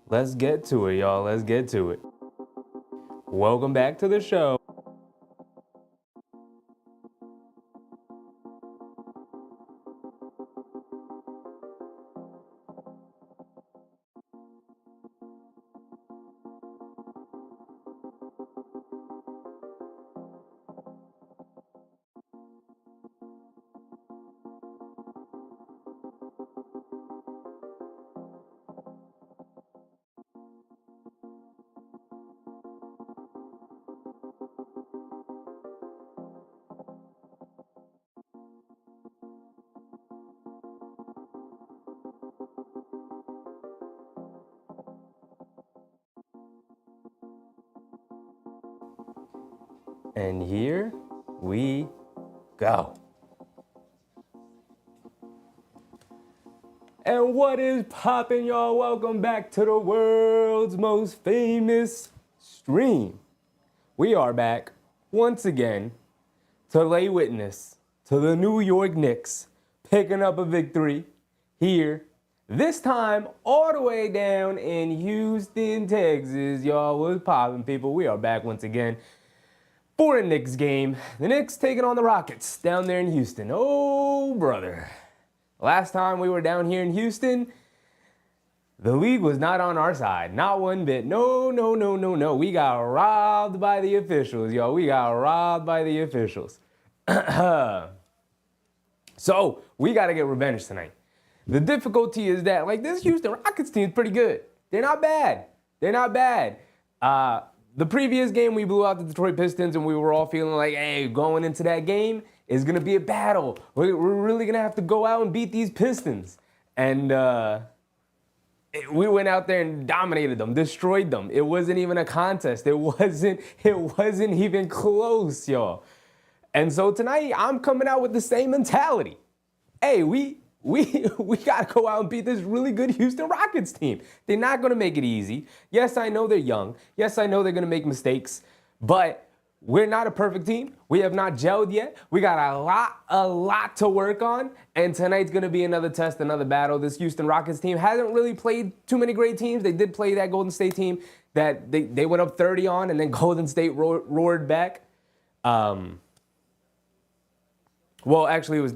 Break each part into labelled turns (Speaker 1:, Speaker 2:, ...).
Speaker 1: Let's get to it, y'all. Let's get to it. Welcome back to the show. And here we go. And what is poppin', y'all? Welcome back to the world's most famous stream. We are back once again to lay witness to the New York Knicks picking up a victory here, this time all the way down in Houston, Texas. Y'all, what's poppin', people? We are back once again for a Knicks game. The Knicks taking on the Rockets down there in Houston. Oh, brother. Last time we were down here in Houston, the league was not on our side. Not one bit. No. We got robbed by the officials, yo. We got robbed by the officials. So, we got to get revenge tonight. The difficulty is that, like, this Houston Rockets team is pretty good. They're not bad. The previous game, we blew out the Detroit Pistons, and we were all feeling like, hey, going into that game is going to be a battle. We're really going to have to go out and beat these Pistons. And we went out there and dominated them, destroyed them. It wasn't even a contest. It wasn't even close, y'all. And so tonight, I'm coming out with the same mentality. Hey, we got to go out and beat this really good Houston Rockets team. They're not going to make it easy. Yes, I know they're young. Yes, I know they're going to make mistakes. But we're not a perfect team. We have not gelled yet. We got a lot to work on. And tonight's going to be another test, another battle. This Houston Rockets team hasn't really played too many great teams. They did play that Golden State team that they went up 30 on, and then Golden State roared back. Well, actually,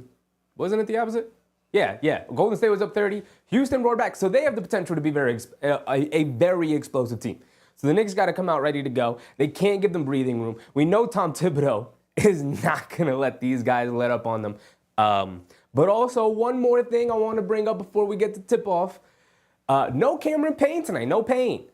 Speaker 1: wasn't it the opposite? Yeah. Golden State was up 30. Houston roared back. So they have the potential to be a very explosive team. So the Knicks got to come out ready to go. They can't give them breathing room. We know Tom Thibodeau is not going to let these guys let up on them. But also, one more thing I want to bring up before we get to tip-off. No Cameron Payne tonight. No Payne.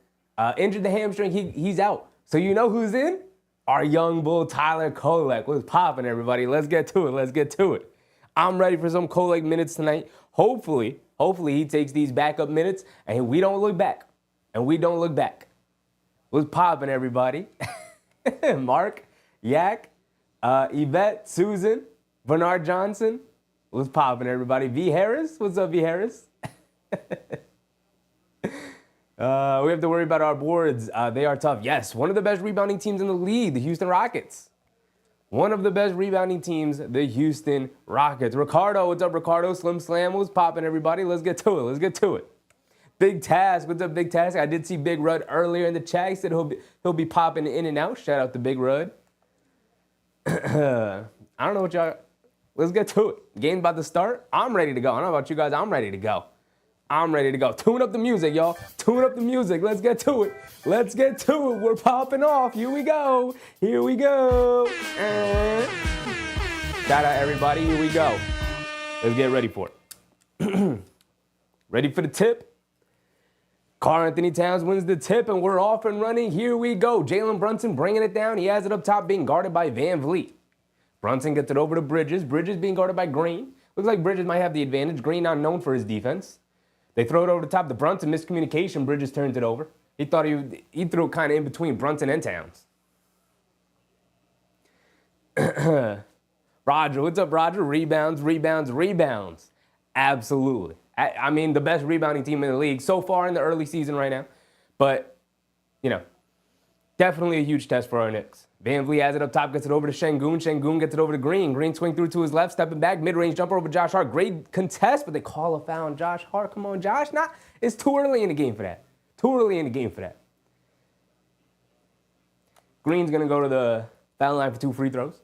Speaker 1: Injured the hamstring. He's out. So you know who's in? Our young bull, Tyler Kolek. What's popping, everybody? Let's get to it. I'm ready for some Kolek minutes tonight. Hopefully he takes these backup minutes and we don't look back. What's popping, everybody? Mark, Yak, Yvette, Susan, Bernard Johnson. What's popping, everybody? V. Harris. What's up, V. Harris? We have to worry about our boards. They are tough. Yes, one of the best rebounding teams in the league, the Houston Rockets. One of the best rebounding teams, the Houston Rockets. Ricardo, what's up, Ricardo? Slim Slam, what's popping, everybody? Let's get to it. Big Task, what's up, Big Task? I did see Big Rud earlier in the chat. He said he'll be popping in and out. Shout out to Big Rud. I don't know what y'all. Let's get to it. Game about to start. I'm ready to go. I don't know about you guys. I'm ready to go. Tune up the music, y'all. Let's get to it. We're popping off. Here we go. Shout out, everybody. Here we go. Let's get ready for it. Ready for the tip? Karl Anthony Towns wins the tip, and we're off and running. Here we go. Jalen Brunson bringing it down. He has it up top, being guarded by Van Vliet. Brunson gets it over to Bridges. Bridges being guarded by Green. Looks like Bridges might have the advantage. Green not known for his defense. They throw it over the top to Brunson. Miscommunication. Bridges turns it over. He thought he threw it kind of in between Brunson and Towns. Roger, what's up, Roger? Rebounds. Absolutely. I mean, the best rebounding team in the league so far in the early season right now. But, definitely a huge test for our Knicks. Van Vliet has it up top, gets it over to Şengün. Şengün gets it over to Green. Green swing through to his left, stepping back, mid-range jumper over Josh Hart. Great contest, but they call a foul on Josh Hart. Come on, Josh. It's too early in the game for that. Too early in the game for that. Green's going to go to the foul line for 2 free throws.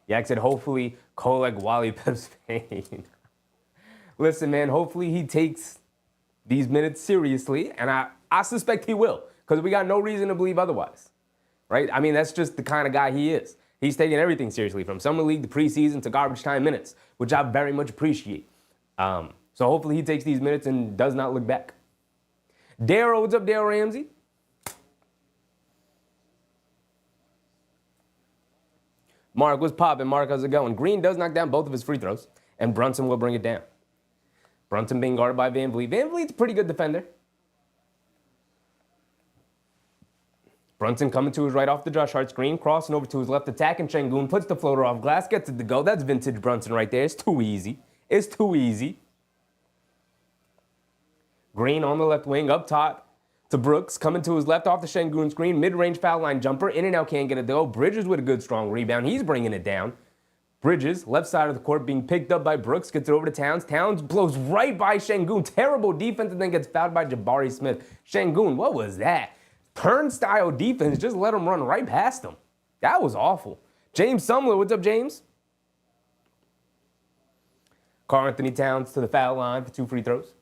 Speaker 1: Yak said, hopefully, Kolek Wally Pep's pain. Listen, man, hopefully he takes these minutes seriously, and I suspect he will, because we got no reason to believe otherwise, right? I mean, that's just the kind of guy he is. He's taking everything seriously, from summer league to preseason to garbage time minutes, which I very much appreciate. So hopefully he takes these minutes and does not look back. Darryl, what's up, Darryl Ramsey? Mark, what's poppin'? Mark, how's it going? Green does knock down both of his free throws, and Brunson will bring it down. Brunson being guarded by Van Vliet. Van Vliet's a pretty good defender. Brunson coming to his right off the Josh Hart screen, crossing over to his left, attacking Şengün, puts the floater off glass, gets it to go. That's vintage Brunson right there. It's too easy. It's too easy. Green on the left wing, up top to Brooks, coming to his left off the Şengün screen, mid-range foul line jumper, in and out, can't get it to go. Bridges with a good strong rebound. He's bringing it down. Bridges, left side of the court, being picked up by Brooks, gets it over to Towns. Towns blows right by Şengün. Terrible defense, and then gets fouled by Jabari Smith. Şengün, what was that? Turnstile defense, just let him run right past him. That was awful. James Sumler, what's up, James? Karl Anthony Towns to the foul line for 2 free throws.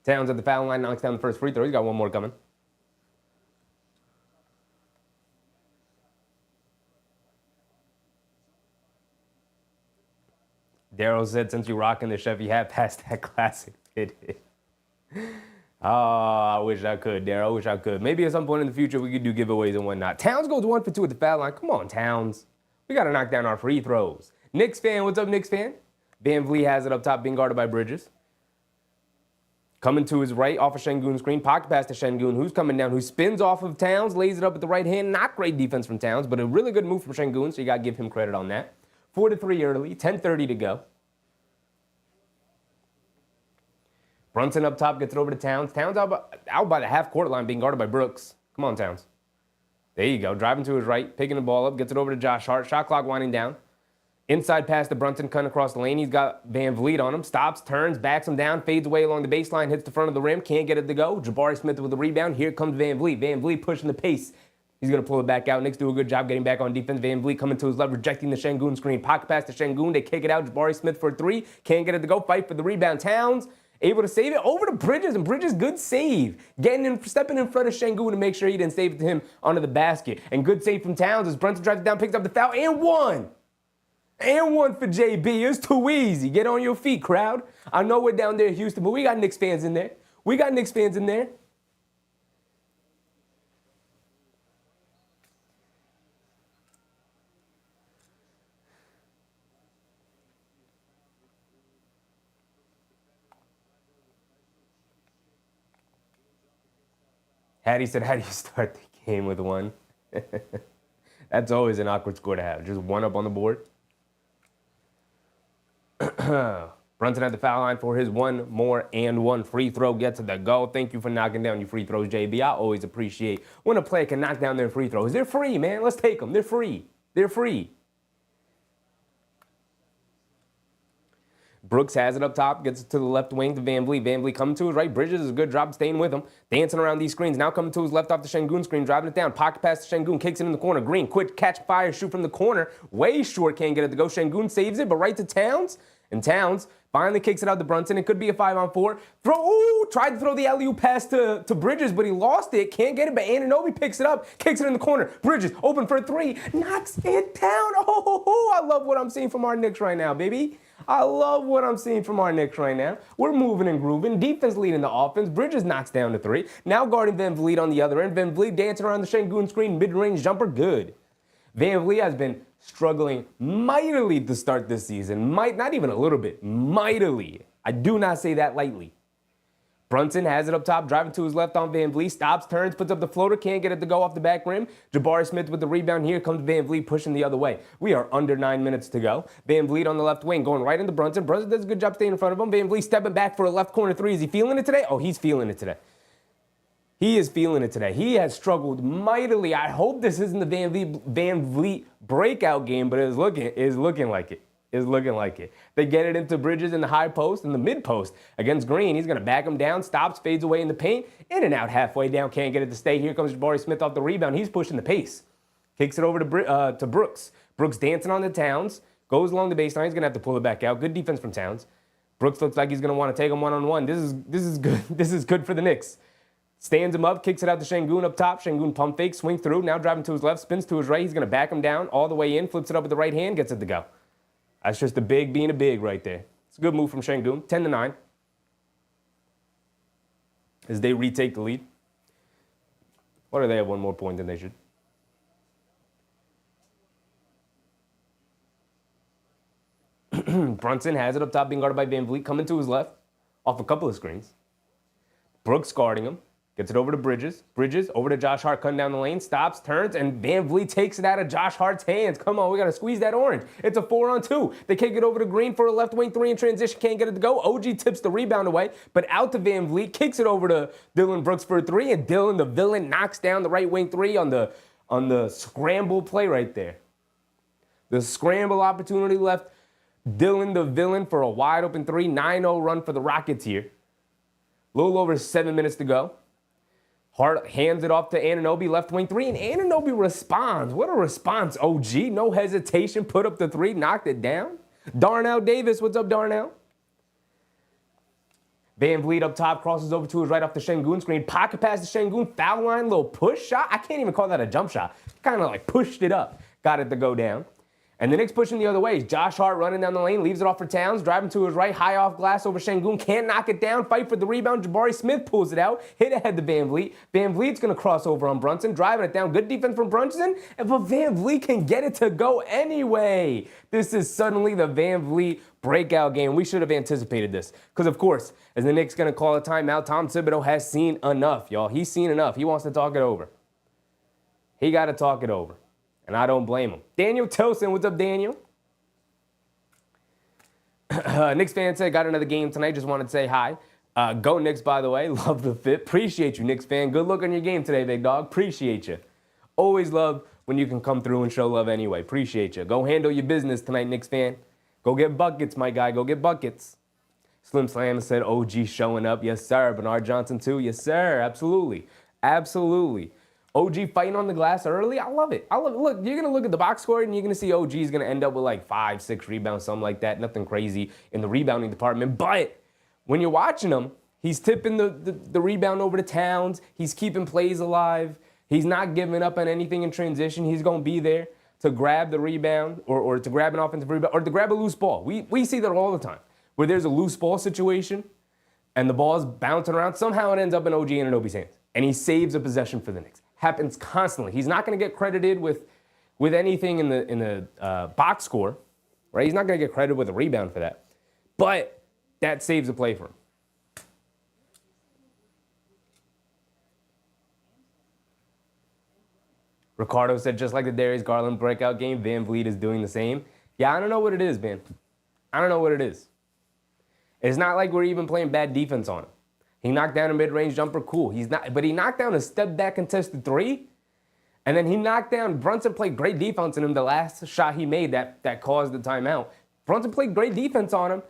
Speaker 1: Towns at the foul line, knocks down the first free throw. He's got one more coming. Darryl said, since you're rocking the Chevy hat, pass that classic fit. Oh, I wish I could, Darryl. I wish I could. Maybe at some point in the future we could do giveaways and whatnot. Towns goes 1 for 2 at the foul line. Come on, Towns. We got to knock down our free throws. Knicks fan, what's up, Knicks fan? Van Vliet has it up top, being guarded by Bridges. Coming to his right off of Şengün's screen, pocket pass to Şengün, who's coming down, who spins off of Towns, lays it up at the right hand. Not great defense from Towns, but a really good move from Şengün, so you got to give him credit on that. 4-3 early, 10:30 to go. Brunson up top, gets it over to Towns. Towns out by the half-court line, being guarded by Brooks. Come on, Towns. There you go, driving to his right, picking the ball up, gets it over to Josh Hart. Shot clock winding down. Inside pass to Brunson, cutting across the lane. He's got Van Vliet on him. Stops, turns, backs him down, fades away along the baseline, hits the front of the rim. Can't get it to go. Jabari Smith with the rebound. Here comes Van Vliet. Van Vliet pushing the pace. He's going to pull it back out. Knicks do a good job getting back on defense. Van Vliet coming to his left, rejecting the Şengün screen. Pocket pass to Şengün. They kick it out. Jabari Smith for 3. Can't get it to go. Fight for the rebound. Towns able to save it over to Bridges, and Bridges, good save. Stepping in front of Şengün to make sure he didn't save it to him under the basket. And good save from Towns as Brunson drives it down, picks up the foul, and one. And one for JB. It's too easy. Get on your feet, crowd. I know we're down there in Houston, but we got Knicks fans in there. We got Knicks fans in there. Hattie said, how do you start the game with one? That's always an awkward score to have. Just one up on the board. Brunson at the foul line for his 1 more and 1 free throw. Gets to the go. Thank you for knocking down your free throws, JB. I always appreciate when a player can knock down their free throws. They're free, man. Let's take them. They're free. They're free. Brooks has it up top, gets it to the left wing to Van Vliet. Van Vliet coming to his right. Bridges is a good job staying with him. Dancing around these screens. Now coming to his left off the Şengün screen, driving it down. Pocket pass to Şengün, kicks it in the corner. Green, quick catch, fire, shoot from the corner. Way short, can't get it to go. Şengün saves it, but right to Towns. And Towns finally kicks it out to Brunson. It could be a 5-on-4. Tried to throw the alley-oop pass to Bridges, but he lost it. Can't get it, but Anunoby picks it up, kicks it in the corner. Bridges, open for 3, knocks it down. Oh, I love what I'm seeing from our Knicks right now, baby. I love what I'm seeing from our Knicks right now. We're moving and grooving. Defense leading the offense. Bridges knocks down to 3. Now guarding Van Vliet on the other end. Van Vliet dancing around the Şengün screen. Mid-range jumper, good. Van Vliet has been struggling mightily to start this season. Not even a little bit. Mightily. I do not say that lightly. Brunson has it up top, driving to his left on Van Vliet. Stops, turns, puts up the floater. Can't get it to go off the back rim. Jabari Smith with the rebound. Here comes Van Vliet pushing the other way. We are under 9 minutes to go. Van Vliet on the left wing, going right into Brunson. Brunson does a good job staying in front of him. Van Vliet stepping back for a left corner 3. Is he feeling it today? Oh, he's feeling it today. He is feeling it today. He has struggled mightily. I hope this isn't the Van Vliet breakout game, but it's looking like it. It's looking like it. They get it into Bridges in the high post and the mid post against Green. He's going to back him down, stops, fades away in the paint, in and out halfway down. Can't get it to stay. Here comes Jabari Smith off the rebound. He's pushing the pace. Kicks it over to Brooks. Brooks dancing on the Towns. Goes along the baseline. He's going to have to pull it back out. Good defense from Towns. Brooks looks like he's going to want to take him one-on-one. This is good. This is good for the Knicks. Stands him up, kicks it out to Şengün up top. Şengün pump fake, swing through. Now driving to his left, spins to his right. He's going to back him down all the way in, flips it up with the right hand, gets it to go. That's just a big being a big right there. It's a good move from Şengün. 10-9. As they retake the lead. What do they have one more point than they should? Brunson has it up top, being guarded by Van Vliet, coming to his left, off a couple of screens. Brooks guarding him, gets it over to Bridges. Bridges over to Josh Hart, cutting down the lane, stops, turns, and Van Vliet takes it out of Josh Hart's hands. Come on, we got to squeeze that orange. It's a 4-on-2. They kick it over to Green for a left wing three in transition, can't get it to go. OG tips the rebound away, but out to Van Vliet, kicks it over to Dillon Brooks for a three, and Dillon, the villain, knocks down the right wing three on the scramble play right there. The scramble opportunity left Dillon, the villain, for a wide open three. 9-0 run for the Rockets here. A little over 7 minutes to go. Hart hands it off to Anunoby, left wing three, and Anunoby responds. What a response, OG. No hesitation, put up the three, knocked it down. Darnell Davis, what's up, Darnell? Van Vliet up top, crosses over to his right off the Şengün screen. Pocket pass to Şengün, foul line, little push shot. I can't even call that a jump shot. Kind of like pushed it up. Got it to go down. And the Knicks pushing the other way. Josh Hart running down the lane, leaves it off for Towns, driving to his right, high off glass over Şengün, can't knock it down, fight for the rebound. Jabari Smith pulls it out, hit ahead to Van Vliet. Van Vliet's going to cross over on Brunson, driving it down. Good defense from Brunson, but Van Vliet can get it to go anyway. This is suddenly the Van Vliet breakout game. We should have anticipated this. Because, of course, as the Knicks going to call a timeout, Tom Thibodeau has seen enough, y'all. He's seen enough. He wants to talk it over. He got to talk it over. And I don't blame him. Daniel Tilson, what's up, Daniel? Knicks fan said, got another game tonight. Just wanted to say hi. Go Knicks, by the way. Love the fit. Appreciate you, Knicks fan. Good luck on your game today, big dog. Appreciate you. Always love when you can come through and show love anyway. Appreciate you. Go handle your business tonight, Knicks fan. Go get buckets, my guy. Go get buckets. Slim Slam said, OG showing up. Yes, sir. Bernard Johnson, too. Yes, sir. Absolutely. Absolutely. OG fighting on the glass early. I love it. I love it. Look, you're going to look at the box score and you're going to see OG is going to end up with like 5, 6 rebounds, something like that. Nothing crazy in the rebounding department. But when you're watching him, he's tipping the rebound over to Towns. He's keeping plays alive. He's not giving up on anything in transition. He's going to be there to grab the rebound or to grab an offensive rebound or to grab a loose ball. We see that all the time where there's a loose ball situation and the ball's bouncing around. Somehow it ends up in OG Anunoby's hands. And he saves a possession for the Knicks. Happens constantly. He's not going to get credited with anything in the box score, right? He's not going to get credited with a rebound for that. But that saves a play for him. Ricardo said, just like the Darius Garland breakout game, Van Vliet is doing the same. Yeah, I don't know what it is, man. I don't know what it is. It's not like we're even playing bad defense on him. He knocked down a mid-range jumper, cool. But he knocked down a step-back contested three, and then he knocked down, Brunson played great defense on him the last shot he made that caused the timeout. Brunson played great defense on him.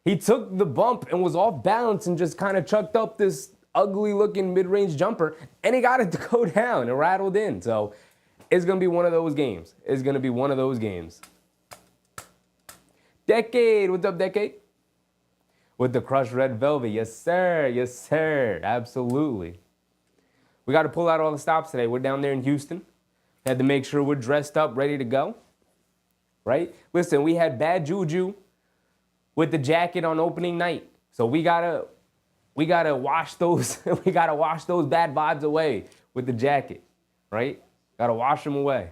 Speaker 1: He took the bump and was off balance and just kind of chucked up this ugly-looking mid-range jumper, and he got it to go down. It rattled in. So it's going to be one of those games. It's going to be one of those games. Decade, what's up, Decade? With the crushed red velvet. Yes, sir. Yes, sir. Absolutely. We got to pull out all the stops today. We're down there in Houston. Had to make sure we're dressed up, ready to go. Right? Listen, we had bad juju with the jacket on opening night. So we gotta wash those we gotta wash those bad vibes away with the jacket. Right? Gotta wash them away.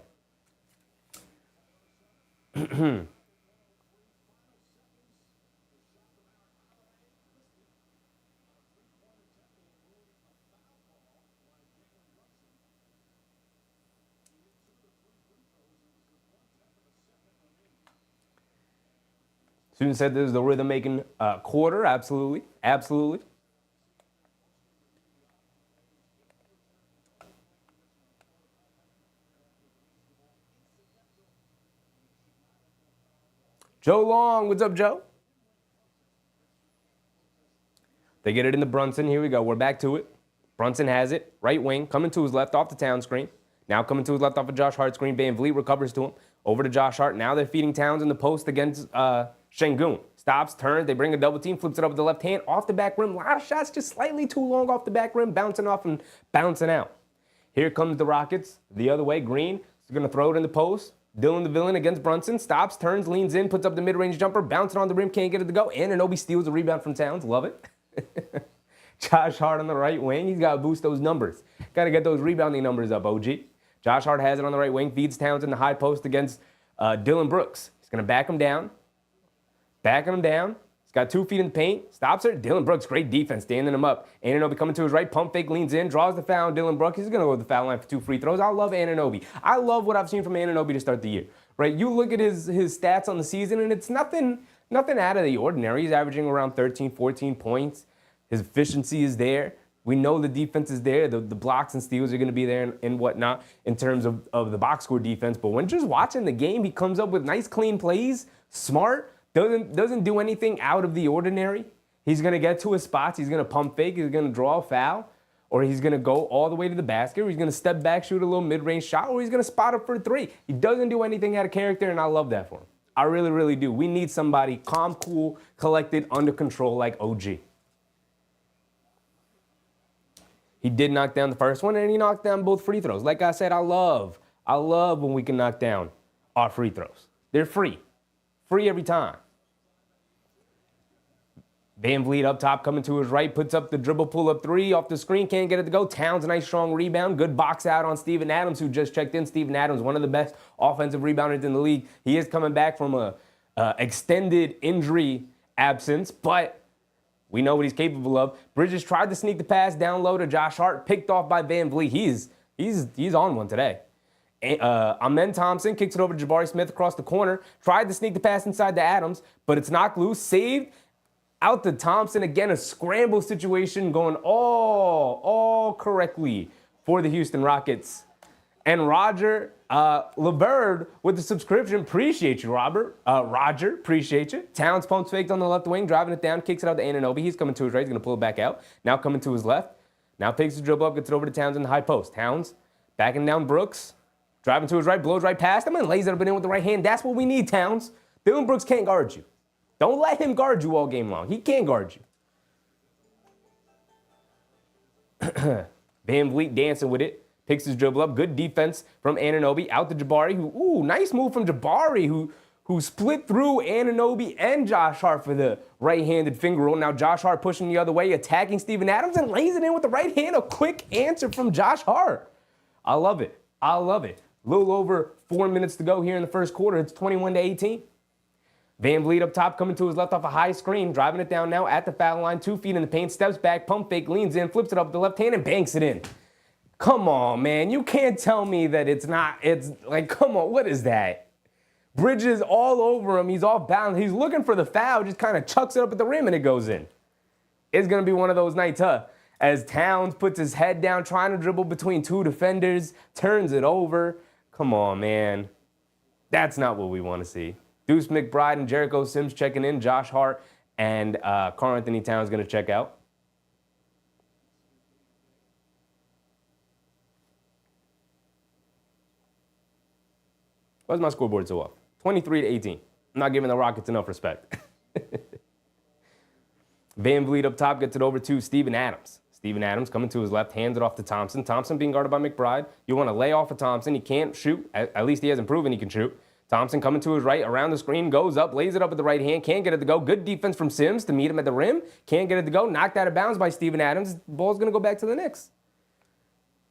Speaker 1: Student said this is the rhythm-making quarter. Absolutely. Absolutely. Joe Long, what's up, Joe? They get it into Brunson. Here we go. We're back to it. Brunson has it. Right wing. Coming to his left off the Town screen. Now coming to his left off of Josh Hart screen. Van Vliet recovers to him. Over to Josh Hart. Now they're feeding Towns in the post against Şengün. Stops, turns. They bring a double team. Flips it up with the left hand. Off the back rim. A lot of shots just slightly too long off the back rim. Bouncing off and bouncing out. Here comes the Rockets. The other way. Green is going to throw it in the post. Dylan the Villain against Brunson. Stops, turns, leans in. Puts up the mid-range jumper. Bouncing on the rim. Can't get it to go. Anunoby steals a rebound from Towns. Love it. Josh Hart on the right wing. He's got to boost those numbers. Got to get those rebounding numbers up, OG. Josh Hart has it on the right wing. Feeds Towns in the high post against Dylan Brooks. He's going to back him down. Backing him down. He's got 2 feet in the paint. Stops it. Dylan Brooks, great defense, standing him up. Anunoby coming to his right. Pump fake, leans in. Draws the foul on Dylan Brooks. He's going to go to the foul line for 2 free throws. I love Anunoby. I love what I've seen from Anunoby to start the year. Right? You look at his stats on the season, and it's nothing out of the ordinary. He's averaging around 13, 14 points. His efficiency is there. We know the defense is there. The blocks and steals are going to be there and whatnot in terms of the box score defense. But when just watching the game, he comes up with nice, clean plays, smart, doesn't do anything out of the ordinary. He's going to get to his spots. He's going to pump fake. He's going to draw a foul. Or he's going to go all the way to the basket. Or he's going to step back, shoot a little mid-range shot. Or he's going to spot up for a 3. He doesn't do anything out of character, and I love that for him. I really, really do. We need somebody calm, cool, collected, under control like OG. He did knock down the first one, and he knocked down both free throws. Like I said, I love when we can knock down our free throws. They're free. Free every time. Van Vliet up top, coming to his right, puts up the dribble pull-up 3 off the screen, can't get it to go. Towns, a nice strong rebound. Good box out on Steven Adams, who just checked in. Steven Adams, one of the best offensive rebounders in the league. He is coming back from a extended injury absence, but we know what he's capable of. Bridges tried to sneak the pass down low to Josh Hart, picked off by Van Vliet. He's on one today. Amen Thompson kicks it over to Jabari Smith across the corner. Tried to sneak the pass inside to Adams, but it's knocked loose. Saved out to Thompson. Again, a scramble situation going all correctly for the Houston Rockets. And Roger LeBird with the subscription. Appreciate you, Roger. Appreciate you. Towns pumps faked on the left wing, driving it down, kicks it out to Anunoby. He's coming to his right. He's going to pull it back out. Now coming to his left. Now takes the dribble up, gets it over to Towns in the high post. Towns backing down Brooks. Driving to his right, blows right past him, and lays it up and in with the right hand. That's what we need, Towns. Dylan Brooks can't guard you. Don't let him guard you all game long. He can't guard you. Van Vliet dancing with it. Picks his dribble up. Good defense from Anunoby. Out to Jabari, nice move from Jabari, who split through Anunoby and Josh Hart for the right-handed finger roll. Now Josh Hart pushing the other way, attacking Steven Adams, and lays it in with the right hand. A quick answer from Josh Hart. I love it. I love it. A little over 4 minutes to go here in the first quarter. It's 21-18. Van Vliet up top, coming to his left off a high screen, driving it down now at the foul line, 2 feet in the paint, steps back, pump fake, leans in, flips it up with the left hand, and banks it in. Come on, man. You can't tell me that it's like, come on, what is that? Bridges all over him. He's off balance. He's looking for the foul, just kind of chucks it up at the rim, and it goes in. It's going to be one of those nights, huh? As Towns puts his head down, trying to dribble between 2 defenders, turns it over. Come on, man. That's not what we want to see. Deuce McBride and Jericho Sims checking in. Josh Hart and Karl Anthony Towns going to check out. Why's my scoreboard so off? 23-18. I'm not giving the Rockets enough respect. Van Vliet up top gets it over to Steven Adams. Steven Adams coming to his left, hands it off to Thompson. Thompson being guarded by McBride. You want to lay off of Thompson. He can't shoot. At least he hasn't proven he can shoot. Thompson coming to his right, around the screen, goes up, lays it up with the right hand, can't get it to go. Good defense from Sims to meet him at the rim. Can't get it to go. Knocked out of bounds by Steven Adams. Ball's going to go back to the Knicks.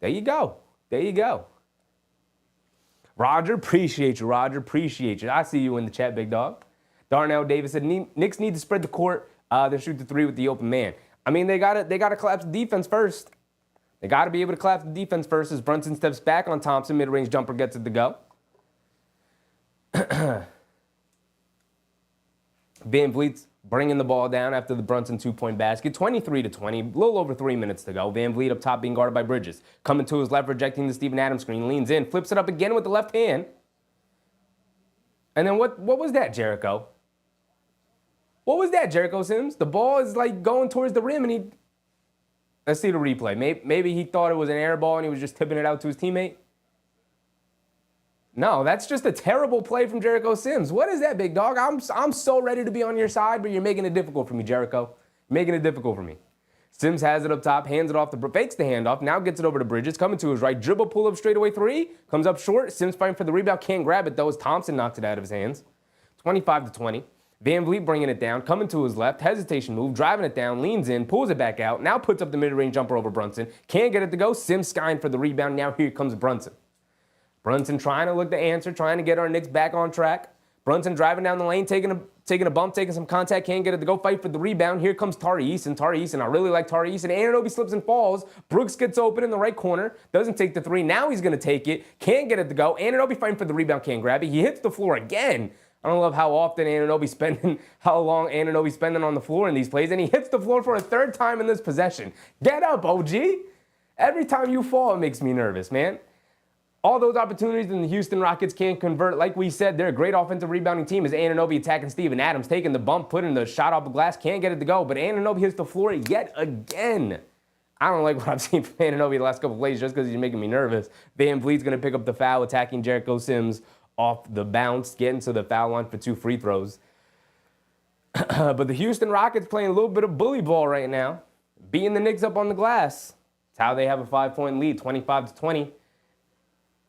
Speaker 1: There you go. There you go. Roger, appreciate you. Roger, appreciate you. I see you in the chat, big dog. Darnell Davis said, Knicks need to spread the court, then shoot the 3 with the open man. I mean, they gotta collapse the defense first. They got to be able to collapse the defense first as Brunson steps back on Thompson. Mid-range jumper gets it to go. Van Vliet's bringing the ball down after the Brunson 2-point basket. 23-20, a little over 3 minutes to go. Van Vliet up top being guarded by Bridges. Coming to his left, rejecting the Steven Adams screen. Leans in, flips it up again with the left hand. And then what was that, Jericho? What was that, Jericho Sims? The ball is like going towards the rim and he... Let's see the replay. Maybe he thought it was an air ball and he was just tipping it out to his teammate. No, that's just a terrible play from Jericho Sims. What is that, big dog? I'm so ready to be on your side, but you're making it difficult for me, Jericho. You're making it difficult for me. Sims has it up top, hands it off, fakes the handoff, now gets it over to Bridges, coming to his right, dribble, pull up, straightaway three, comes up short. Sims fighting for the rebound, can't grab it though, as Thompson knocks it out of his hands. 25-20. Van Vliet bringing it down, coming to his left, hesitation move, driving it down, leans in, pulls it back out, now puts up the mid-range jumper over Brunson. Can't get it to go. Sims skying for the rebound. Now here comes Brunson. Brunson trying to look the answer, trying to get our Knicks back on track. Brunson driving down the lane, taking a bump, taking some contact, can't get it to go, fight for the rebound. Here comes Tari Eason. I really like Tari Eason. Anunoby slips and falls. Brooks gets open in the right corner, doesn't take the three. Now he's going to take it, can't get it to go. Anunoby fighting for the rebound, can't grab it. He hits the floor again. I don't love how long Anunoby's spending on the floor in these plays, and he hits the floor for a third time in this possession. Get up, OG. Every time you fall, it makes me nervous, man. All those opportunities and the Houston Rockets can't convert. Like we said, they're a great offensive rebounding team as Anunoby attacking Steven Adams, taking the bump, putting the shot off the glass, can't get it to go, but Anunoby hits the floor yet again. I don't like what I've seen from Anunoby the last couple plays just because he's making me nervous. Van Vliet's going to pick up the foul, attacking Jericho Sims off the bounce, getting to the foul line for 2 free throws. But the Houston Rockets playing a little bit of bully ball right now, beating the Knicks up on the glass. It's how they have a 5-point lead, 25-20.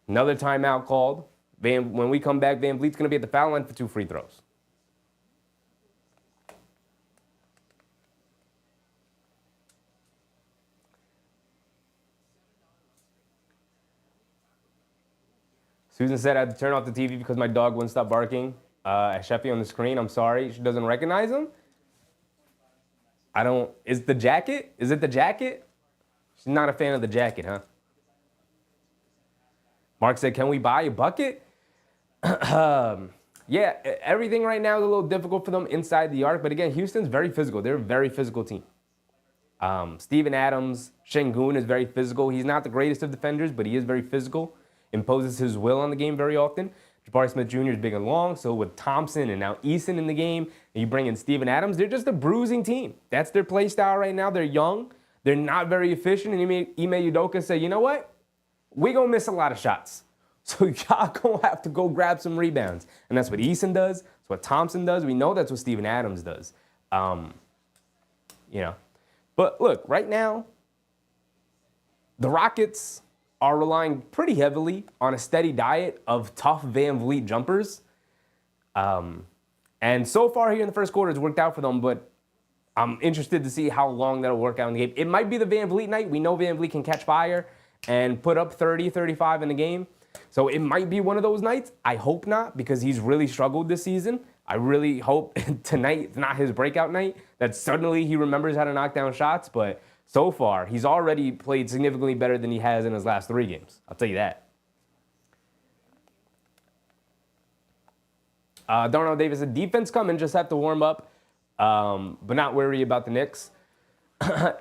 Speaker 1: Another timeout called. When we come back, Van Vliet's going to be at the foul line for 2 free throws. Susan said I had to turn off the TV because my dog wouldn't stop barking at Sheffy on the screen. I'm sorry. She doesn't recognize him. Is it the jacket? Is it the jacket? She's not a fan of the jacket, huh? Mark said, can we buy a bucket? Yeah, everything right now is a little difficult for them inside the arc. But again, Houston's very physical. They're a very physical team. Steven Adams, Şengün is very physical. He's not the greatest of defenders, but he is very physical. Imposes his will on the game very often. Jabari Smith Jr. is big and long. So with Thompson and now Eason in the game, and you bring in Steven Adams, they're just a bruising team. That's their play style right now. They're young. They're not very efficient. And Ime Udoka said, you know what? We're going to miss a lot of shots. So y'all going to have to go grab some rebounds. And that's what Eason does. That's what Thompson does. We know that's what Steven Adams does. But look, right now, the Rockets are relying pretty heavily on a steady diet of tough Van Vliet jumpers. And so far here in the first quarter, it's worked out for them, but I'm interested to see how long that'll work out in the game. It might be the Van Vliet night. We know Van Vliet can catch fire and put up 30, 35 in the game. So it might be one of those nights. I hope not, because he's really struggled this season. I really hope tonight's not his breakout night, that suddenly he remembers how to knock down shots. But so far, he's already played significantly better than he has in his last 3 games. I'll tell you that. Darnell Davis said, defense coming, just have to warm up, but not worry about the Knicks.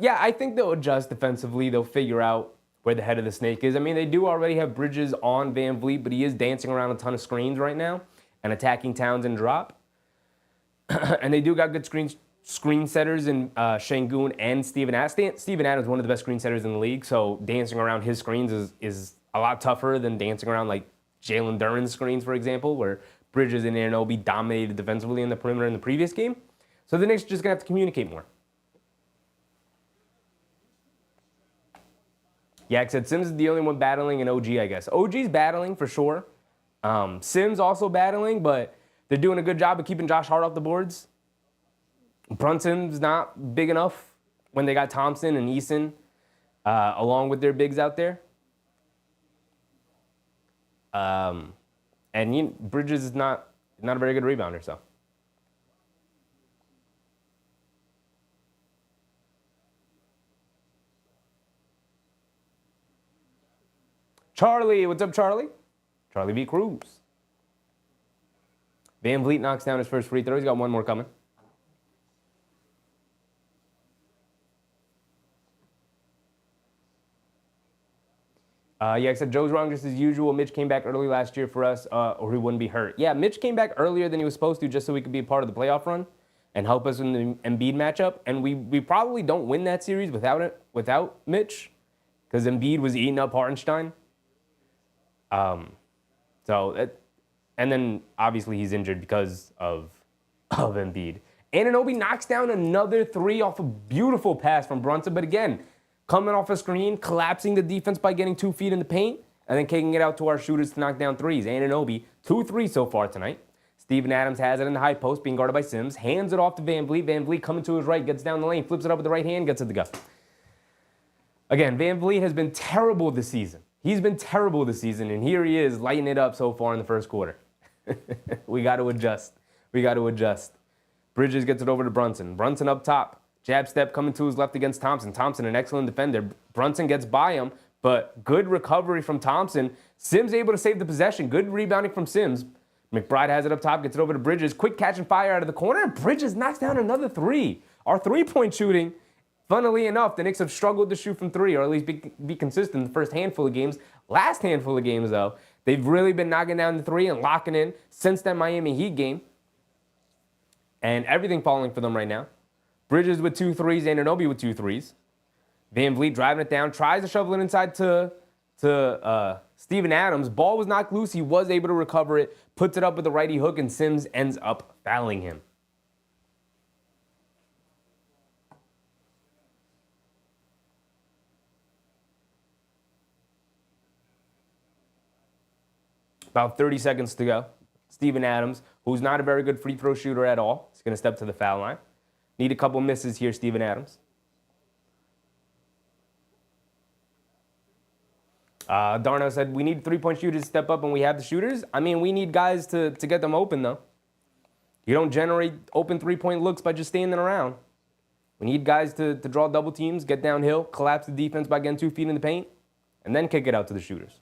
Speaker 1: Yeah, I think they'll adjust defensively. They'll figure out where the head of the snake is. I mean, they do already have Bridges on Van Vliet, but he is dancing around a ton of screens right now and attacking Townsend drop. And they do got good screen setters in Şengün and Steven Adams. Steven Adams is one of the best screen setters in the league, so dancing around his screens is a lot tougher than dancing around like Jalen Duren's screens, for example, where Bridges and Anunoby dominated defensively in the perimeter in the previous game. So the Knicks are just going to have to communicate more. Yak said Sims is the only one battling, and OG, I guess. OG's battling for sure. Sims also battling, but they're doing a good job of keeping Josh Hart off the boards. Brunson's not big enough when they got Thompson and Eason along with their bigs out there. Bridges is not a very good rebounder, so. Charlie, what's up, Charlie? Charlie B. Cruz. Van Vliet knocks down his first free throw. He's got one more coming. Yeah, except Joe's wrong just as usual. Mitch came back early last year for us, or he wouldn't be hurt. Yeah, Mitch came back earlier than he was supposed to just so we could be a part of the playoff run. and help us in the Embiid matchup. And we probably don't win that series without Mitch, because Embiid was eating up Hartenstein. And then obviously he's injured because of Embiid. Anunoby knocks down another three off a beautiful pass from Brunson, but again, coming off a screen, collapsing the defense by getting 2 feet in the paint, and then kicking it out to our shooters to knock down threes. Anunoby, 2 threes so far tonight. Steven Adams has it in the high post, being guarded by Sims. Hands it off to Van Vliet. Van Vliet coming to his right, gets down the lane, flips it up with the right hand, gets it to go. Again, Van Vliet has been terrible this season. He's been terrible this season, and here he is lighting it up so far in the first quarter. We got to adjust. We got to adjust. Bridges gets it over to Brunson. Brunson up top. Jab step coming to his left against Thompson. Thompson, an excellent defender. Brunson gets by him, but good recovery from Thompson. Sims able to save the possession. Good rebounding from Sims. McBride has it up top, gets it over to Bridges. Quick catch and fire out of the corner, and Bridges knocks down another three. Our three-point shooting, funnily enough, the Knicks have struggled to shoot from three, or at least be consistent in the first handful of games. Last handful of games, though, they've really been knocking down the three and locking in since that Miami Heat game. And everything falling for them right now. Bridges with 2 threes, Anunoby with 2 threes. Van Vliet driving it down, tries to shovel it inside to Steven Adams. Ball was knocked loose. He was able to recover it, puts it up with the righty hook, and Sims ends up fouling him. About 30 seconds to go. Steven Adams, who's not a very good free throw shooter at all, is going to step to the foul line. Need a couple misses here, Steven Adams. Darno said, we need three-point shooters to step up, and we have the shooters. I mean, we need guys to get them open, though. You don't generate open three-point looks by just standing around. We need guys to draw double teams, get downhill, collapse the defense by getting 2 feet in the paint, and then kick it out to the shooters.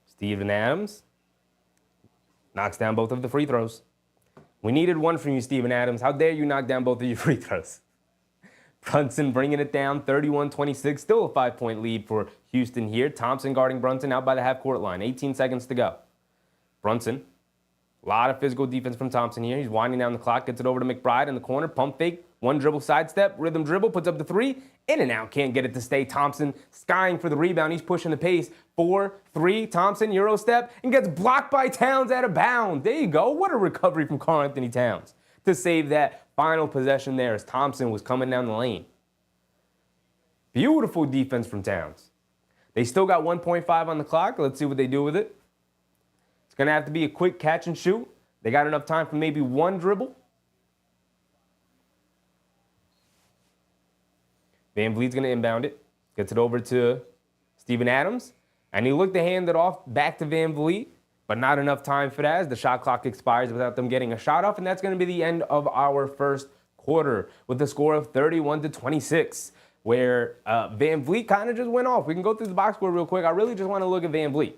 Speaker 1: Steven Adams knocks down both of the free throws. We needed one from you, Steven Adams. How dare you knock down both of your free throws? Brunson bringing it down, 31-26. Still a 5-point lead for Houston here. Thompson guarding Brunson out by the half-court line. 18 seconds to go. Brunson, a lot of physical defense from Thompson here. He's winding down the clock, gets it over to McBride in the corner. Pump fake, one dribble sidestep, rhythm dribble, puts up the three. In and out, can't get it to stay. Thompson skying for the rebound. He's pushing the pace. 4-3, Thompson, Euro step, and gets blocked by Towns out of bounds. There you go. What a recovery from Karl-Anthony Towns to save that final possession there as Thompson was coming down the lane. Beautiful defense from Towns. They still got 1.5 on the clock. Let's see what they do with it. It's going to have to be a quick catch and shoot. They got enough time for maybe one dribble. Van Vliet's going to inbound it. Gets it over to Steven Adams. And he looked to hand it off back to Van Vliet, but not enough time for that as the shot clock expires without them getting a shot off. And that's going to be the end of our first quarter with a score of 31-26, where Van Vliet kind of just went off. We can go through the box score real quick. I really just want to look at Van Vliet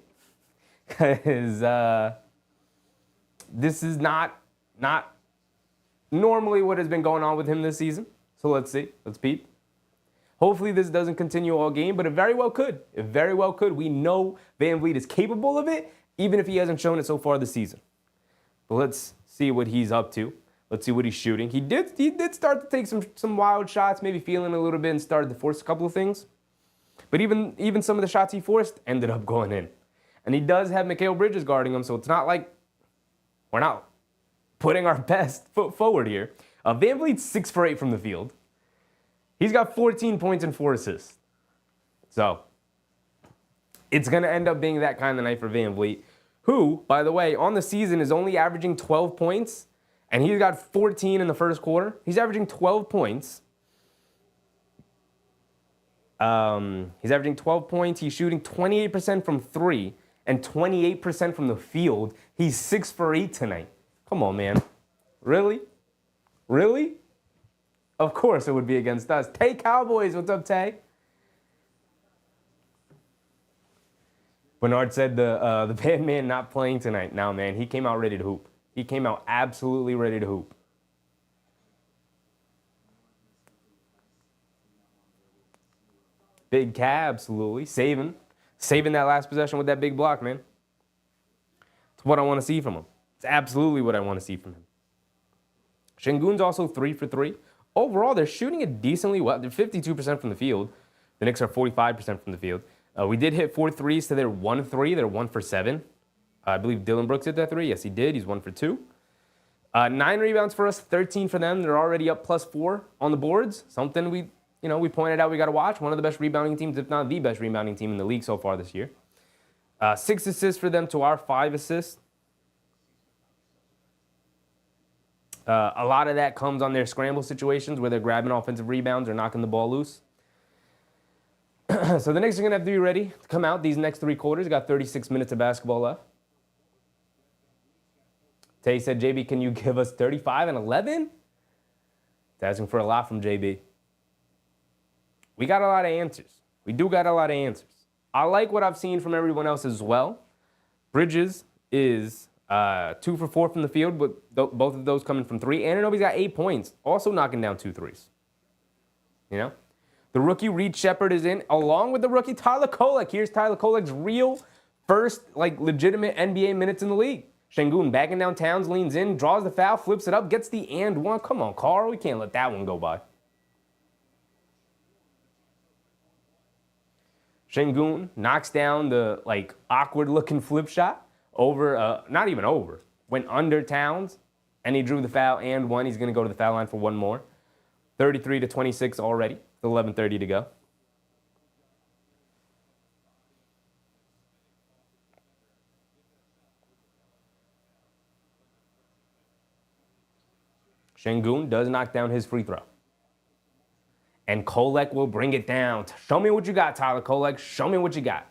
Speaker 1: because this is not normally what has been going on with him this season. So let's see. Let's peep. Hopefully this doesn't continue all game, but it very well could. It very well could. We know Van Vliet is capable of it, even if he hasn't shown it so far this season. But let's see what he's up to. Let's see what he's shooting. He did start to take some wild shots, maybe feeling a little bit and started to force a couple of things. But even some of the shots he forced ended up going in. And he does have Mikal Bridges guarding him, so it's not like we're not putting our best foot forward here. Van Vliet's 6 for 8 from the field. He's got 14 points and 4 assists. So it's going to end up being that kind of night for Van Vliet, who, by the way, on the season is only averaging 12 points, and he's got 14 in the first quarter. He's averaging 12 points. He's averaging 12 points. He's shooting 28% from 3 and 28% from the field. He's 6 for 8 tonight. Come on, man. Really? Really? Of course it would be against us. Tay Cowboys, what's up, Tay? Bernard said the bad man not playing tonight. No, man, he came out ready to hoop. He came out absolutely ready to hoop. Big Cat, absolutely. Saving that last possession with that big block, man. It's what I want to see from him. It's absolutely what I want to see from him. Şengün's also 3 for 3. Overall, they're shooting it decently well. They're 52% from the field. The Knicks are 45% from the field. We did hit 4 threes, so they're 1-3. They're 1 for 7. I believe Dylan Brooks hit that 3. Yes, he did. He's 1 for 2. 9 rebounds for us, 13 for them. They're already up +4 on the boards. Something we pointed out we got to watch. One of the best rebounding teams, if not the best rebounding team in the league so far this year. 6 assists for them to our 5 assists. A lot of that comes on their scramble situations where they're grabbing offensive rebounds or knocking the ball loose. So the Knicks are going to have to be ready to come out these next 3 quarters. Got 36 minutes of basketball left. Tay said, JB, can you give us 35 and 11? It's asking for a lot from JB. We got a lot of answers. We do got a lot of answers. I like what I've seen from everyone else as well. Bridges is 2 for 4 from the field, but both of those coming from 3. Anunoby's got 8 points, also knocking down 2 threes. You know? The rookie Reed Shepard is in, along with the rookie Tyler Kolek. Here's Tyler Kolek's real first, legitimate NBA minutes in the league. Şengün backing down Towns, leans in, draws the foul, flips it up, gets the and one. Come on, Carl. We can't let that one go by. Şengün knocks down the, awkward-looking flip shot over, not even over, went under Towns, and he drew the foul and one. He's going to go to the foul line for one more. 33-26 already. 11:30 to go. Şengün does knock down his free throw. And Kolek will bring it down. Show me what you got, Tyler Kolek. Show me what you got.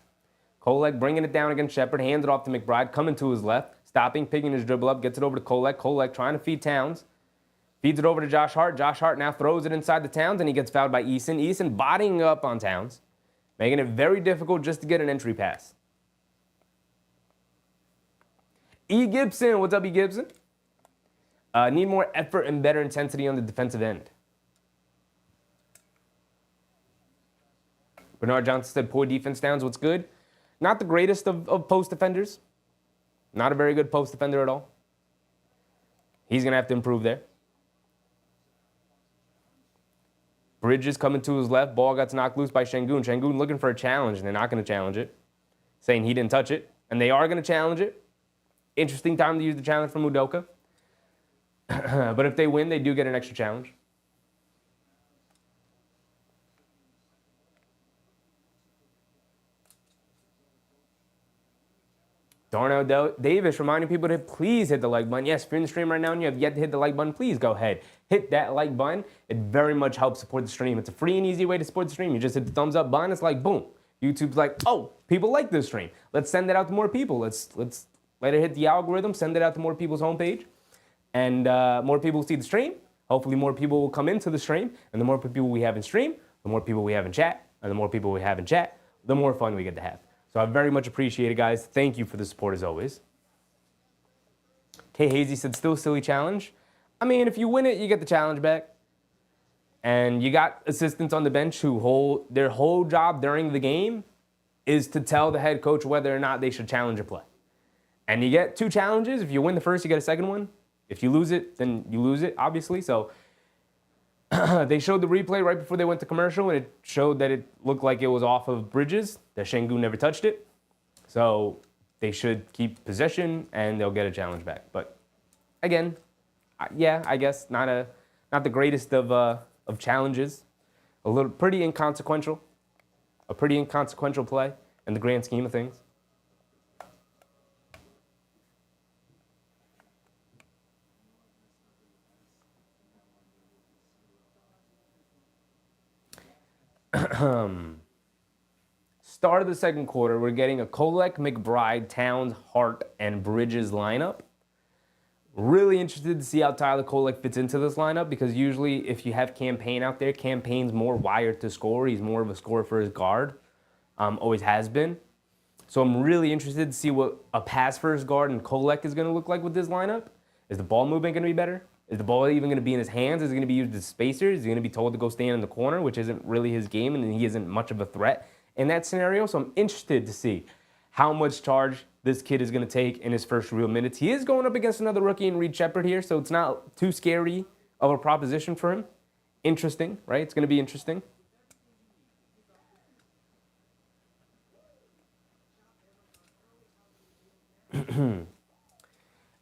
Speaker 1: Kolek bringing it down against Shepard. Hands it off to McBride. Coming to his left. Stopping, picking his dribble up. Gets it over to Kolek. Kolek trying to feed Towns. Feeds it over to Josh Hart. Josh Hart now throws it inside the Towns, and he gets fouled by Eason. Eason bodying up on Towns, making it very difficult just to get an entry pass. E. Gibson. What's up, E. Gibson? Need more effort and better intensity on the defensive end. Bernard Johnson said, poor defense, Towns. What's good? Not the greatest of post defenders. Not a very good post defender at all. He's going to have to improve there. Bridges coming to his left. Ball gets knocked loose by Şengün. Şengün looking for a challenge, and they're not going to challenge it, saying he didn't touch it. And they are going to challenge it. Interesting time to use the challenge from Udoka. But if they win, they do get an extra challenge. Darnell Davis reminding people to please hit the like button. Yes, if you're in the stream right now and you have yet to hit the like button, please go ahead. Hit that like button. It very much helps support the stream. It's a free and easy way to support the stream. You just hit the thumbs up button. It's like, boom. YouTube's like, oh, people like this stream. Let's send it out to more people. Let's let it hit the algorithm, send it out to more people's homepage. And more people see the stream. Hopefully more people will come into the stream. And the more people we have in stream, the more people we have in chat. And the more people we have in chat, the more fun we get to have. So I very much appreciate it, guys. Thank you for the support as always. K. Hazy said, still silly challenge. I mean, if you win it, you get the challenge back. And you got assistants on the bench who their whole job during the game is to tell the head coach whether or not they should challenge a play. And you get 2 challenges. If you win the first, you get a second one. If you lose it, then you lose it, obviously. So they showed the replay right before they went to commercial, and it showed that it looked like it was off of Bridges, that Şengün never touched it. So they should keep possession, and they'll get a challenge back. But again, yeah, I guess not the greatest of challenges. A pretty inconsequential play in the grand scheme of things. Start of the second quarter, we're getting a Kolek, McBride, Towns, Hart, and Bridges lineup. Really interested to see how Tyler Kolek fits into this lineup, because usually if you have Campaign out there, Campaign's more wired to score. He's more of a scorer for his guard. Always has been. So I'm really interested to see what a pass for his guard and Kolek is going to look like with this lineup. Is the ball movement going to be better? Is the ball even going to be in his hands? Is it going to be used as spacer? Is he going to be told to go stand in the corner, which isn't really his game, and he isn't much of a threat in that scenario? So I'm interested to see how much charge this kid is going to take in his first real minutes. He is going up against another rookie in Reed Sheppard here, so it's not too scary of a proposition for him. Interesting, right? It's going to be interesting.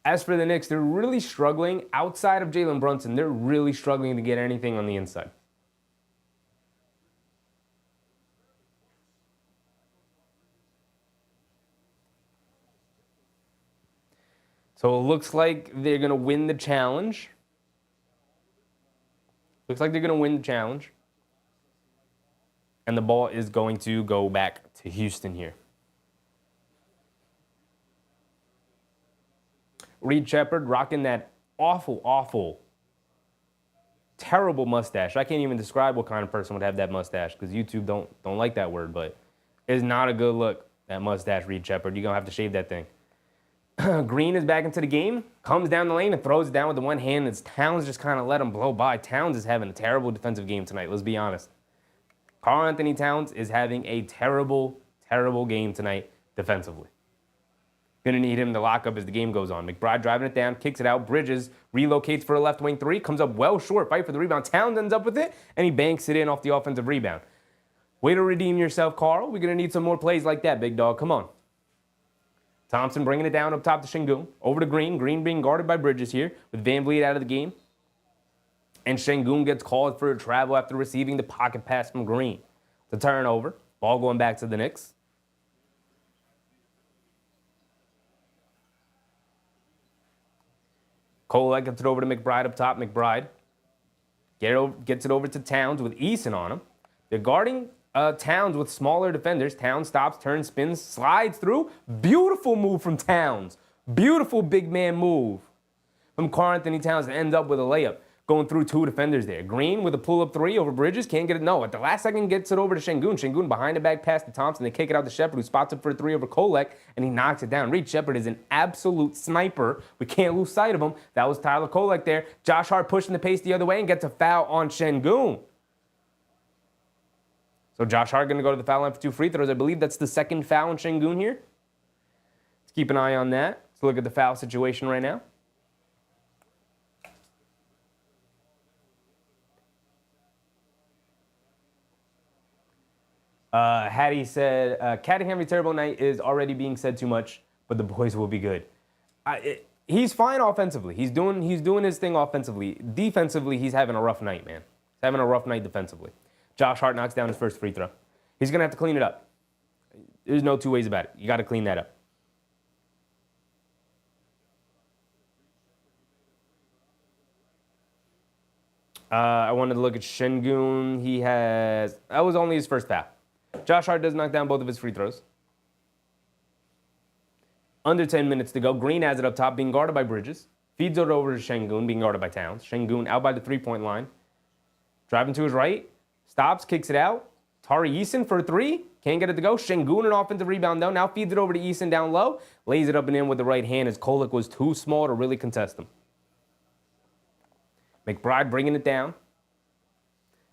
Speaker 1: As for the Knicks, they're really struggling. Outside of Jalen Brunson, they're really struggling to get anything on the inside. So it looks like they're going to win the challenge. Looks like they're going to win the challenge. And the ball is going to go back to Houston here. Reed Sheppard rocking that awful, terrible mustache. I can't even describe what kind of person would have that mustache because YouTube don't like that word, but it's not a good look, that mustache, Reed Sheppard. You're going to have to shave that thing. Green is back into the game, comes down the lane and throws it down with the one hand. It's Towns just kind of let him blow by. Towns is having a terrible defensive game tonight, let's be honest. Karl-Anthony Towns is having a terrible game tonight defensively. Going to need him to lock up as the game goes on. McBride driving it down, kicks it out. Bridges relocates for a left wing three, comes up well short, fight for the rebound. Towns ends up with it, and he banks it in off the offensive rebound. Way to redeem yourself, Carl. We're going to need some more plays like that, big dog. Come on. Thompson bringing it down up top to Şengün. Over to Green. Green being guarded by Bridges here with Van Vliet out of the game. And Şengün gets called for a travel after receiving the pocket pass from Green. The turnover. Ball going back to the Knicks. Kolek gets it over to McBride up top. McBride gets it over to Towns with Eason on him. They're guarding Towns with smaller defenders. Towns stops, turns, spins, slides through. Beautiful move from Towns. Beautiful big man move from Karl-Anthony Towns to end up with a layup. Going through two defenders there. Green with a pull-up three over Bridges. Can't get it. No, at the last second gets it over to Şengün. Şengün behind the back pass to Thompson. They kick it out to Sheppard, who spots up for a three over Kolek, and he knocks it down. Reed Sheppard is an absolute sniper. We can't lose sight of him. That was Tyler Kolek there. Josh Hart pushing the pace the other way and gets a foul on Şengün. So Josh Hart going to go to the foul line for two free throws. I believe that's the second foul on Şengün here. Let's keep an eye on that. Let's look at the foul situation right now. Hattie said, Caddy Henry terrible night is already being said too much, but the boys will be good. He's fine offensively. He's doing his thing offensively. Defensively, he's having a rough night, man. He's having a rough night defensively. Josh Hart knocks down his first free throw. He's going to have to clean it up. There's no two ways about it. You got to clean that up. I wanted to look at Şengün. That was only his first foul. Josh Hart does knock down both of his free throws. Under 10 minutes to go. Green has it up top, being guarded by Bridges. Feeds it over to Şengün, being guarded by Towns. Şengün out by the three-point line. Driving to his right. Stops, kicks it out. Tari Eason for a three. Can't get it to go. Şengün an offensive rebound, though. Now feeds it over to Eason down low. Lays it up and in with the right hand as Kolek was too small to really contest him. McBride bringing it down.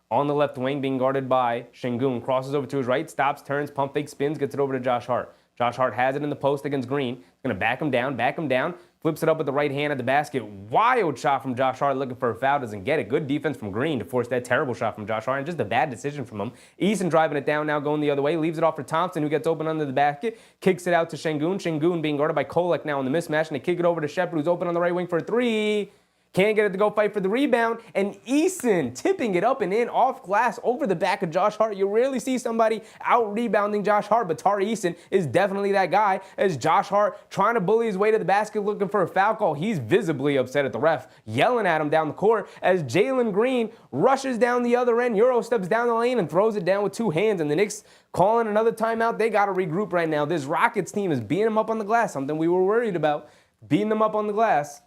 Speaker 1: On the left wing, being guarded by Şengün. Crosses over to his right, stops, turns, pump fake, spins, gets it over to Josh Hart. Josh Hart has it in the post against Green. He's going to back him down, flips it up with the right hand at the basket. Wild shot from Josh Hart looking for a foul, doesn't get it. Good defense from Green to force that terrible shot from Josh Hart, and just a bad decision from him. Eason driving it down now, going the other way, leaves it off for Thompson, who gets open under the basket, kicks it out to Şengün. Şengün being guarded by Kolek now in the mismatch, and they kick it over to Sheppard, who's open on the right wing for a three. Can't get it to go fight for the rebound. And Eason tipping it up and in off glass over the back of Josh Hart. You rarely see somebody out-rebounding Josh Hart, but Tari Eason is definitely that guy. As Josh Hart trying to bully his way to the basket looking for a foul call. He's visibly upset at the ref, yelling at him down the court as Jalen Green rushes down the other end. Euro steps down the lane and throws it down with two hands. And the Knicks calling another timeout. They got to regroup right now. This Rockets team is beating them up on the glass, something we were worried about. Beating them up on the glass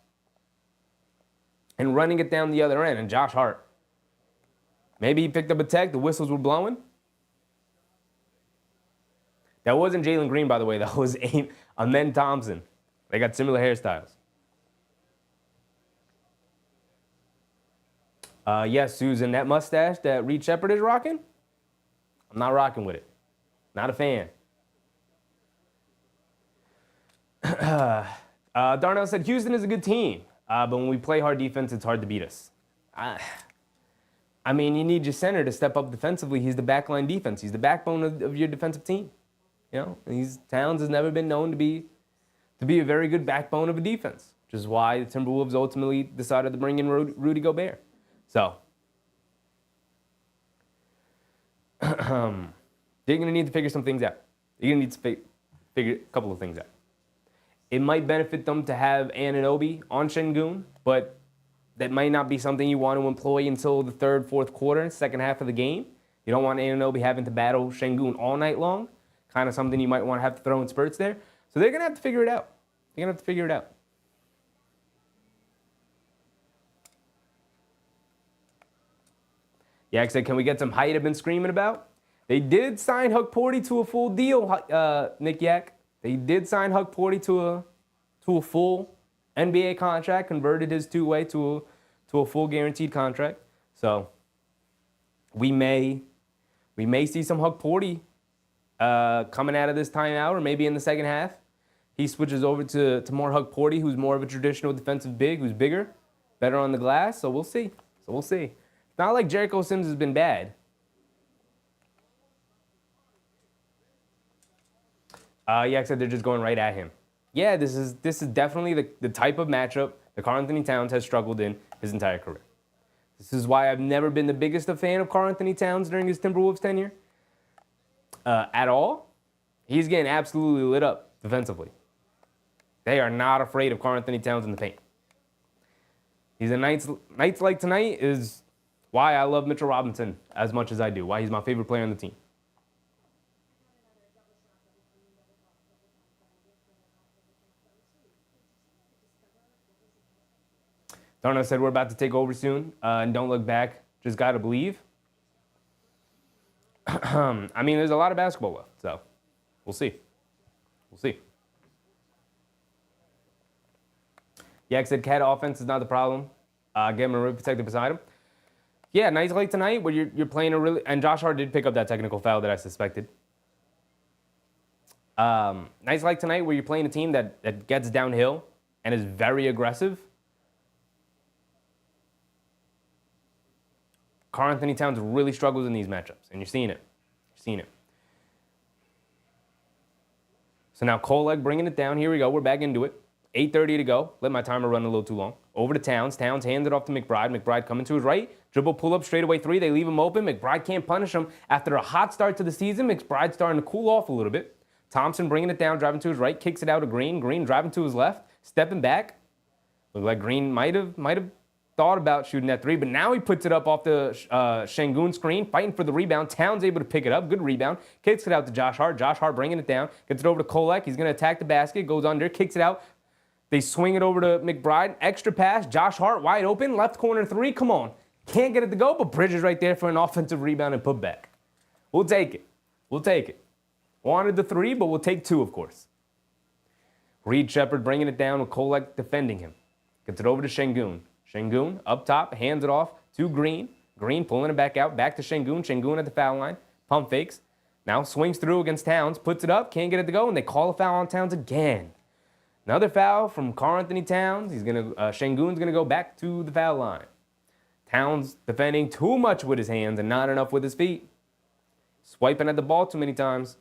Speaker 1: and running it down the other end. And Josh Hart, maybe he picked up a tech. The whistles were blowing. That wasn't Jalen Green, by the way. That was Amen Thompson. They got similar hairstyles. Yes, Susan, that mustache that Reed Shepherd is rocking, I'm not rocking with it. Not a fan. Darnell said, Houston is a good team, but when we play hard defense, it's hard to beat us. I mean, you need your center to step up defensively. He's the backline defense. He's the backbone of your defensive team. You know, Towns has never been known to be a very good backbone of a defense, which is why the Timberwolves ultimately decided to bring in Rudy Gobert. So, they're going to need to figure some things out. You're going to need to figure a couple of things out. It might benefit them to have Anunoby on Şengün, but that might not be something you want to employ until the third, fourth quarter, second half of the game. You don't want Anunoby having to battle Şengün all night long. Kind of something you might want to have to throw in spurts there. So they're going to have to figure it out. They're going to have to figure it out. Yak said, can we get some height I've been screaming about? They did sign Huck Porty to a full deal, Nick Yak. They did sign Huck Porty to a full NBA contract, converted his two-way to a full guaranteed contract. So we may see some Huck Porty coming out of this timeout, or maybe in the second half. He switches over to more Huck Porty, who's more of a traditional defensive big, who's bigger, better on the glass. So we'll see. It's not like Jericho Sims has been bad. Yak said they're just going right at him. Yeah, this is definitely the type of matchup that Karl-Anthony Towns has struggled in his entire career. This is why I've never been the biggest of fan of Karl-Anthony Towns during his Timberwolves tenure. At all. He's getting absolutely lit up defensively. They are not afraid of Karl-Anthony Towns in the paint. He's a nights like tonight is why I love Mitchell Robinson as much as I do. Why he's my favorite player on the team. Darnell said we're about to take over soon, and don't look back. Just gotta believe. I mean, there's a lot of basketball left, so we'll see. Yak said Cat offense is not the problem. Get him a rim protector beside him. Yeah, nights like tonight where you're playing a really... And Josh Hart did pick up that technical foul that I suspected. Nights like tonight where you're playing a team that gets downhill and is very aggressive. Karl-Anthony Towns really struggles in these matchups, and you're seeing it. So now Kolek bringing it down. Here we go. We're back into it. 8:30 to go. Let my timer run a little too long. Over to Towns. Towns hands it off to McBride. McBride coming to his right. Dribble pull up straight away three. They leave him open. McBride can't punish him. After a hot start to the season, McBride starting to cool off a little bit. Thompson bringing it down, driving to his right. Kicks it out to Green. Green driving to his left. Stepping back. Looked like Green might have thought about shooting that three, but now he puts it up off the Şengün screen, fighting for the rebound. Towns able to pick it up. Good rebound. Kicks it out to Josh Hart. Josh Hart bringing it down. Gets it over to Kolek. He's going to attack the basket. Goes under. Kicks it out. They swing it over to McBride. Extra pass. Josh Hart wide open. Left corner three. Come on. Can't get it to go, but Bridges right there for an offensive rebound and put back. We'll take it. Wanted the three, but we'll take two, of course. Reed Shepherd bringing it down with Kolek defending him. Gets it over to Şengün. Şengün up top, hands it off to Green. Green pulling it back out, back to Şengün. Şengün at the foul line. Pump fakes. Now swings through against Towns, puts it up, can't get it to go, and they call a foul on Towns again. Another foul from Karl-Anthony Towns. Şengün's gonna go back to the foul line. Towns defending too much with his hands and not enough with his feet. Swiping at the ball too many times.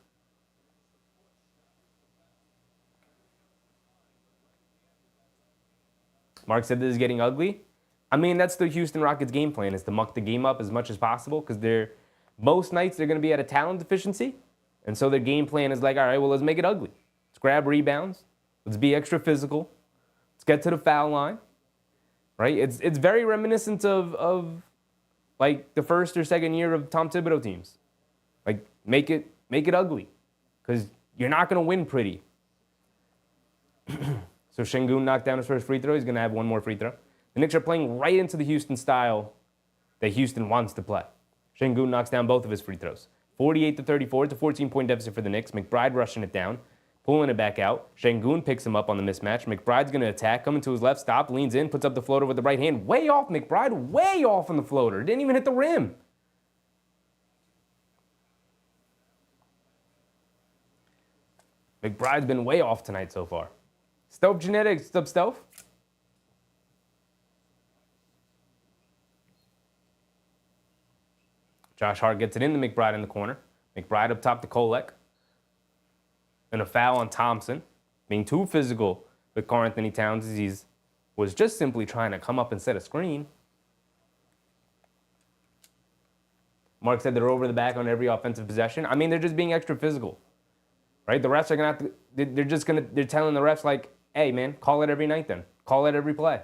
Speaker 1: Mark said this is getting ugly. I mean, that's the Houston Rockets game plan, is to muck the game up as much as possible, because most nights they're going to be at a talent deficiency. And so their game plan is like, all right, well, let's make it ugly. Let's grab rebounds. Let's be extra physical. Let's get to the foul line. Right? It's very reminiscent of like the first or second year of Tom Thibodeau teams. Like, make it ugly, because you're not going to win pretty. So Şengün knocked down his first free throw. He's going to have one more free throw. The Knicks are playing right into the Houston style that Houston wants to play. Şengün knocks down both of his free throws. 48-34. It's a 14-point deficit for the Knicks. McBride rushing it down. pulling it back out. Şengün picks him up on the mismatch. McBride's going to attack, coming to his left, stop, leans in, puts up the floater with the right hand. Way off, McBride, way off on the floater. Didn't even hit the rim. McBride's been way off tonight so far. Stealth Genetics, up Stealth. Josh Hart gets it into McBride in the corner. McBride up top to Kolek. And a foul on Thompson. Being too physical with Karl Anthony Towns as he was just simply trying to come up and set a screen. Mark said they're over the back on every offensive possession. I mean, they're just being extra physical. Right? The refs are going to have to, they're telling the refs like, hey, man, call it every night then. Call it every play.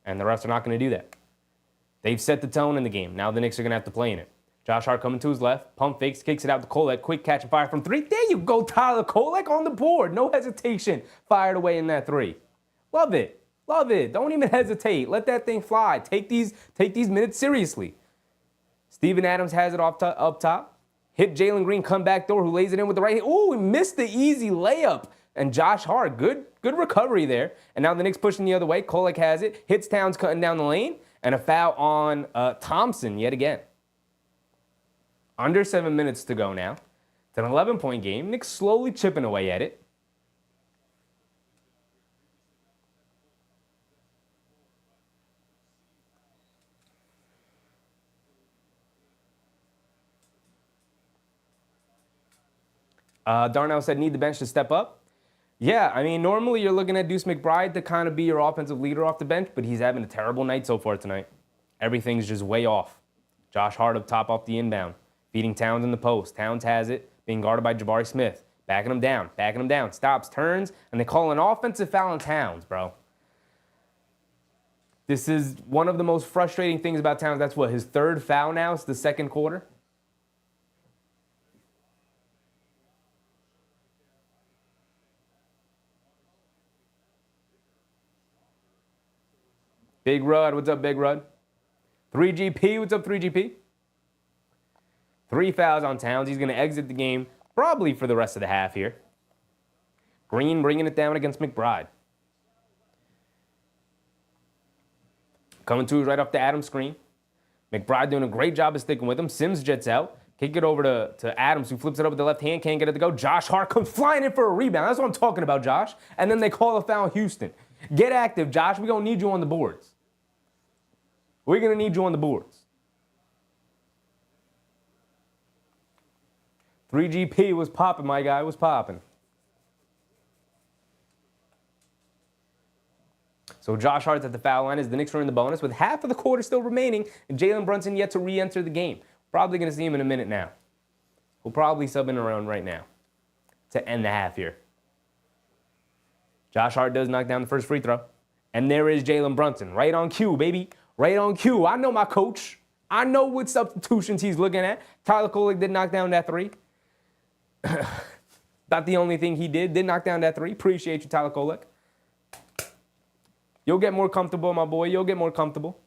Speaker 1: And the refs are not going to do that. They've set the tone in the game. Now the Knicks are going to have to play in it. Josh Hart coming to his left, pump fakes, kicks it out to Kolek, quick catch and fire from three. There you go, Tyler Kolek on the board. No hesitation. Fired away in that three. Love it. Love it. Don't even hesitate. Let that thing fly. Take these minutes seriously. Steven Adams has it up top. Hit Jalen Green, come back door, who lays it in with the right hand. Ooh, he missed the easy layup. And Josh Hart, good recovery there. And now the Knicks pushing the other way. Kolek has it. Hits Towns cutting down the lane. And a foul on Thompson yet again. Under 7 minutes to go now. It's an 11-point game. Knicks slowly chipping away at it. Darnell said, need the bench to step up. Yeah, I mean, normally you're looking at Deuce McBride to kind of be your offensive leader off the bench, but he's having a terrible night so far tonight. Everything's just way off. Josh Hart up top off the inbound. Feeding Towns in the post. Towns has it, being guarded by Jabari Smith. Backing him down, stops, turns, and they call an offensive foul on Towns, bro. This is one of the most frustrating things about Towns. That's what, his third foul now? It's the second quarter? Big Rud, what's up, Big Rud? 3GP, what's up, 3GP? 3 fouls on Towns. He's going to exit the game probably for the rest of the half here. Green bringing it down against McBride. Coming to right off the Adams screen. McBride doing a great job of sticking with him. Sims jets out. Kick it over to Adams, who flips it up with the left hand. Can't get it to go. Josh Hart comes flying in for a rebound. That's what I'm talking about, Josh. And then they call a foul on Houston. Get active, Josh. We're going to need you on the boards. We're going to need you on the boards. 3GP was popping, my guy, was popping. So Josh Hart's at the foul line as the Knicks are in the bonus with half of the quarter still remaining and Jalen Brunson yet to re-enter the game. Probably going to see him in a minute now. We'll probably sub in around right now to end the half here. Josh Hart does knock down the first free throw. And there is Jalen Brunson. Right on cue, baby. Right on cue. I know my coach. I know what substitutions he's looking at. Tyler Kolek did knock down that three. Not the only thing he did knock down that three. Appreciate you, Tyler Kolek. You'll get more comfortable, my boy. You'll get more comfortable.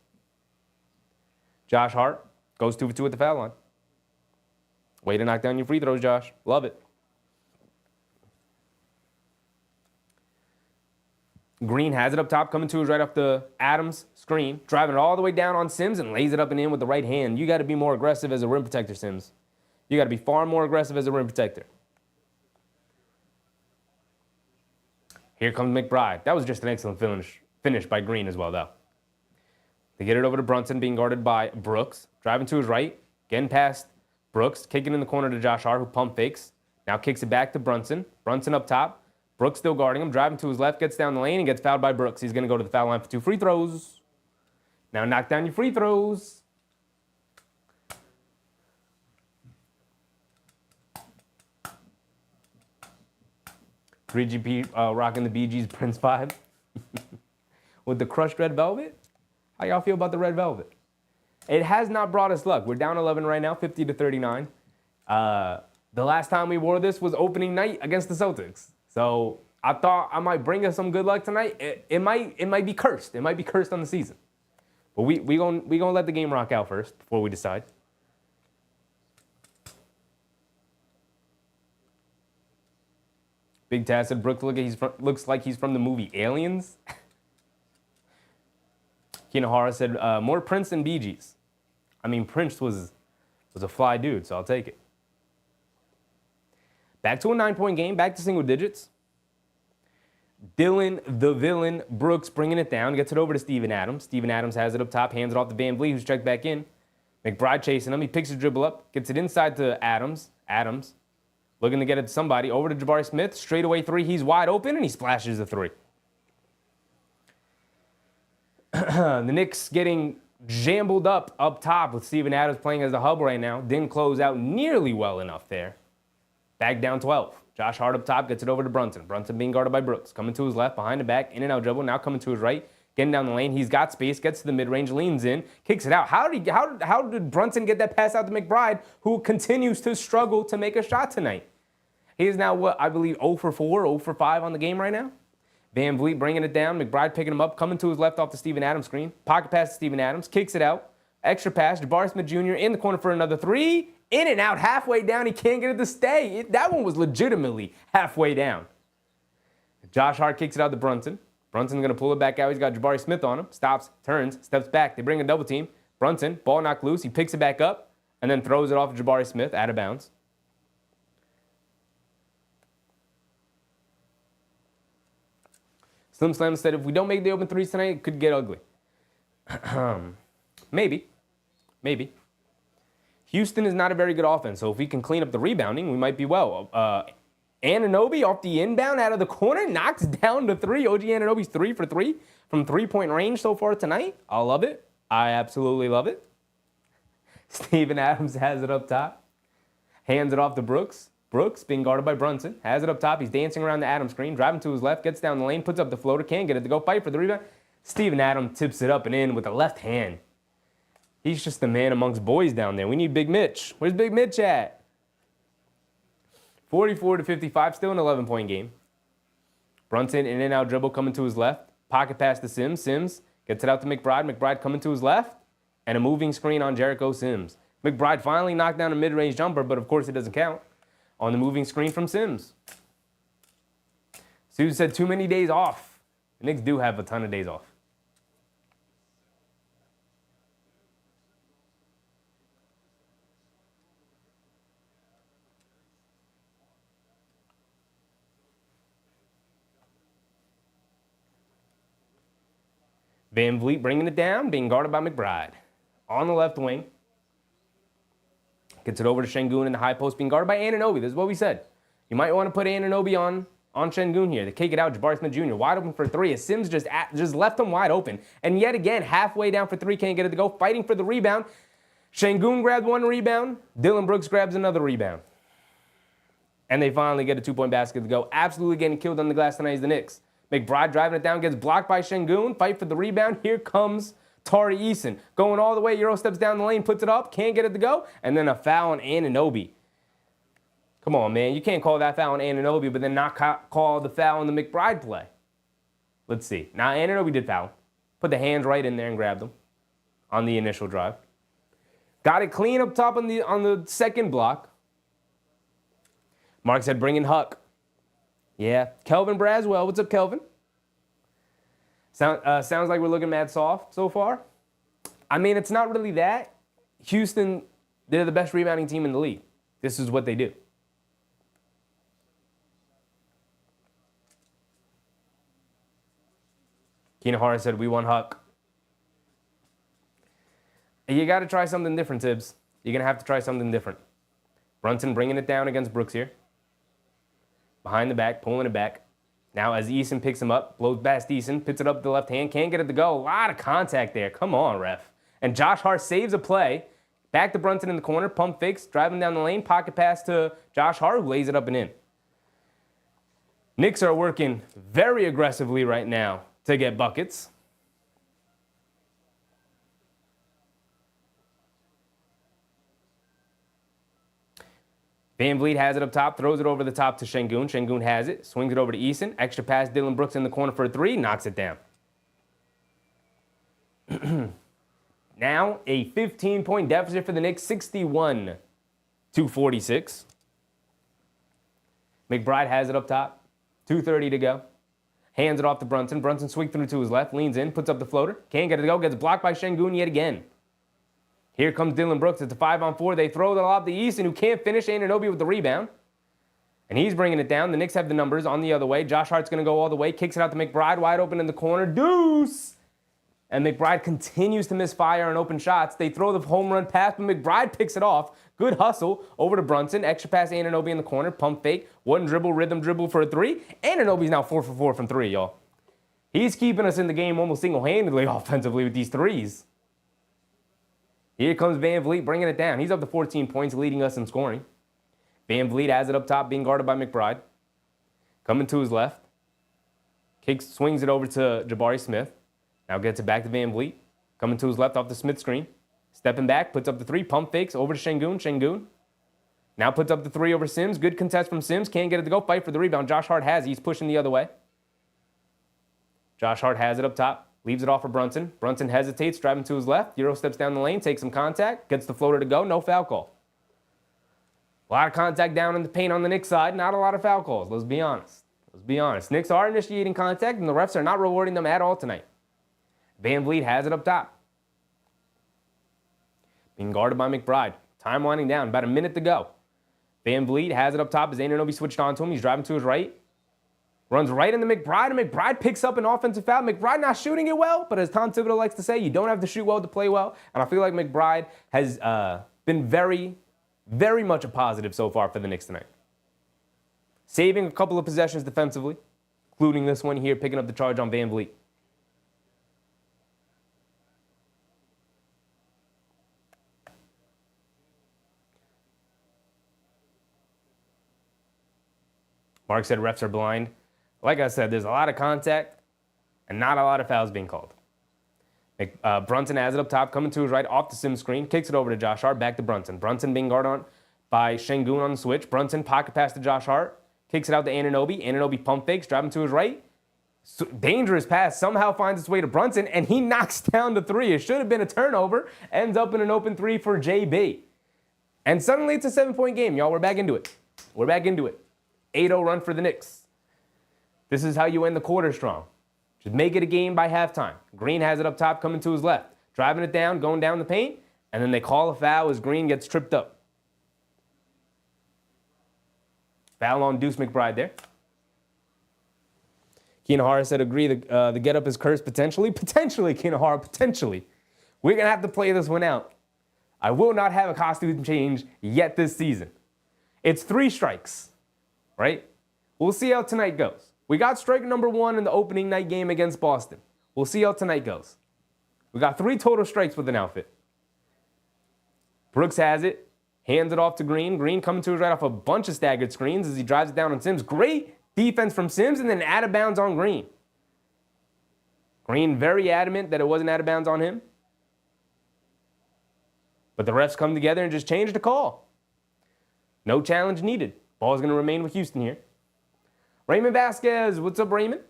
Speaker 1: Josh Hart goes 2 for 2 at the foul line. Way to knock down your free throws, Josh. Love it. Green has it up top, coming to his right off the Adams screen, driving it all the way down on Sims and lays it up and in with the right hand. You got to be more aggressive as a rim protector, Sims. You got to be far more aggressive as a rim protector. Here comes McBride. That was just an excellent finish by Green as well, though. They get it over to Brunson, being guarded by Brooks. Driving to his right, getting past Brooks, kicking in the corner to Josh Hart, who pump fakes. Now kicks it back to Brunson. Brunson up top. Brooks still guarding him. Driving to his left, gets down the lane and gets fouled by Brooks. He's going to go to the foul line for 2 free throws. Now knock down your free throws. 3GP rocking the BG's Prince 5 with the crushed red velvet. How y'all feel about the red velvet? It has not brought us luck. We're down 11 right now, 50-39. The last time we wore this was opening night against the Celtics. So I thought I might bring us some good luck tonight. It might be cursed. It might be cursed on the season. But we gonna let the game rock out first before we decide. Big Taz said Brooks looks like he's from the movie Aliens. Kinahara said more Prince than Bee Gees. I mean, Prince was a fly dude, so I'll take it. Back to a 9-point game, back to single digits. Dylan, the villain, Brooks bringing it down, gets it over to Steven Adams. Steven Adams has it up top, hands it off to Van Vliet, who's checked back in. McBride chasing him. He picks his dribble up, gets it inside to Adams. Adams looking to get it to somebody. Over to Jabari Smith. Straightaway three. He's wide open, and he splashes the three. The Knicks getting jambled up top with Steven Adams playing as the hub right now. Didn't close out nearly well enough there. Back down 12. Josh Hart up top gets it over to Brunson. Brunson being guarded by Brooks. Coming to his left, behind the back, in and out dribble. Now coming to his right, getting down the lane. He's got space, gets to the mid-range, leans in, kicks it out. How did Brunson get that pass out to McBride, who continues to struggle to make a shot tonight? He is now, I believe, 0 for 4, 0 for 5 on the game right now. Van Vliet bringing it down. McBride picking him up, coming to his left off the Steven Adams screen. Pocket pass to Steven Adams, kicks it out. Extra pass, Jabari Smith Jr. in the corner for another three. In and out, halfway down, he can't get it to stay. That one was legitimately halfway down. Josh Hart kicks it out to Brunson. Brunson's going to pull it back out. He's got Jabari Smith on him. Stops, turns, steps back. They bring a double team. Brunson, ball knocked loose. He picks it back up and then throws it off to Jabari Smith out of bounds. Slim Slam said, if we don't make the open threes tonight, it could get ugly. Maybe. Houston is not a very good offense, so if we can clean up the rebounding, we might be well. Anunoby off the inbound out of the corner, knocks down the three. OG Anunoby's 3 for 3 from three-point range so far tonight. I love it. I absolutely love it. Steven Adams has it up top. Hands it off to Brooks. Brooks, being guarded by Brunson, has it up top. He's dancing around the Adams screen, driving to his left, gets down the lane, puts up the floater, can't get it to go, fight for the rebound. Steven Adams tips it up and in with the left hand. He's just the man amongst boys down there. We need Big Mitch. Where's Big Mitch at? 44-55, still an 11-point game. Brunson in and out dribble coming to his left. Pocket pass to Sims. Sims gets it out to McBride. McBride coming to his left. And a moving screen on Jericho Sims. McBride finally knocked down a mid-range jumper, but of course it doesn't count. On the moving screen from Sims. Susan said too many days off. The Knicks do have a ton of days off. Van Vliet bringing it down, being guarded by McBride. On the left wing. Gets it over to Şengün in the high post, being guarded by Anunoby. This is what we said. You might want to put Anunoby on Şengün here. They kick it out. Jabari Smith Jr. wide open for three. As Sims just left him wide open. And yet again, halfway down for three, can't get it to go. Fighting for the rebound. Şengün grabbed one rebound. Dylan Brooks grabs another rebound. And they finally get a two-point basket to go. Absolutely getting killed on the glass tonight is the Knicks. McBride driving it down, gets blocked by Şengün. Fight for the rebound. Here comes Tari Eason. Going all the way, Euro steps down the lane, puts it up, can't get it to go. And then a foul on Anunoby. Come on, man. You can't call that foul on Anunoby, but then not call the foul on the McBride play. Let's see. Now, Anunoby did foul. Put the hands right in there and grabbed them on the initial drive. Got it clean up top on the second block. Mark said, bring in Huck. Yeah. Kelvin Braswell. What's up, Kelvin? Sounds like we're looking mad soft so far. I mean, it's not really that. Houston, they're the best rebounding team in the league. This is what they do. Keenan Hara said, we want Huck. You got to try something different, Tibbs. You're going to have to try something different. Brunson bringing it down against Brooks here. Behind the back, pulling it back. Now as Eason picks him up, blows past Eason, puts it up with the left hand, can't get it to go. A lot of contact there. Come on, ref. And Josh Hart saves a play. Back to Brunson in the corner, pump fakes, driving down the lane, pocket pass to Josh Hart, who lays it up and in. Knicks are working very aggressively right now to get buckets. Van Vliet has it up top, throws it over the top to Şengün. Şengün has it, swings it over to Eason. Extra pass, Dylan Brooks in the corner for a three, knocks it down. Now a 15-point deficit for the Knicks, 61-46. McBride has it up top. 2:30 to go. Hands it off to Brunson. Brunson swing through to his left, leans in, puts up the floater. Can't get it to go, gets blocked by Şengün yet again. Here comes Dillon Brooks. It's a 5-on-4. They throw the lob to Easton, who can't finish. Anunoby with the rebound. And he's bringing it down. The Knicks have the numbers on the other way. Josh Hart's going to go all the way. Kicks it out to McBride, wide open in the corner. Deuce! And McBride continues to misfire on open shots. They throw the home run pass, but McBride picks it off. Good hustle over to Brunson. Extra pass Anunoby in the corner. Pump fake. One dribble, rhythm dribble for a three. Anunoby's now 4 for 4 from three, y'all. He's keeping us in the game almost single-handedly offensively with these threes. Here comes Van Vliet bringing it down. He's up to 14 points, leading us in scoring. Van Vliet has it up top, being guarded by McBride. Coming to his left. Swings it over to Jabari Smith. Now gets it back to Van Vliet. Coming to his left off the Smith screen. Stepping back, puts up the three, pump fakes over to Şengün. Şengün now puts up the three over Sims. Good contest from Sims. Can't get it to go. Fight for the rebound. Josh Hart has it. He's pushing the other way. Josh Hart has it up top. Leaves it off for Brunson. Brunson hesitates, driving to his left. Euro steps down the lane, takes some contact, gets the floater to go. No foul call. A lot of contact down in the paint on the Knicks side. Not a lot of foul calls. Let's be honest. Knicks are initiating contact, and the refs are not rewarding them at all tonight. Van Vliet has it up top. Being guarded by McBride. Time winding down. About a minute to go. Van Vliet has it up top as Anunoby switched on to him. He's driving to his right. Runs right into McBride, and McBride picks up an offensive foul. McBride not shooting it well, but as Tom Thibodeau likes to say, you don't have to shoot well to play well. And I feel like McBride has been very, very much a positive so far for the Knicks tonight. Saving a couple of possessions defensively, including this one here, picking up the charge on Van Vliet. Mark said refs are blind. Like I said, there's a lot of contact and not a lot of fouls being called. Brunson has it up top, coming to his right off the Sims screen, kicks it over to Josh Hart, back to Brunson. Brunson being guarded on by Şengün on the switch. Brunson pocket pass to Josh Hart, kicks it out to Anunoby. Anunoby pump fakes, driving to his right. Dangerous pass, somehow finds its way to Brunson, and he knocks down the three. It should have been a turnover, ends up in an open three for JB. And suddenly it's a 7-point game, y'all. We're back into it. 8-0 run for the Knicks. This is how you end the quarter strong. Just make it a game by halftime. Green has it up top, coming to his left. Driving it down, going down the paint, and then they call a foul as Green gets tripped up. Foul on Deuce McBride there. Kinahara said, agree, the get-up is cursed potentially. Potentially, Kinahara, potentially. We're going to have to play this one out. I will not have a costume change yet this season. It's 3 strikes, right? We'll see how tonight goes. We got strike number 1 in the opening night game against Boston. We'll see how tonight goes. We got 3 total strikes with an outfit. Brooks has it, hands it off to Green. Green coming to his right off a bunch of staggered screens as he drives it down on Sims. Great defense from Sims, and then out of bounds on Green. Green very adamant that it wasn't out of bounds on him. But the refs come together and just change the call. No challenge needed. Ball's going to remain with Houston here. Raymond Vasquez, what's up, Raymond?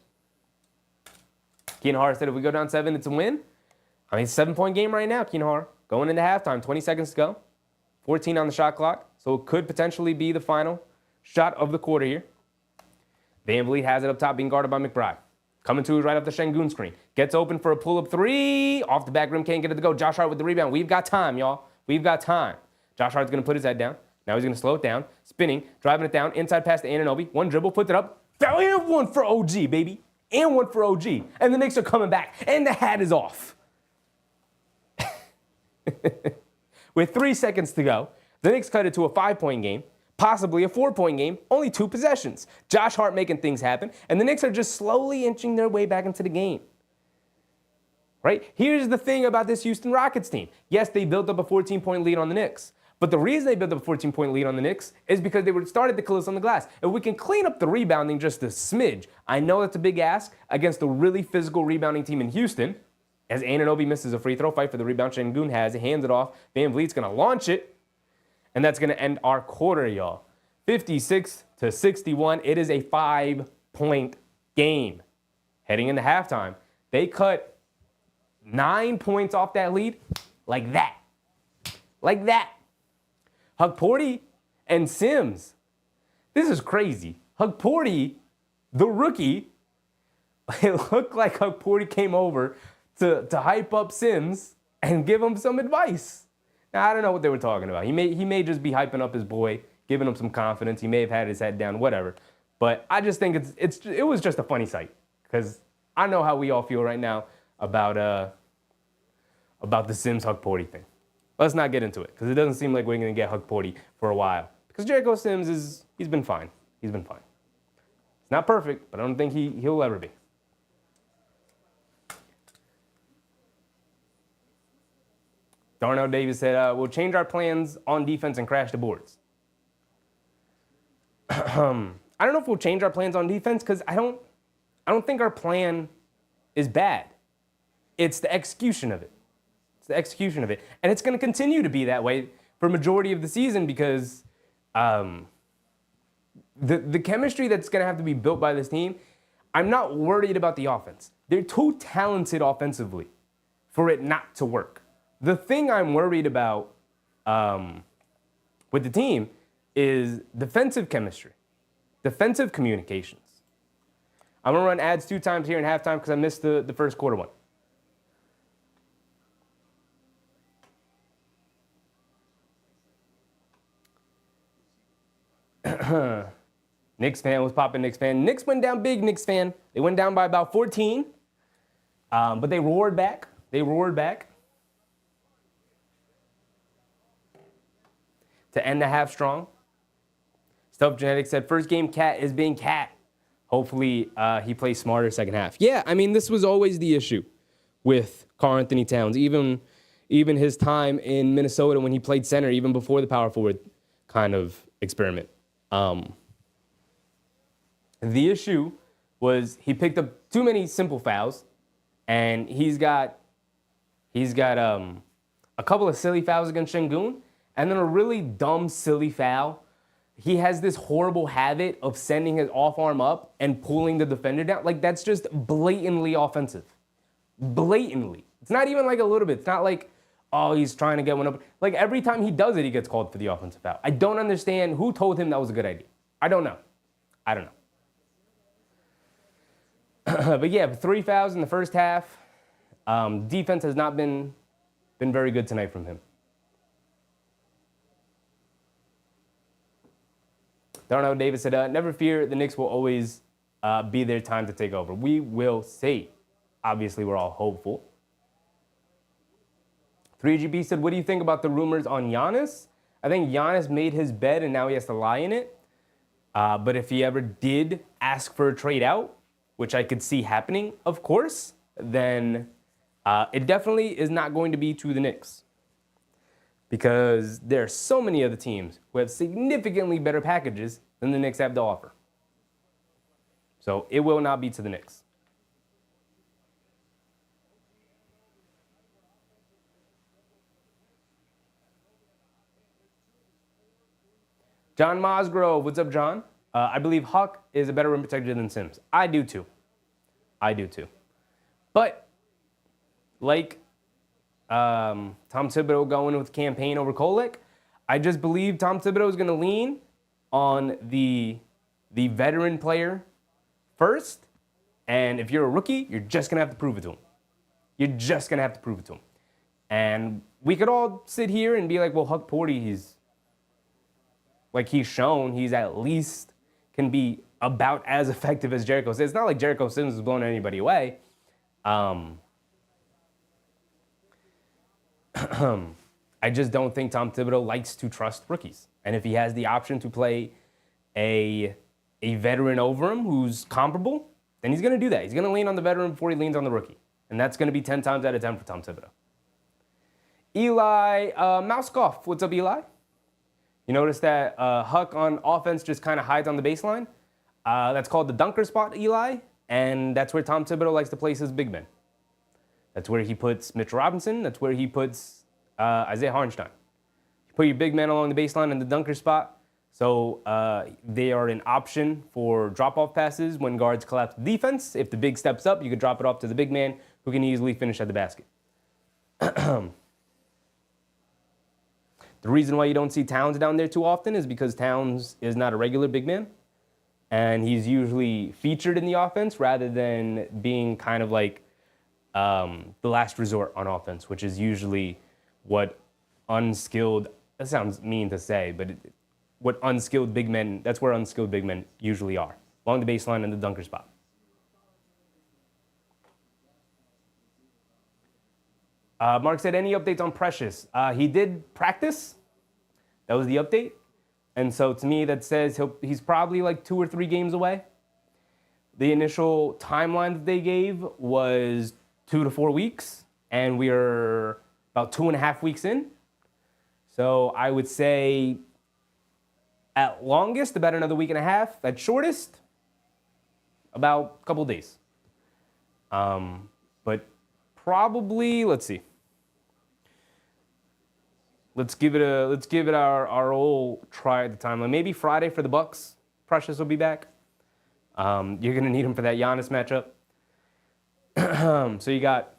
Speaker 1: Kinahara said if we go down 7, it's a win. I mean, it's a 7-point game right now, Kinahara. Going into halftime, 20 seconds to go. 14 on the shot clock, so it could potentially be the final shot of the quarter here. Van Vliet has it up top, being guarded by McBride. Coming to his right up the Şengün screen. Gets open for a pull-up 3. Off the back rim, can't get it to go. Josh Hart with the rebound. We've got time, y'all. We've got time. Josh Hart's going to put his head down. Now he's going to slow it down. Spinning, driving it down. Inside pass to Anunoby. One dribble, puts it up. And one for OG, baby. And one for OG. And the Knicks are coming back. And the hat is off. With 3 seconds to go, the Knicks cut it to a 5-point game, possibly a 4-point game, only 2 possessions. Josh Hart making things happen, and the Knicks are just slowly inching their way back into the game. Right? Here's the thing about this Houston Rockets team. Yes, they built up a 14-point lead on the Knicks. But the reason they built up a 14-point lead on the Knicks is because they started to kill us on the glass. If we can clean up the rebounding just a smidge, I know that's a big ask against a really physical rebounding team in Houston. As Anunoby misses a free throw, fight for the rebound. Şengün has it, hands it off. Van Vliet's going to launch it. And that's going to end our quarter, y'all. 56-61. It is a 5-point game. Heading into halftime, they cut 9 points off that lead like that. Like that. Hugporty and Sims. This is crazy. Hugporty The rookie, it looked like Huck Porty came over to hype up Sims and give him some advice. Now, I don't know what they were talking about. He may just be hyping up his boy, giving him some confidence. He may have had his head down, whatever. But I just think it was just a funny sight, because I know how we all feel right now about the Sims Huck Porty thing. Let's not get into it, because it doesn't seem like we're going to get Huck Porty for a while. Because Jericho Sims he's been fine. He's been fine. It's not perfect, but I don't think he'll ever be. Darnell Davis said, we'll change our plans on defense and crash the boards. I don't know if we'll change our plans on defense, because I don't think our plan is bad. It's the execution of it. It's the execution of it. And it's going to continue to be that way for majority of the season, because the chemistry that's going to have to be built by this team, I'm not worried about the offense. They're too talented offensively for it not to work. The thing I'm worried about with the team is defensive chemistry, defensive communications. I'm going to run ads 2 times here in halftime because I missed the first quarter one. Knicks fan was popping. Knicks fan. Knicks went down big. Knicks fan. They went down by about 14, but they roared back. To end the half strong. Stuff Genetics said, first game Cat is being Cat. Hopefully he plays smarter second half. Yeah, I mean, this was always the issue with Karl-Anthony Towns. Even his time in Minnesota when he played center, even before the power forward kind of experiment. The issue was he picked up too many simple fouls, and he's got a couple of silly fouls against Şengün, and then a really dumb, silly foul. He has this horrible habit of sending his off arm up and pulling the defender down. Like, that's just blatantly offensive. Blatantly. It's not even like a little bit. It's not like, oh, he's trying to get one up. Like, every time he does it, he gets called for the offensive foul. I don't understand who told him that was a good idea. I don't know. But yeah, 3 fouls in the first half. Defense has not been very good tonight from him. Darnell Davis said, never fear, the Knicks will always be their time to take over. We will see. Obviously, we're all hopeful. 3GB said, what do you think about the rumors on Giannis? I think Giannis made his bed and now he has to lie in it. But if he ever did ask for a trade out, which I could see happening, of course, then it definitely is not going to be to the Knicks. Because there are so many other teams who have significantly better packages than the Knicks have to offer. So it will not be to the Knicks. John Mosgrove, what's up, John? I believe Huck is a better rim protector than Sims. I do too. But like Tom Thibodeau going with campaign over Kolek, I just believe Tom Thibodeau is going to lean on the veteran player first. And if you're a rookie, you're just going to have to prove it to him. And we could all sit here and be like, well, Huck Porty, he's shown he's at least can be about as effective as Jericho Sims. It's not like Jericho Sims is blowing anybody away. I just don't think Tom Thibodeau likes to trust rookies. And if he has the option to play a veteran over him who's comparable, then he's going to do that. He's going to lean on the veteran before he leans on the rookie. And that's going to be 10 times out of 10 for Tom Thibodeau. Eli Mouskoff. What's up, Eli? You notice that Huck on offense just kind of hides on the baseline? That's called the dunker spot, Eli. And that's where Tom Thibodeau likes to place his big men. That's where he puts Mitchell Robinson. That's where he puts Isaiah Hartenstein. You put your big men along the baseline in the dunker spot. So they are an option for drop-off passes when guards collapse the defense. If the big steps up, you could drop it off to the big man who can easily finish at the basket. The reason why you don't see Towns down there too often is because Towns is not a regular big man. and he's usually featured in the offense rather than being kind of like the last resort on offense, which is usually what unskilled, that sounds mean to say, but what unskilled big men, that's where unskilled big men usually are, along the baseline and the dunker spot. Mark said, any updates on Precious? He did practice. That was the update. And so to me, that says he's probably like 2 or 3 games away. The initial timeline that they gave was 2 to 4 weeks, and we are about 2.5 weeks in. So I would say at longest, about another week and a half. At shortest, about a couple days. But probably, let's see. Let's give it our old try at the timeline. Maybe Friday for the Bucks. Precious will be back. You're gonna need him for that Giannis matchup. So you got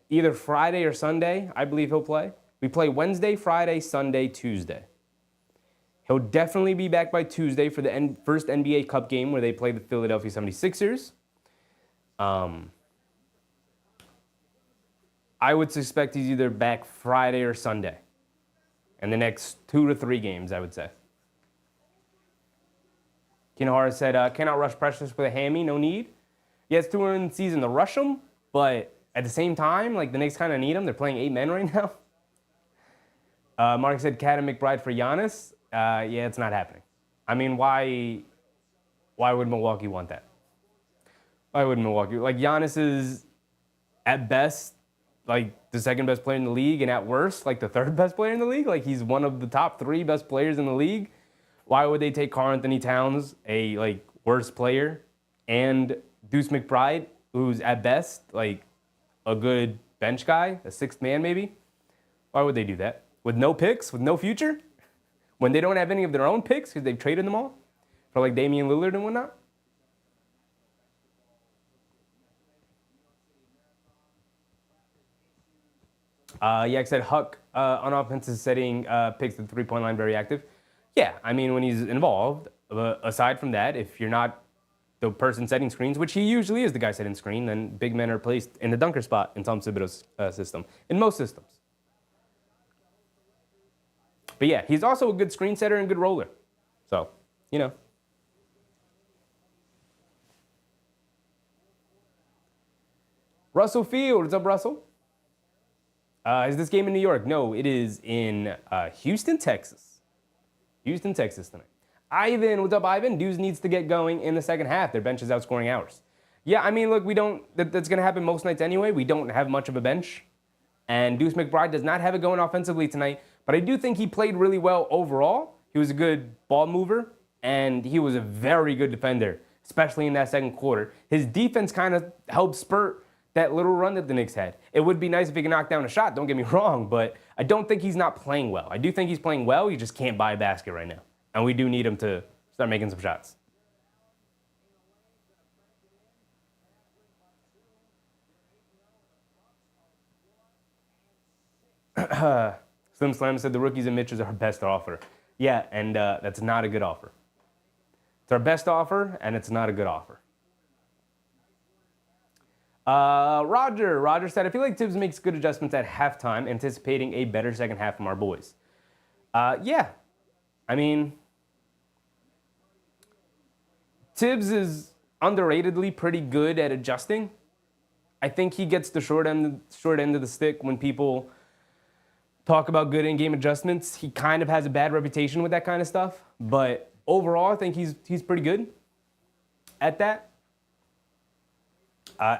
Speaker 1: either Friday or Sunday. I believe he'll play. We play Wednesday, Friday, Sunday, Tuesday. He'll definitely be back by Tuesday for the first NBA Cup game where they play the Philadelphia 76ers. I would suspect he's either back Friday or Sunday. In the next 2 to 3 games, I would say. Kinohara said, cannot rush Precious with a hammy, no need. Yeah, it's too early in the season to rush him, but at the same time, like the Knicks kind of need him. They're playing 8 men right now. Mark said, Cat and McBride for Giannis. Yeah, it's not happening. I mean, why would Milwaukee want that? Why would Milwaukee? Like, Giannis is, at best, like the second best player in the league, and at worst, like the third best player in the league. Like, he's one of the top 3 best players in the league. Why would they take Karl-Anthony Towns, a like worse player, and Deuce McBride, who's at best like a good bench guy, a 6th man maybe? Why would they do that? With no picks, with no future? When they don't have any of their own picks because they've traded them all for like Damian Lillard and whatnot? Yak said Huck on offensive setting picks the 3-point line very active. Yeah, I mean, when he's involved, aside from that, if you're not the person setting screens, which he usually is the guy setting screen, then big men are placed in the dunker spot in Tom Thibodeau's system, in most systems. But yeah, he's also a good screen setter and good roller. So, you know. Russell Field, what's up, Russell? Is this game in New York? No, it is in Houston, Texas. Houston, Texas tonight. Ivan, what's up, Ivan? Deuce needs to get going in the second half. Their bench is outscoring ours. Yeah, I mean, look, that's going to happen most nights anyway. We don't have much of a bench. And Deuce McBride does not have it going offensively tonight. But I do think he played really well overall. He was a good ball mover, and he was a very good defender, especially in that second quarter. His defense kind of helped spurt that little run that the Knicks had. It would be nice if he could knock down a shot, don't get me wrong, but I don't think he's not playing well. I do think he's playing well, he just can't buy a basket right now. And we do need him to start making some shots. Slim Slam said the rookies and Mitch is our best offer. Yeah, and that's not a good offer. It's our best offer, and it's not a good offer. Roger said, I feel like Tibbs makes good adjustments at halftime, anticipating a better second half from our boys. Yeah, I mean, Tibbs is underratedly pretty good at adjusting. I think he gets the short end of the stick when people talk about good in-game adjustments. He kind of has a bad reputation with that kind of stuff, but overall, I think he's pretty good at that.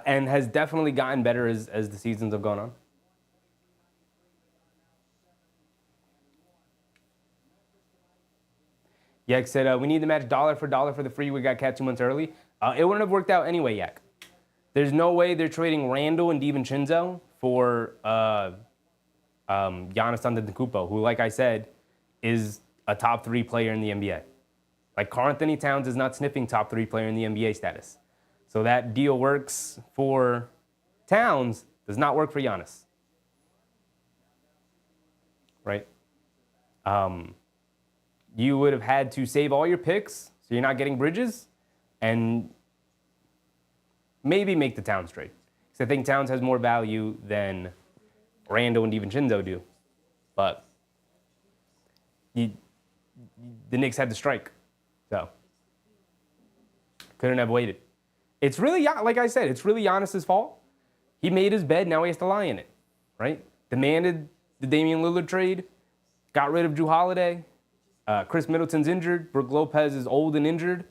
Speaker 1: And has definitely gotten better as the seasons have gone on. Yak said, we need to match dollar for the free. We got Cat 2 months early. It wouldn't have worked out anyway, Yak. There's no way they're trading Randall and DiVincenzo for Giannis Antetokounmpo, who, like I said, is a top 3 player in the NBA. Like, Karl-Anthony Towns is not sniffing top 3 player in the NBA status. So that deal works for Towns, does not work for Giannis. Right? You would have had to save all your picks, So you're not getting Bridges, and maybe make the Towns trade. Because I think Towns has more value than Randall and DiVincenzo do. But the Knicks had to strike. So couldn't have waited. It's really, like I said, it's really Giannis's fault. He made his bed, now he has to lie in it, right? Demanded the Damian Lillard trade, got rid of Drew Holiday. Chris Middleton's injured. Brook Lopez is old and injured.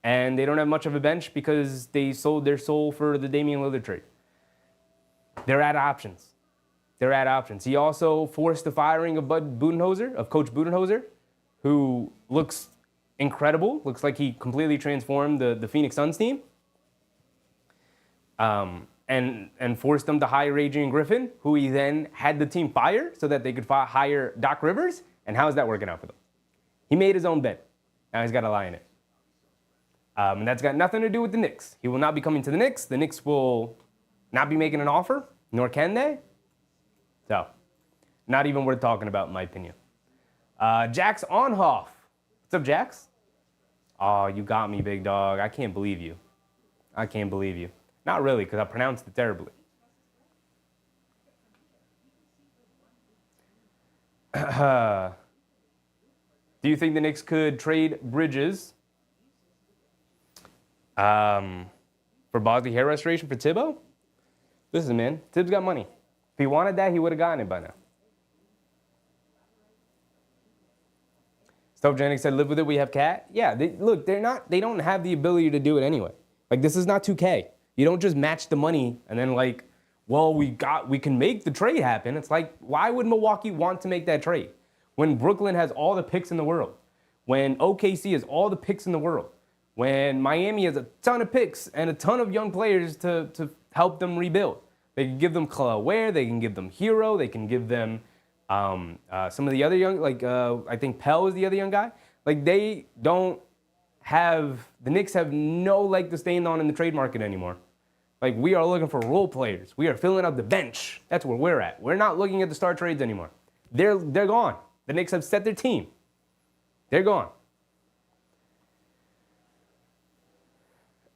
Speaker 1: And they don't have much of a bench because they sold their soul for the Damian Lillard trade. They're out of options. They're out of options. He also forced the firing of Coach Budenholzer, who looks incredible. Looks like he completely transformed the Phoenix Suns team. And forced them to hire Adrian Griffin, who he then had the team fire so that they could hire Doc Rivers. And how is that working out for them? He made his own bed. Now he's got to lie in it. And that's got nothing to do with the Knicks. He will not be coming to the Knicks. The Knicks will not be making an offer, nor can they. So, not even worth talking about, in my opinion. Jax Onhoff. What's up, Jax? Oh, you got me, big dog. I can't believe you. I can't believe you. Not really, because I pronounced it terribly. Do you think the Knicks could trade Bridges for body hair restoration for Thibodeau? Listen, man, Tibbs got money. If he wanted that, he would have gotten it by now. Stove Jennings said, live with it, we have Cat. Yeah, they don't have the ability to do it anyway. Like, this is not 2K. You don't just match the money and then we can make the trade happen. It's like, why would Milwaukee want to make that trade? When Brooklyn has all the picks in the world. When OKC has all the picks in the world. When Miami has a ton of picks and a ton of young players to help them rebuild. They can give them Khalil Ware, they can give them Hero, they can give them some of the other young, I think Pell is the other young guy. Like, they don't have, the Knicks have no leg to stand on in the trade market anymore. Like, we are looking for role players. We are filling out the bench. That's where we're at. We're not looking at the star trades anymore. They're gone. The Knicks have set their team. They're gone.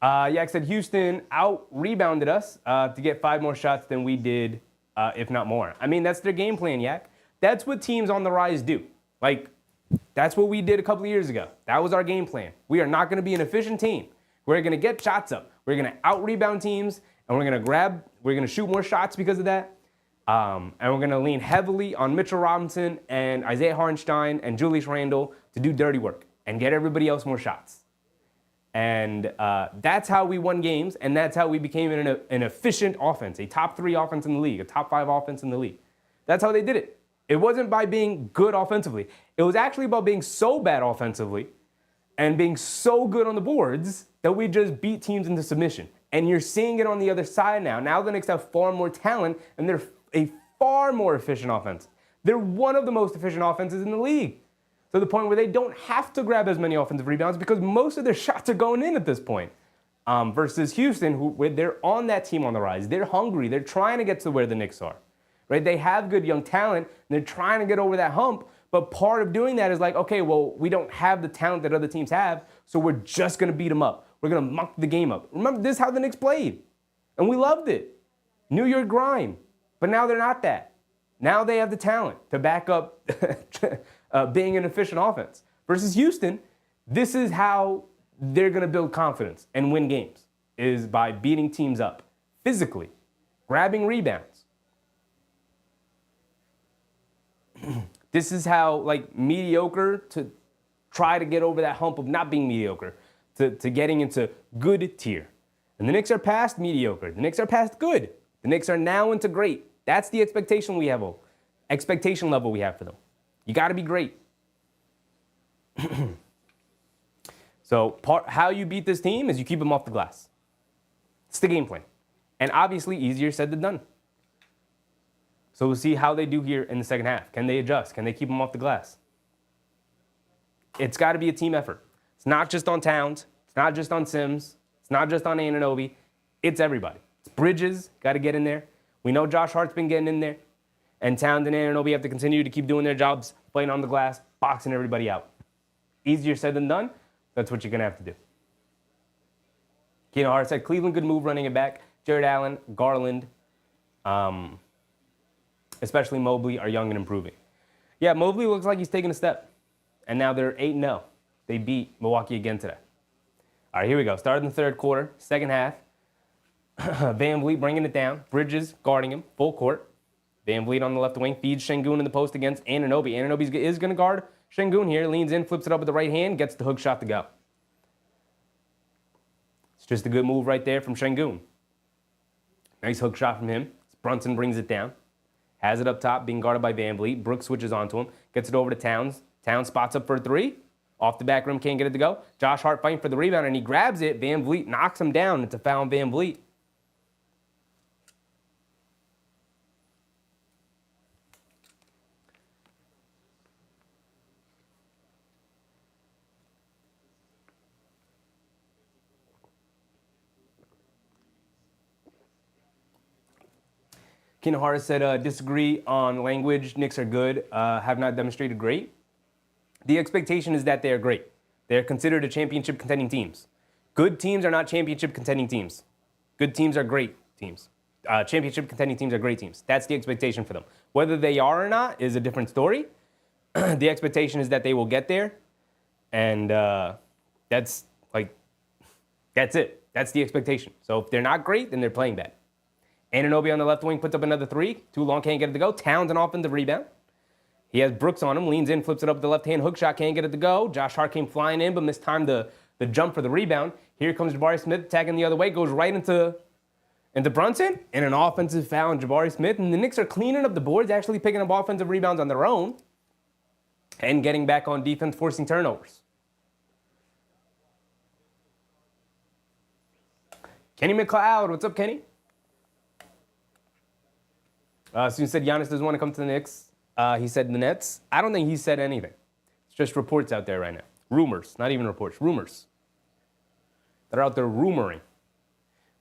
Speaker 1: Yak said Houston out-rebounded us to get 5 more shots than we did, if not more. I mean, that's their game plan, Yak. That's what teams on the rise do. Like, that's what we did a couple of years ago. That was our game plan. We are not going to be an efficient team. We're going to get shots up. We're going to out-rebound teams, and we're going to shoot more shots because of that. And we're going to lean heavily on Mitchell Robinson and Isaiah Hartenstein and Julius Randle to do dirty work and get everybody else more shots. And that's how we won games, and that's how we became an efficient offense, a top 3 offense in the league, a top 5 offense in the league. That's how they did it. It wasn't by being good offensively. It was actually about being so bad offensively and being so good on the boards that we just beat teams into submission. And you're seeing it on the other side now. Now the Knicks have far more talent, and they're a far more efficient offense. They're one of the most efficient offenses in the league. To the point where they don't have to grab as many offensive rebounds because most of their shots are going in at this point. Versus Houston, they're on that team on the rise. They're hungry. They're trying to get to where the Knicks are. Right? They have good young talent, and they're trying to get over that hump. But part of doing that is like, okay, well, we don't have the talent that other teams have, so we're just going to beat them up. We're going to muck the game up. Remember, this is how the Knicks played. And we loved it. New York grind. But now they're not that. Now they have the talent to back up being an efficient offense. Versus Houston, this is how they're going to build confidence and win games, is by beating teams up physically, grabbing rebounds. This is how, like, mediocre to try to get over that hump of not being mediocre to getting into good tier. And the Knicks are past mediocre. The Knicks are past good. The Knicks are now into great. That's the expectation level we have for them. You got to be great. So how you beat this team is you keep them off the glass. It's the game plan. And obviously easier said than done. So we'll see how they do here in the second half. Can they adjust? Can they keep them off the glass? It's got to be a team effort. It's not just on Towns. It's not just on Sims. It's not just on Anunoby. It's everybody. It's Bridges, got to get in there. We know Josh Hart's been getting in there. And Towns and Anunoby have to continue to keep doing their jobs, playing on the glass, boxing everybody out. Easier said than done, That's what you're going to have to do. Keenan Hart said, Cleveland, good move running it back. Jared Allen, Garland, especially Mobley, are young and improving. Yeah, Mobley looks like he's taking a step. And now they're 8-0. They beat Milwaukee again today. All right, here we go. Start in the third quarter, second half. Van Vliet bringing it down. Bridges guarding him, full court. Van Vliet on the left wing feeds Şengün in the post against Anunoby. Anunoby is going to guard Şengün here. Leans in, flips it up with the right hand, gets the hook shot to go. It's just a good move right there from Şengün. Nice hook shot from him. Brunson brings it down. Has it up top, being guarded by Van Vliet. Brooks switches onto him. Gets it over to Towns. Towns spots up for a three. Off the back rim, can't get it to go. Josh Hart fighting for the rebound, and he grabs it. Van Vliet knocks him down. It's a foul on Van Vliet. Keenan Hart said, disagree on language. Knicks are good. Have not demonstrated great. The expectation is that they are great. They're considered a championship contending teams. Good teams are not championship contending teams. Good teams are great teams. Championship contending teams are great teams. That's the expectation for them. Whether they are or not is a different story. The expectation is that they will get there. And that's it. That's the expectation. So if they're not great, then they're playing bad. Anunoby on the left wing puts up another three. Too long, can't get it to go. Towns an offensive rebound. He has Brooks on him, leans in, flips it up with the left hand, hook shot, can't get it to go. Josh Hart came flying in, but missed time the jump for the rebound. Here comes Jabari Smith attacking the other way, goes right into Brunson, and an offensive foul on Jabari Smith. And the Knicks are cleaning up the boards, actually picking up offensive rebounds on their own, and getting back on defense, forcing turnovers. Kenny McLeod, what's up, Kenny? Soon said Giannis doesn't want to come to the Knicks. He said the Nets. I don't think he said anything. It's just reports out there right now. Rumors, not even reports, rumors. They're out there rumoring.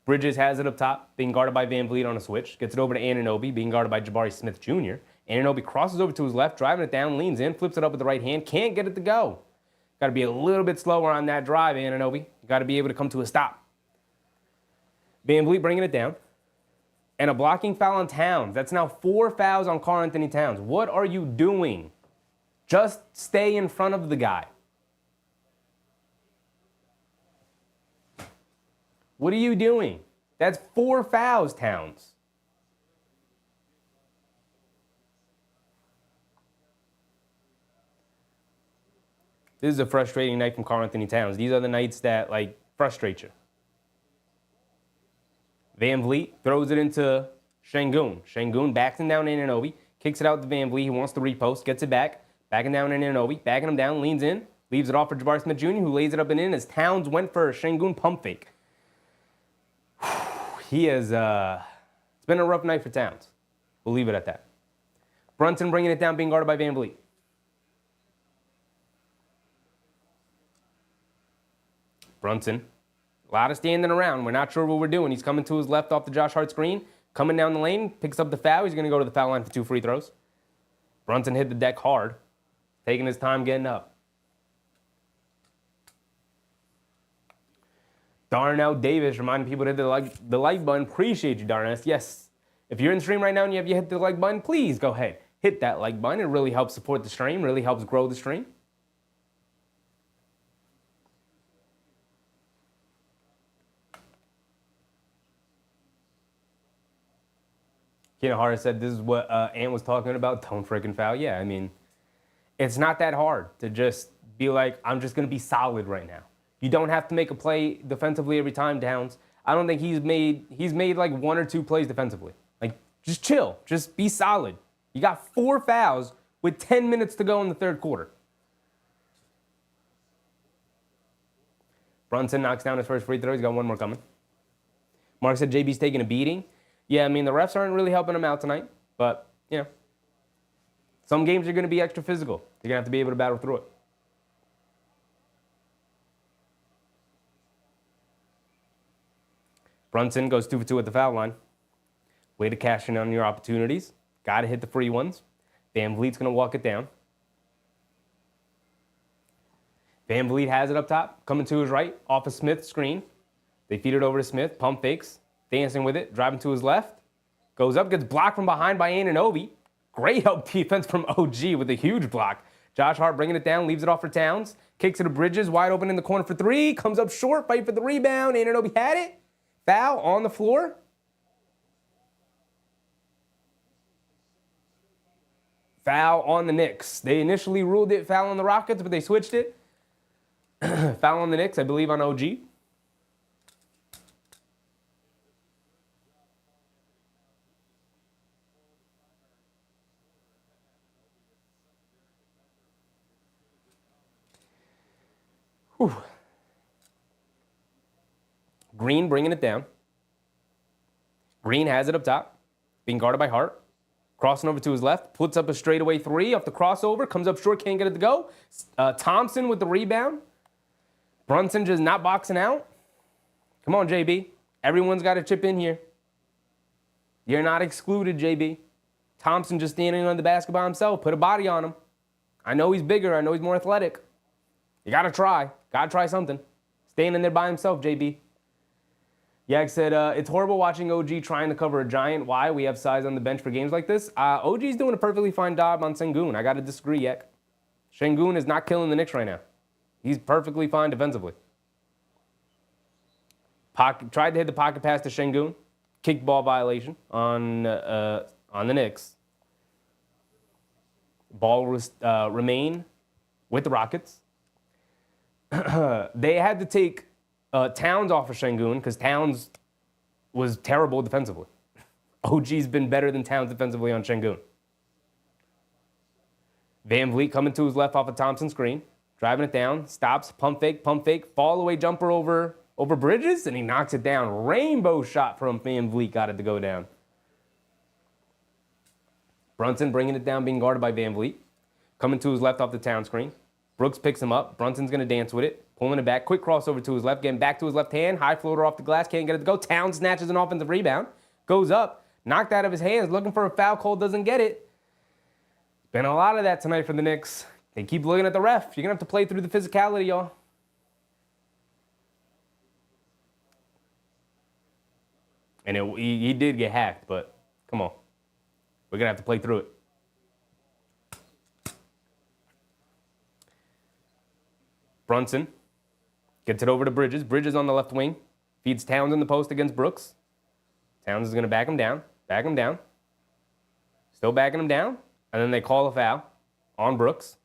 Speaker 1: Bridges has it up top, being guarded by Van Vliet on a switch. Gets it over to Anunoby, being guarded by Jabari Smith Jr. Anunoby crosses over to his left, driving it down, leans in, flips it up with the right hand. Can't get it to go. Got to be a little bit slower on that drive, Anunoby. Got to be able to come to a stop. Van Vliet bringing it down. And a blocking foul on Towns. That's now 4 fouls on Karl-Anthony Towns. What are you doing? Just stay in front of the guy. What are you doing? That's 4 fouls, Towns. This is a frustrating night from Karl-Anthony Towns. These are the nights that, frustrate you. Van Vliet throws it into Şengün. Şengün backs him down Anunoby, kicks it out to Van Vliet. He wants to repost, gets it back, backing down Anunoby, backing him down, leans in, leaves it off for Jabari Smith Jr., who lays it up and in as Towns went for a Şengün pump fake. He has, it's been a rough night for Towns. We'll leave it at that. Brunson bringing it down, being guarded by Van Vliet. Brunson. A lot of standing around. We're not sure what we're doing. He's coming to his left off the Josh Hart screen. Coming down the lane, picks up the foul. He's going to go to the foul line for 2 free throws. Brunson hit the deck hard, taking his time getting up. Darnell Davis reminding people to hit the like button. Appreciate you, Darnell. Yes. If you're in the stream right now and you have hit the like button, please go ahead. Hit that like button. It really helps support the stream, really helps grow the stream. Keenan Hart said this is what Ant was talking about. Don't freaking foul. Yeah, I mean, it's not that hard to just be like, I'm just going to be solid right now. You don't have to make a play defensively every time, Downs. I don't think he's made like 1 or 2 plays defensively. Just chill. Just be solid. You got 4 fouls with 10 minutes to go in the third quarter. Brunson knocks down his first free throw. He's got 1 more coming. Mark said JB's taking a beating. Yeah, I mean, the refs aren't really helping him out tonight. But, some games are going to be extra physical. You're going to have to be able to battle through it. Brunson goes 2 for 2 at the foul line. Way to cash in on your opportunities. Got to hit the free ones. Van Vliet's going to walk it down. Van Vliet has it up top, coming to his right, off of Smith's screen. They feed it over to Smith, pump fakes, dancing with it, driving to his left. Goes up, gets blocked from behind by Anunoby. Great help defense from OG with a huge block. Josh Hart bringing it down, leaves it off for Towns. Kicks it to Bridges, wide open in the corner for three. Comes up short, fight for the rebound. Anunoby had it. Foul on the floor. Foul on the Knicks. They initially ruled it foul on the Rockets, but they switched it. Foul on the Knicks, I believe, on OG. Whew. Green bringing it down. Green has it up top, being guarded by Hart. Crossing over to his left, puts up a straightaway three off the crossover, comes up short, can't get it to go. Thompson with the rebound. Brunson just not boxing out. Come on, JB. Everyone's got to chip in here. You're not excluded, JB. Thompson just standing on the basket by himself. Put a body on him. I know he's bigger. I know he's more athletic. You got to try. Got to try something. Standing there by himself, JB. Yak said, it's horrible watching OG trying to cover a giant. Why? We have size on the bench for games like this. OG's doing a perfectly fine job on Sengun. I got to disagree, Yak. Sengun is not killing the Knicks right now. He's perfectly fine defensively. Tried to hit the pocket pass to Sengun. Kick ball violation on the Knicks. Ball remain with the Rockets. They had to take Towns off of Sengun because Towns was terrible defensively. OG's been better than Towns defensively on Sengun. Van Vliet coming to his left off of Thompson's screen, driving it down, stops, pump fake, fall away jumper over Bridges, and he knocks it down. Rainbow shot from Van Vliet, got it to go down. Brunson bringing it down, being guarded by Van Vliet. Coming to his left off the Towns screen. Brooks picks him up. Brunson's going to dance with it. Pulling it back. Quick crossover to his left. Getting back to his left hand. High floater off the glass. Can't get it to go. Towns snatches an offensive rebound. Goes up. Knocked out of his hands. Looking for a foul call. Doesn't get it. Been a lot of that tonight for the Knicks. They keep looking at the ref. You're going to have to play through the physicality, y'all. And he did get hacked, but come on. We're going to have to play through it. Brunson gets it over to Bridges. Bridges on the left wing. Feeds Towns in the post against Brooks. Towns is going to back him down. Still backing him down. And then they call a foul on Brooks.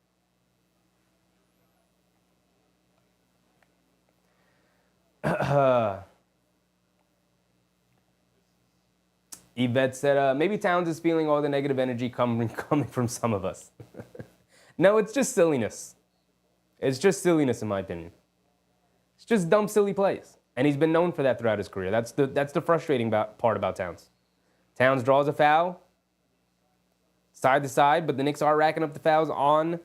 Speaker 1: Yvette said, maybe Towns is feeling all the negative energy coming from some of us. No, it's just silliness. It's just silliness, in my opinion. It's just dumb, silly plays. And he's been known for that throughout his career. That's the frustrating part about Towns. Towns draws a foul, side to side, but the Knicks are racking up the fouls on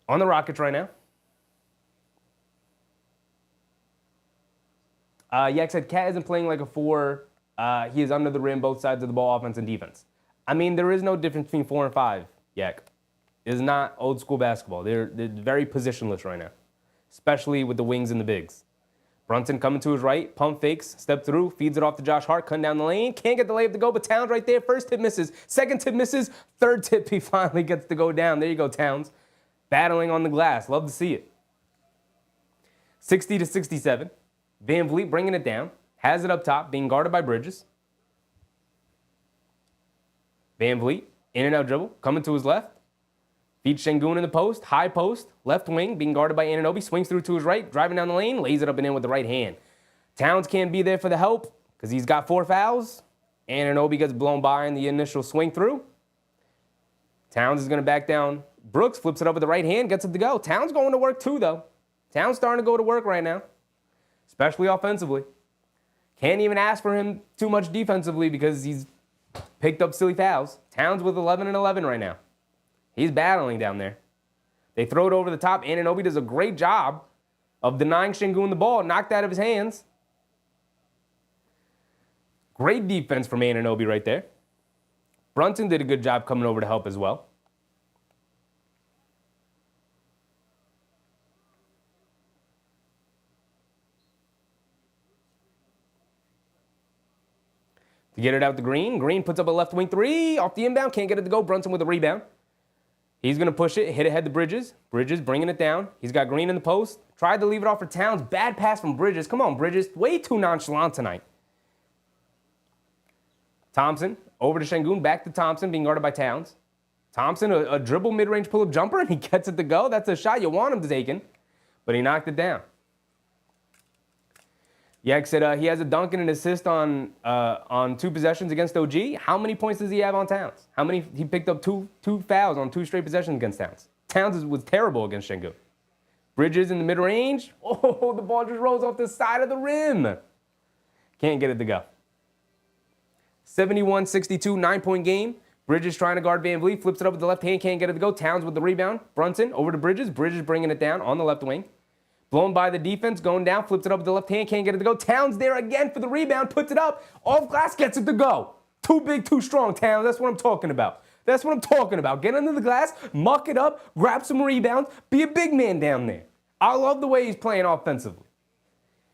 Speaker 1: the Rockets right now. Yak said, Cat isn't playing like a 4. He is under the rim, both sides of the ball, offense and defense. I mean, there is no difference between 4 and 5, Yak. It is not old school basketball. They're very positionless right now, especially with the wings and the bigs. Brunson coming to his right, pump fakes, step through, feeds it off to Josh Hart, cutting down the lane. Can't get the layup to go, but Towns right there. First tip misses, second tip misses, third tip he finally gets to go down. There you go, Towns. Battling on the glass. Love to see it. 60-67. Van Vliet bringing it down. Has it up top, being guarded by Bridges. Van Vliet, in and out dribble, coming to his left. Feeds Sengun in the post, high post, left wing, being guarded by Anunoby. Swings through to his right, driving down the lane, lays it up and in with the right hand. Towns can't be there for the help because he's got 4 fouls. Anunoby gets blown by in the initial swing through. Towns is going to back down. Brooks flips it up with the right hand, gets it to go. Towns going to work too, though. Towns starting to go to work right now, especially offensively. Can't even ask for him too much defensively because he's picked up silly fouls. Towns with 11 and 11 right now. He's battling down there. They throw it over the top. Anunoby does a great job of denying Sengun the ball, knocked out of his hands. Great defense from Anunoby right there. Brunson did a good job coming over to help as well. to get it out to Green. Green puts up a left wing three off the inbound. Can't get it to go. Brunson with a rebound. He's going to push it, hit ahead to Bridges. Bridges bringing it down. He's got Green in the post. Tried to leave it off for Towns. Bad pass from Bridges. Come on, Bridges. Way too nonchalant tonight. Thompson over to Şengün. Back to Thompson being guarded by Towns. Thompson, a dribble mid-range pull-up jumper, and he gets it to go. That's a shot you want him to take in, but he knocked it down. Yak said he has a dunk and an assist on 2 possessions against OG. How many points does he have on Towns? How many? He picked up two fouls on 2 straight possessions against Towns. Towns was terrible against Şengün. Bridges in the mid-range. Oh, the ball just rolls off the side of the rim. Can't get it to go. 71-62, 9-point game. Bridges trying to guard Van Vliet, flips it up with the left hand, can't get it to go. Towns with the rebound. Brunson over to Bridges. Bridges bringing it down on the left wing. Blown by the defense, going down, flips it up with the left hand, can't get it to go. Towns there again for the rebound, puts it up. Off glass, gets it to go. Too big, too strong, Towns. That's what I'm talking about. That's what I'm talking about. Get under the glass, muck it up, grab some rebounds, be a big man down there. I love the way he's playing offensively.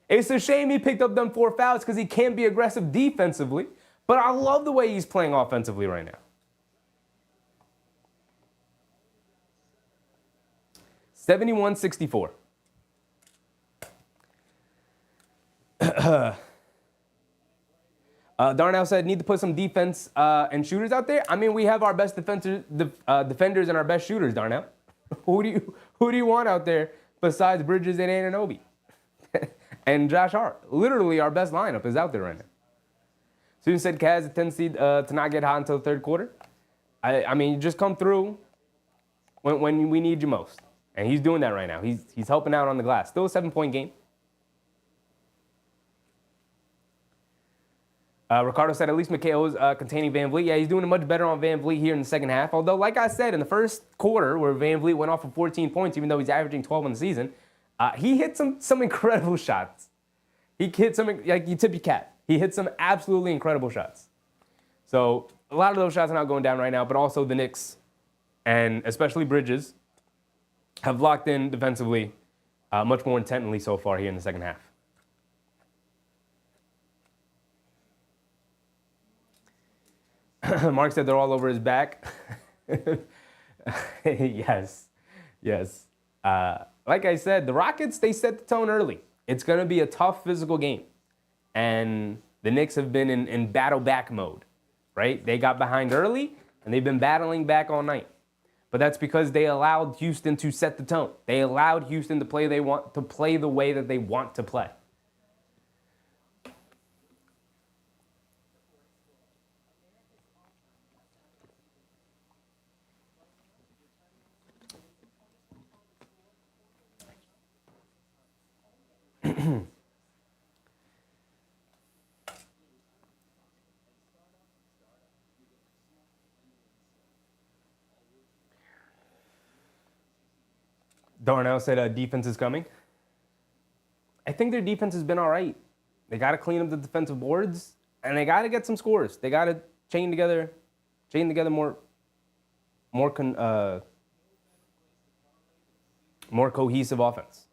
Speaker 1: It's a shame he picked up them 4 fouls because he can't be aggressive defensively, but I love the way he's playing offensively right now. 71-64. Darnell said, need to put some defense and shooters out there. I mean, we have our best defenders and our best shooters, Darnell. Who do you want out there besides Bridges and Anunoby? And Josh Hart? Literally, our best lineup is out there right now. Susan said, Kaz has a tendency to not get hot until the third quarter. I mean, you just come through when we need you most. And he's doing that right now. He's helping out on the glass. Still a 7-point game. Ricardo said at least Mikhail's containing Van Vliet. Yeah, he's doing much better on Van Vliet here in the second half. Although, like I said, in the first quarter where Van Vliet went off for 14 points, even though he's averaging 12 in the season, he hit some incredible shots. He hit some, like you tip your cap. He hit some absolutely incredible shots. So a lot of those shots are not going down right now, but also the Knicks, and especially Bridges, have locked in defensively much more intently so far here in the second half. Mark said they're all over his back. Yes. Like I said, the Rockets, they set the tone early. It's going to be a tough physical game. And the Knicks have been in battle back mode, right? They got behind early, and they've been battling back all night. But that's because they allowed Houston to set the tone. They allowed Houston to play the way that they want to play. Darnell said defense is coming. I think their defense has been all right. They got to clean up the defensive boards, and they got to get some scores. They got to chain together more cohesive offense.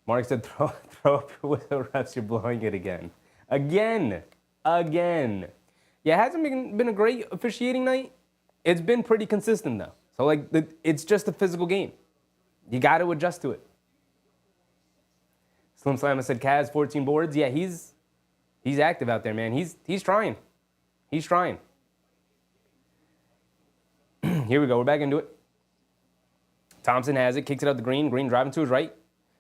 Speaker 1: Mark said, throw up with the refs, you're blowing it again. Again. Yeah, it hasn't been a great officiating night. It's been pretty consistent, though. So, it's just a physical game. You got to adjust to it. Slim Slammer said, Kaz, 14 boards. Yeah, he's active out there, man. He's trying. Here we go. We're back into it. Thompson has it, kicks it out to Green. Green driving to his right.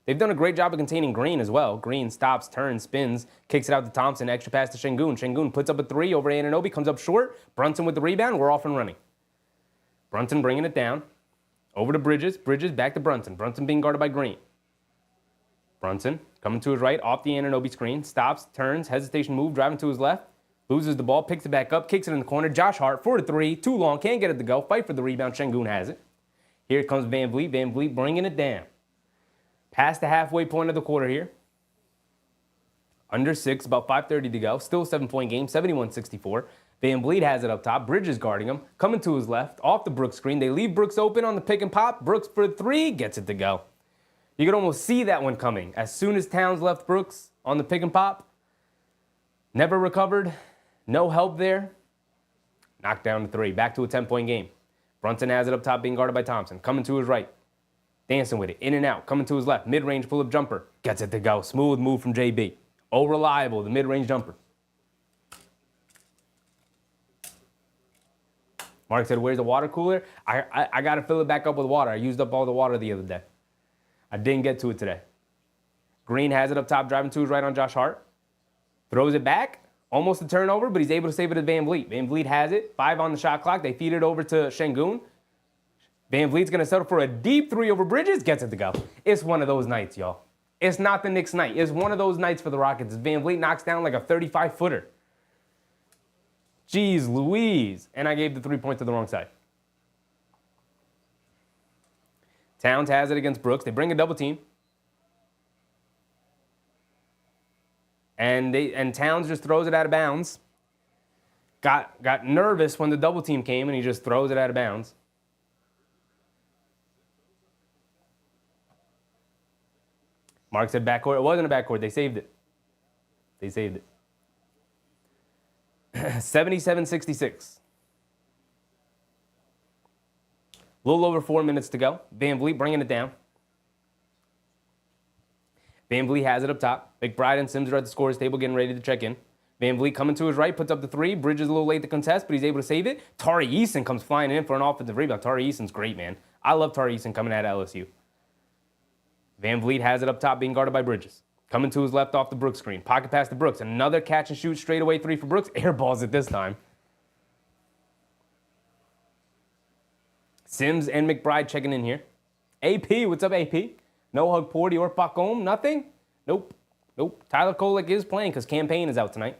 Speaker 1: They've done a great job of containing Green as well. Green stops, turns, spins, kicks it out to Thompson. Extra pass to Şengün. Şengün puts up a 3 over Anunoby, comes up short. Brunson with the rebound. We're off and running. Brunson bringing it down. Over to Bridges. Bridges back to Brunson. Brunson being guarded by Green. Brunson coming to his right, off the Anunoby screen. Stops, turns, hesitation move, driving to his left. Loses the ball, picks it back up, kicks it in the corner. Josh Hart for the 3. Too long, can't get it to go. Fight for the rebound. Şengün has it. Here comes Van Vliet. Van Vliet bringing it down. Past the halfway point of the quarter here. Under 6, about 5:30 to go. Still a 7-point game, 71-64. Van Vliet has it up top. Bridges guarding him. Coming to his left, off the Brooks screen. They leave Brooks open on the pick and pop. Brooks for 3, gets it to go. You could almost see that one coming. As soon as Towns left Brooks on the pick and pop, never recovered, no help there. Knocked down to 3, back to a 10-point game. Brunson has it up top, being guarded by Thompson. Coming to his right, dancing with it, in and out. Coming to his left, mid-range pull-up jumper. Gets it to go. Smooth move from JB. Oh, reliable, the mid-range jumper. Mark said, where's the water cooler? I got to fill it back up with water. I used up all the water the other day. I didn't get to it today. Green has it up top, driving to his right on Josh Hart. Throws it back. Almost a turnover, but he's able to save it at Van Vliet. Van Vliet has it. 5 on the shot clock. They feed it over to Şengün. Van Vliet's going to settle for a deep 3 over Bridges. Gets it to go. It's one of those nights, y'all. It's not the Knicks' night. It's one of those nights for the Rockets. Van Vliet knocks down like a 35-footer. Jeez Louise. And I gave the 3-point to the wrong side. Towns has it against Brooks. They bring a double team. And Towns just throws it out of bounds. Got nervous when the double team came, and he just throws it out of bounds. Mark said backcourt. It wasn't a backcourt. They saved it. They saved it. 77-66. A little over 4 minutes to go. Van Vliet bringing it down. Van Vliet has it up top. McBride and Sims are at the scorer's table getting ready to check in. Van Vliet coming to his right, puts up the 3. Bridges a little late to contest, but he's able to save it. Tari Eason comes flying in for an offensive rebound. Tari Eason's great, man. I love Tari Eason coming at LSU. Van Vliet has it up top, being guarded by Bridges. Coming to his left off the Brooks screen. Pocket pass to Brooks. Another catch and shoot straightaway 3 for Brooks. Airballs it this time. Sims and McBride checking in here. AP, what's up, AP? No hug Porty or Pacom, nothing? Nope. Tyler Kolek is playing because Campaign is out tonight.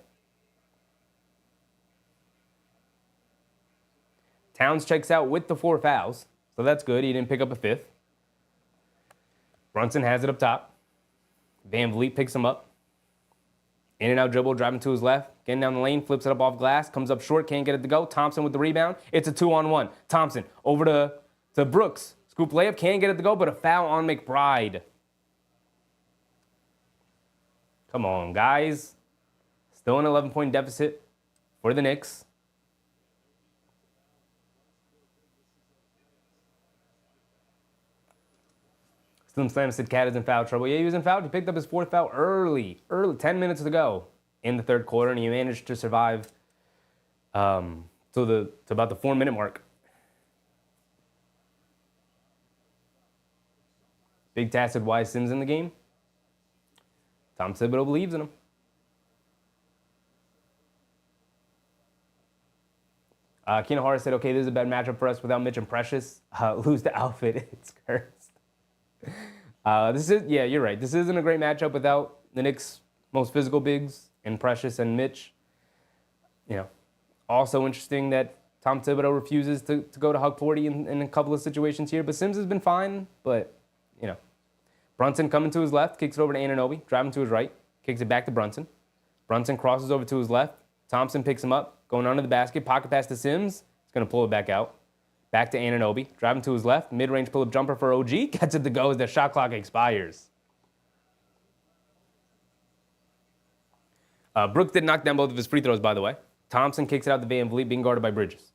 Speaker 1: Towns checks out with the 4 fouls, so that's good. He didn't pick up a 5th. Brunson has it up top. Van Vliet picks him up. In and out dribble, driving to his left. Getting down the lane, flips it up off glass. Comes up short, can't get it to go. Thompson with the rebound. It's a 2-on-1. Thompson over to Brooks. Scoop layup, can't get it to go, but a foul on McBride. Come on, guys. Still an 11-point deficit for the Knicks. Slim Slam said Cat is in foul trouble. Yeah, he was in foul. He picked up his 4th foul early, 10 minutes to go in the 3rd quarter, and he managed to survive to about the 4-minute mark. Big Tass said, why is Sims in the game? Tom Thibodeau believes in him. Keenan Harris said, okay, this is a bad matchup for us without Mitch and Precious. Lose the outfit. It's cursed. Yeah, you're right. This isn't a great matchup without the Knicks' most physical bigs and Precious and Mitch. You know, also interesting that Tom Thibodeau refuses to go to Hug 40 in a couple of situations here. But Sims has been fine, but, you know. Brunson coming to his left, kicks it over to Anunoby, driving to his right, kicks it back to Brunson. Brunson crosses over to his left. Thompson picks him up, going under the basket, pocket pass to Sims. He's going to pull it back out. Back to Anunoby, driving to his left, mid-range pull-up jumper for OG. Gets it to go as the shot clock expires. Brooks did knock down both of his free throws, by the way. Thompson kicks it out to Van Vliet, being guarded by Bridges.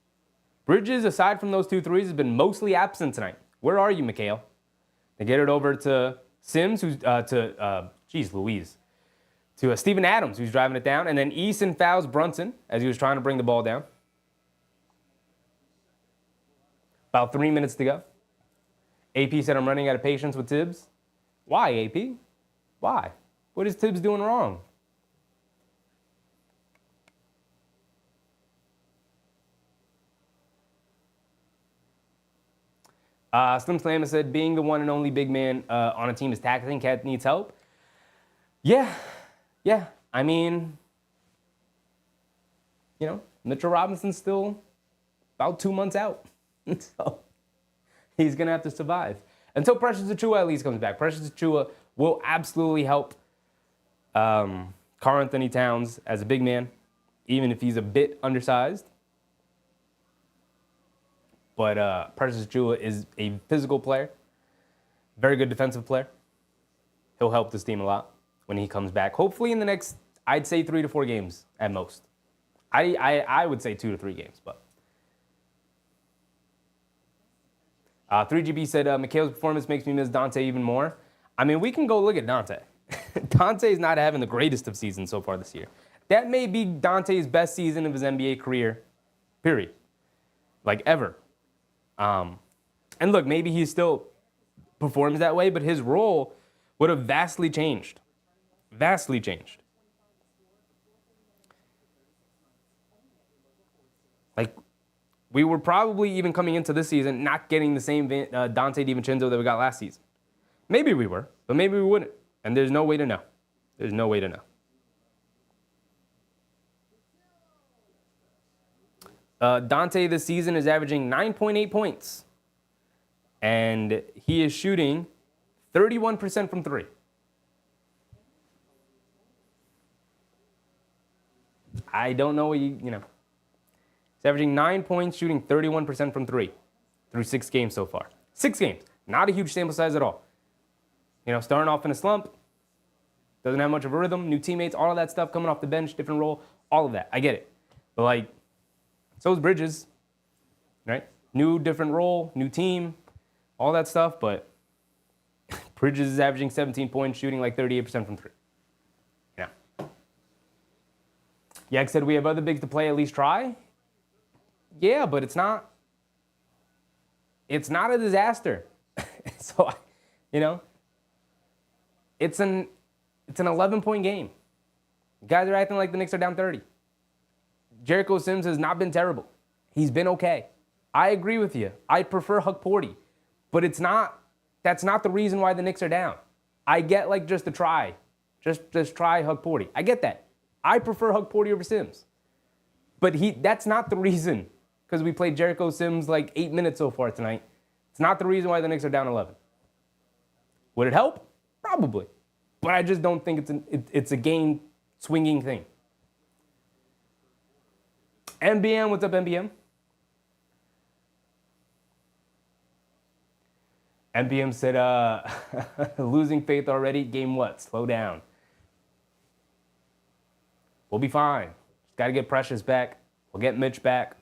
Speaker 1: Bridges, aside from those 2 threes, has been mostly absent tonight. Where are you, Mikhail? They get it over to Sims, who's to Steven Adams, who's driving it down. And then Eason fouls Brunson as he was trying to bring the ball down. About 3 minutes to go. AP said, I'm running out of patience with Tibbs. Why, AP? Why? What is Tibbs doing wrong? Slim Slammer said, being the one and only big man on a team is taxing. Cat needs help. Yeah. I mean, you know, Mitchell Robinson's still about 2 months out. So he's going to have to survive. Until Precious Achiuwa at least comes back. Precious Achiuwa will absolutely help Karl Anthony Towns as a big man, even if he's a bit undersized. But Precious Achiuwa is a physical player, very good defensive player. He'll help this team a lot when he comes back. Hopefully in the next, I'd say 3 to 4 games at most. I would say 2 to 3 games, but. 3GB said, Mikhail's performance makes me miss Dante even more. I mean, we can go look at Dante. Dante's not having the greatest of seasons so far this year. That may be Dante's best season of his NBA career, period. Like, ever. And look, maybe he still performs that way, but his role would have vastly changed. Vastly changed. Like, we were probably even coming into this season not getting the same Dante DiVincenzo that we got last season. Maybe we were, but maybe we wouldn't. And there's no way to know. There's no way to know. Dante this season is averaging 9.8 points. And he is shooting 31% from 3. I don't know what you know. He's averaging 9 points, shooting 31% from 3 through 6 games so far. 6 games. Not a huge sample size at all. You know, starting off in a slump, doesn't have much of a rhythm, new teammates, all of that stuff, coming off the bench, different role, all of that. I get it. But, like, so is Bridges, right? New, different role, new team, all that stuff. But Bridges is averaging 17 points, shooting like 38% from 3. Yeah. Yak said we have other bigs to play, at least try. Yeah, but it's not a disaster. So, you know, it's an 11-point game. Guys are acting like the Knicks are down 30. Jericho Sims has not been terrible. He's been okay. I agree with you. I prefer Huck Porty, but that's not the reason why the Knicks are down. I get like just a try. Just try Huck Porty. I get that. I prefer Huck Porty over Sims. But that's not the reason, because we played Jericho Sims like 8 minutes so far tonight. It's not the reason why the Knicks are down 11. Would it help? Probably. But I just don't think it's a game-swinging thing. MBM, what's up, MBM? MBM said, losing faith already. Game what? Slow down. We'll be fine. Just got to get Precious back. We'll get Mitch back.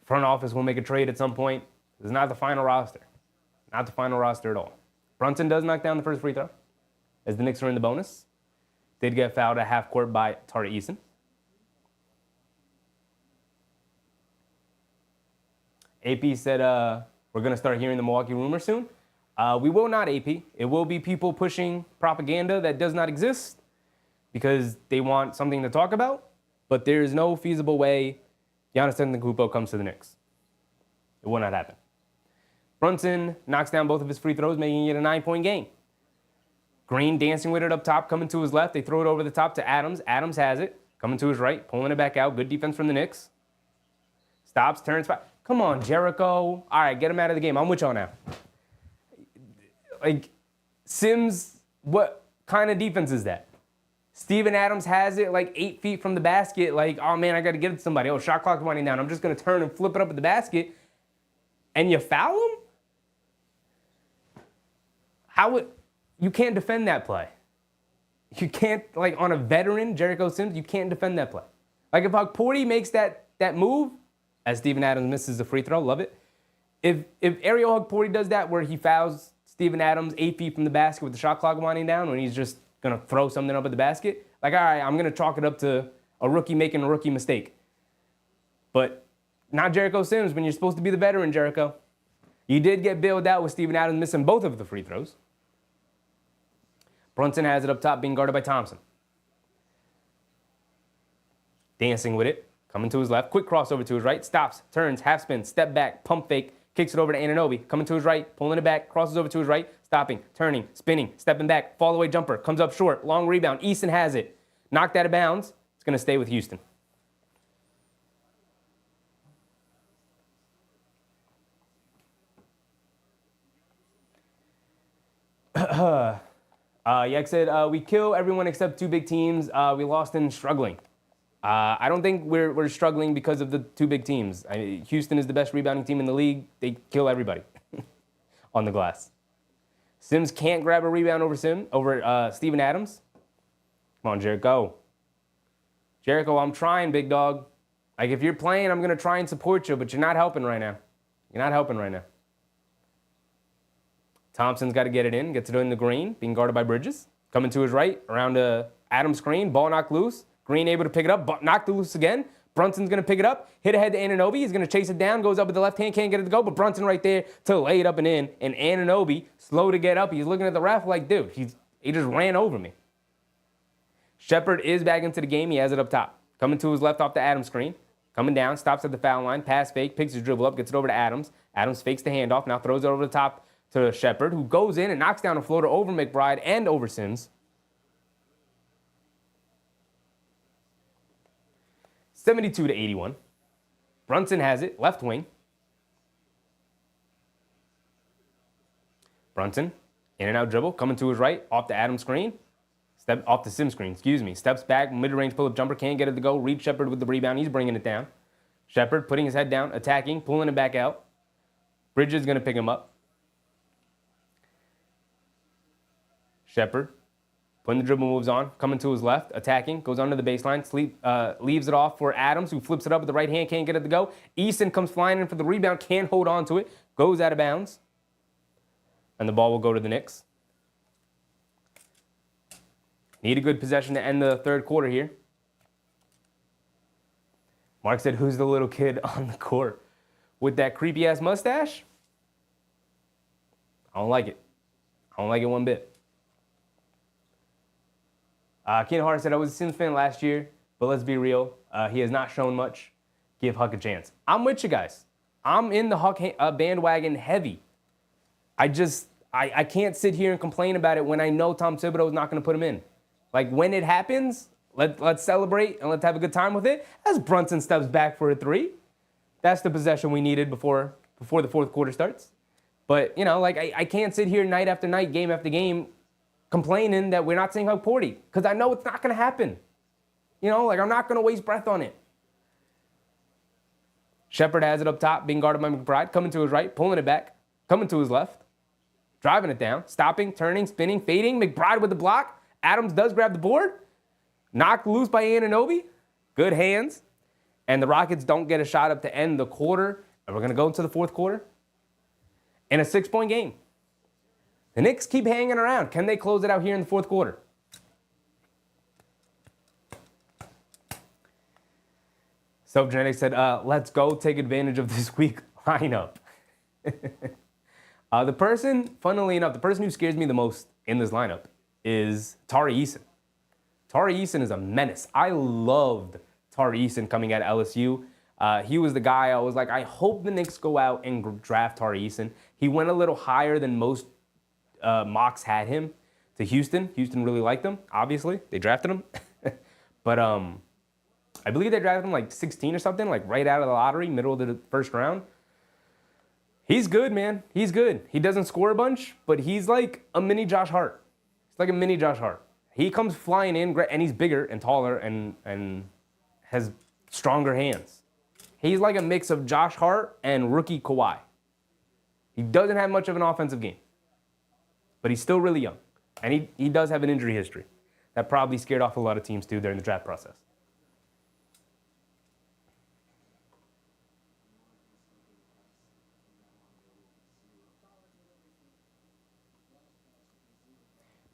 Speaker 1: Front office will make a trade at some point. This is not the final roster. Not the final roster at all. Brunson does knock down the first free throw as the Knicks are in the bonus. Did get fouled at half court by Tari Eason. AP said we're going to start hearing the Milwaukee rumor soon. We will not, AP. It will be people pushing propaganda that does not exist because they want something to talk about, but there is no feasible way Giannis Antetokounmpo comes to the Knicks. It will not happen. Brunson knocks down both of his free throws, making it a 9-point game. Green dancing with it up top, coming to his left. They throw it over the top to Adams. Adams has it, coming to his right, pulling it back out. Good defense from the Knicks. Stops, turns, come on, Jericho. All right, get him out of the game. I'm with y'all now. Like, Sims, what kind of defense is that? Steven Adams has it like 8 feet from the basket. Like, oh, man, I got to get it to somebody. Oh, shot clock's winding down. I'm just going to turn and flip it up at the basket. And you foul him? You can't defend that play. You can't, like, on a veteran, Jericho Sims, you can't defend that play. Like, if Porty makes that move, as Steven Adams misses the free throw, love it. If Ariel Hugporty does that where he fouls Steven Adams 8 feet from the basket with the shot clock winding down when he's just going to throw something up at the basket, like, all right, I'm going to chalk it up to a rookie making a rookie mistake. But not Jericho Sims when you're supposed to be the veteran, Jericho. You did get bailed out with Steven Adams missing both of the free throws. Brunson has it up top being guarded by Thompson. Dancing with it. Coming to his left, quick crossover to his right, stops, turns, half spin, step back, pump fake, kicks it over to Anunoby. Coming to his right, pulling it back, crosses over to his right, stopping, turning, spinning, stepping back, fall away jumper, comes up short, long rebound. Easton has it. Knocked out of bounds. It's going to stay with Houston. Yak said, we kill everyone except 2 big teams. We lost in struggling. I don't think we're struggling because of the 2 big teams. Houston is the best rebounding team in the league. They kill everybody on the glass. Sims can't grab a rebound over Steven Adams. Come on, Jericho. Jericho, I'm trying, big dog. Like, if you're playing, I'm going to try and support you, but you're not helping right now. You're not helping right now. Thompson's got to get it in. Gets it in the Green, being guarded by Bridges. Coming to his right, around Adams' screen. Ball knocked loose. Green able to pick it up. Knocked loose again. Brunson's going to pick it up. Hit ahead to Anunoby. He's going to chase it down. Goes up with the left hand. Can't get it to go. But Brunson right there to lay it up and in. And Anunoby, slow to get up. He's looking at the ref like, dude, he just ran over me. Shepherd is back into the game. He has it up top. Coming to his left off the Adams screen. Coming down. Stops at the foul line. Pass fake. Picks his dribble up. Gets it over to Adams. Adams fakes the handoff. Now throws it over the top to Shepherd, who goes in and knocks down a floater over McBride and over Sims. 72-81. Brunson has it, left wing. Brunson, in and out dribble, coming to his right, off the Adams screen. Off the Sims screen, Steps back, mid-range pull-up jumper, can't get it to go. Reed Shepherd with the rebound, he's bringing it down. Shepherd putting his head down, attacking, pulling it back out. Bridges going to pick him up. Shepherd. Putting the dribble moves on, coming to his left, attacking, goes under the baseline, leaves it off for Adams, who flips it up with the right hand, can't get it to go. Easton comes flying in for the rebound, can't hold on to it, goes out of bounds. And the ball will go to the Knicks. Need a good possession to end the third quarter here. Mark said, who's the little kid on the court with that creepy-ass mustache? I don't like it. I don't like it one bit. Keenan Hart said, I was a Sims fan last year, but let's be real. He has not shown much. Give Huck a chance. I'm with you guys. I'm in the Huck bandwagon heavy. I can't sit here and complain about it when I know Tom Thibodeau is not going to put him in. Like, when it happens, let's celebrate and let's have a good time with it. As Brunson steps back for a three. That's the possession we needed before the fourth quarter starts. But, you know, like, I can't sit here night after night, game after game, complaining that we're not seeing Huck Porty, because I know it's not going to happen. You know, like, I'm not going to waste breath on it. Shepherd has it up top, being guarded by McBride, coming to his right, pulling it back, coming to his left, driving it down, stopping, turning, spinning, fading. McBride with the block. Adams does grab the board. Knocked loose by Anunoby. Good hands. And the Rockets don't get a shot up to end the quarter. And we're going to go into the fourth quarter in a 6-point game. The Knicks keep hanging around. Can they close it out here in the fourth quarter? Self-Genetic said, let's go take advantage of this weak lineup. Funnily enough, the person who scares me the most in this lineup is Tari Eason. Tari Eason is a menace. I loved Tari Eason coming out of LSU. He was the guy I was like, I hope the Knicks go out and draft Tari Eason. He went a little higher than most mocks had him to Houston. Houston really liked him, obviously. They drafted him. But I believe they drafted him like 16 or something, like right out of the lottery, middle of the first round. He's good, man. He's good. He doesn't score a bunch, but he's like a mini Josh Hart. He's like a mini Josh Hart. He comes flying in, and he's bigger and taller and has stronger hands. He's like a mix of Josh Hart and rookie Kawhi. He doesn't have much of an offensive game, but he's still really young. And he does have an injury history that probably scared off a lot of teams too during the draft process.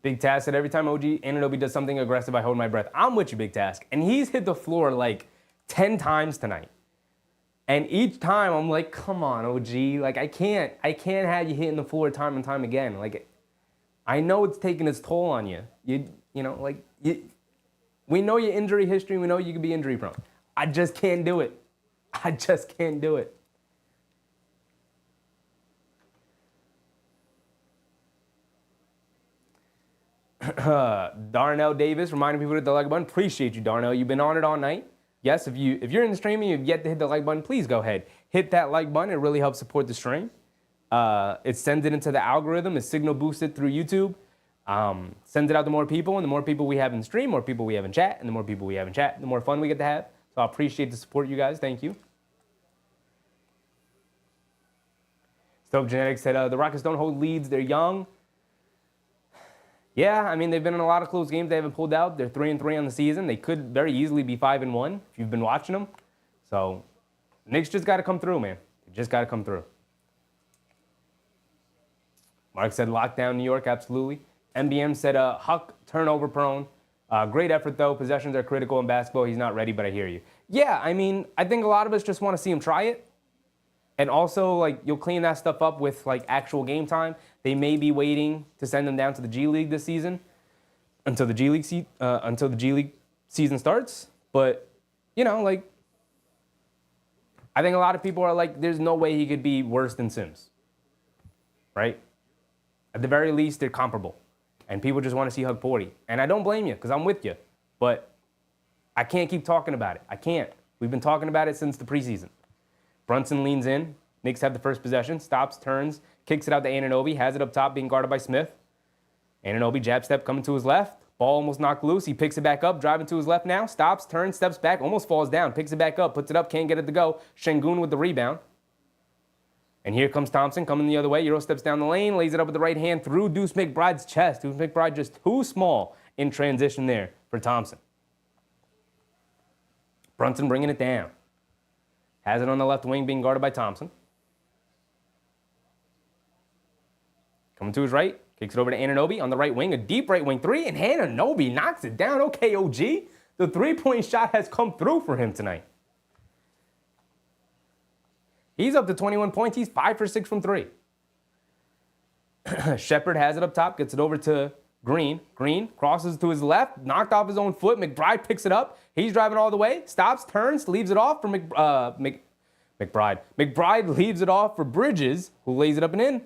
Speaker 1: Big Task said, every time OG Anunoby does something aggressive, I hold my breath. I'm with you, Big Task. And he's hit the floor like 10 times tonight. And each time I'm like, come on, OG. Like, I can't have you hitting the floor time and time again. Like, I know it's taking its toll on you. We know your injury history. We know you can be injury prone. I just can't do it. I just can't do it. Darnell Davis reminding people to hit the like button. Appreciate you, Darnell. You've been on it all night. Yes, if you're in the stream and you've yet to hit the like button, please go ahead. Hit that like button. It really helps support the stream. It sends it into the algorithm. It's signal boosted through YouTube. Sends it out to more people, and the more people we have in the stream, more people we have in chat, and the more people we have in chat, the more fun we get to have. So I appreciate the support, you guys. Thank you. Stoke Genetics said, the Rockets don't hold leads. They're young. Yeah, I mean, they've been in a lot of close games. They haven't pulled out. They're 3-3 on the season. They could very easily be 5-1 if you've been watching them. So, Knicks just got to come through, man. They just got to come through. Mark said lockdown New York, absolutely. MBM said Huck turnover prone. Great effort, though. Possessions are critical in basketball. He's not ready, but I hear you. Yeah, I mean, I think a lot of us just want to see him try it. And also, like, you'll clean that stuff up with, like, actual game time. They may be waiting to send him down to the G League this season until the G League season starts. But, you know, like, I think a lot of people are like, there's no way he could be worse than Sims, right? At the very least, they're comparable. And people just want to see Hug 40. And I don't blame you, because I'm with you. But I can't keep talking about it. I can't. We've been talking about it since the preseason. Brunson leans in. Knicks have the first possession. Stops, turns, kicks it out to Anunoby. Has it up top, being guarded by Smith. Anunoby, jab step, coming to his left. Ball almost knocked loose. He picks it back up, driving to his left now. Stops, turns, steps back, almost falls down. Picks it back up, puts it up, can't get it to go. Şengün with the rebound. And here comes Thompson coming the other way. Euro steps down the lane, lays it up with the right hand through Deuce McBride's chest. Deuce McBride just too small in transition there for Thompson. Brunson bringing it down. Has it on the left wing, being guarded by Thompson. Coming to his right, kicks it over to Anunoby on the right wing, a deep right wing three, and Anunoby knocks it down. Okay, OG. The three-point shot has come through for him tonight. He's up to 21 points. He's 5 for 6 from 3. Shepard has it up top, gets it over to Green. Green crosses to his left, knocked off his own foot. McBride picks it up. He's driving all the way, stops, turns, leaves it off for McBride. McBride leaves it off for Bridges, who lays it up and in.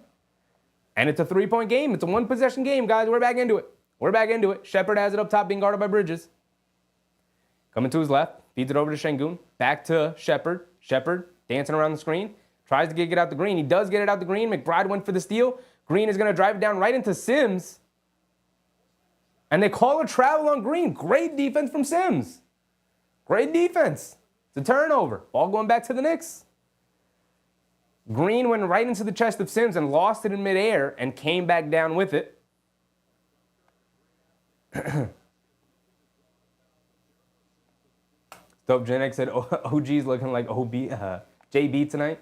Speaker 1: And it's a three-point game. It's a one-possession game, guys. We're back into it. Shepard has it up top, being guarded by Bridges. Coming to his left, feeds it over to Şengün. Back to Shepard. Shepard dancing around the screen. Tries to get it out to Green. He does get it out to Green. McBride went for the steal. Green is going to drive it down right into Sims. And they call a travel on Green. Great defense from Sims. Great defense. It's a turnover. Ball going back to the Knicks. Green went right into the chest of Sims and lost it in midair and came back down with it. Dope Gen X said OG's looking like JB tonight.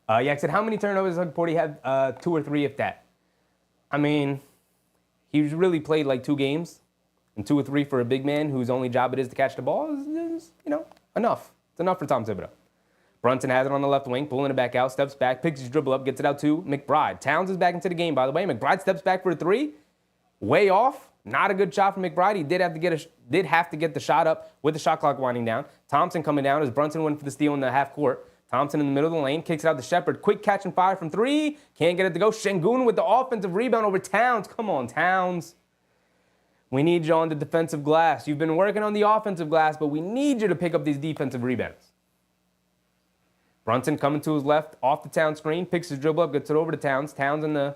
Speaker 1: Yak said, how many turnovers does Porty have? 2 or 3, if that. I mean, he's really played like 2 games, and 2 or 3 for a big man whose only job it is to catch the ball is enough. It's enough for Tom Thibodeau. Brunson has it on the left wing, pulling it back out, steps back, picks his dribble up, gets it out to McBride. Towns is back into the game, by the way. McBride steps back for a 3. Way off. Not a good shot from McBride. He did have to get the shot up with the shot clock winding down. Thompson coming down as Brunson went for the steal in the half court. Thompson in the middle of the lane, kicks it out to Shepard. Quick catch and fire from 3. Can't get it to go. Şengün with the offensive rebound over Towns. Come on, Towns. We need you on the defensive glass. You've been working on the offensive glass, but we need you to pick up these defensive rebounds. Brunson coming to his left, off the Towns screen, picks his dribble up, gets it over to Towns. Towns in the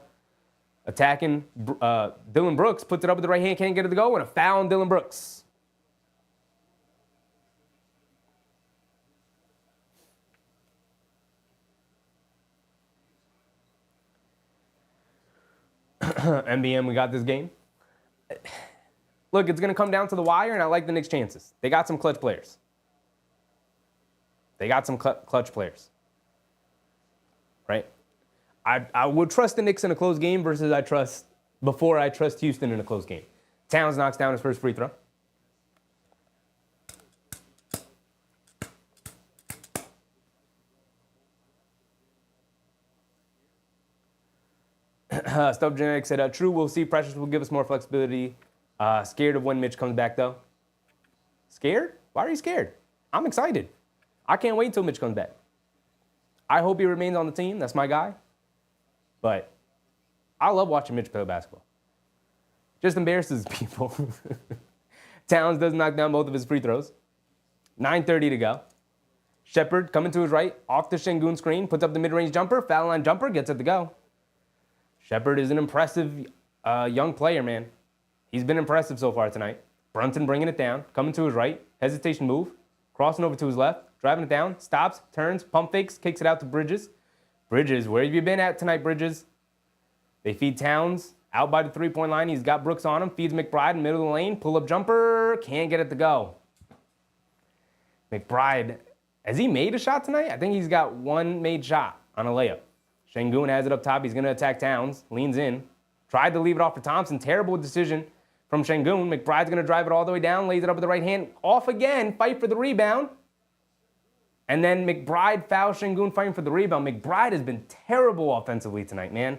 Speaker 1: attacking Dylan Brooks, puts it up with the right hand, can't get it to go, and a foul on Dylan Brooks. NBM, we got this game. Look, it's going to come down to the wire, and I like the Knicks' chances. They got some clutch players. Right? I would trust the Knicks in a close game versus I trust Houston in a close game. Towns knocks down his first free throw. Stuff Generic said, true, we'll see. Precious will give us more flexibility. Scared of when Mitch comes back, though. Scared? Why are you scared? I'm excited. I can't wait until Mitch comes back. I hope he remains on the team. That's my guy. But I love watching Mitch play basketball. Just embarrasses people. Towns does knock down both of his free throws. 9:30 to go. Shepard coming to his right, off the Şengün screen, puts up the mid-range jumper, foul line jumper, gets it to go. Shepard is an impressive young player, man. He's been impressive so far tonight. Brunson bringing it down, coming to his right, hesitation move, crossing over to his left, driving it down, stops, turns, pump fakes, kicks it out to Bridges. Bridges, where have you been at tonight, Bridges? They feed Towns. Out by the three-point line. He's got Brooks on him. Feeds McBride in the middle of the lane. Pull-up jumper. Can't get it to go. McBride, has he made a shot tonight? I think he's got one made shot on a layup. Şengün has it up top. He's going to attack Towns. Leans in. Tried to leave it off for Thompson. Terrible decision from Şengün. McBride's going to drive it all the way down. Lays it up with the right hand. Off again. Fight for the rebound. And then McBride fouls Şengün fighting for the rebound. McBride has been terrible offensively tonight, man.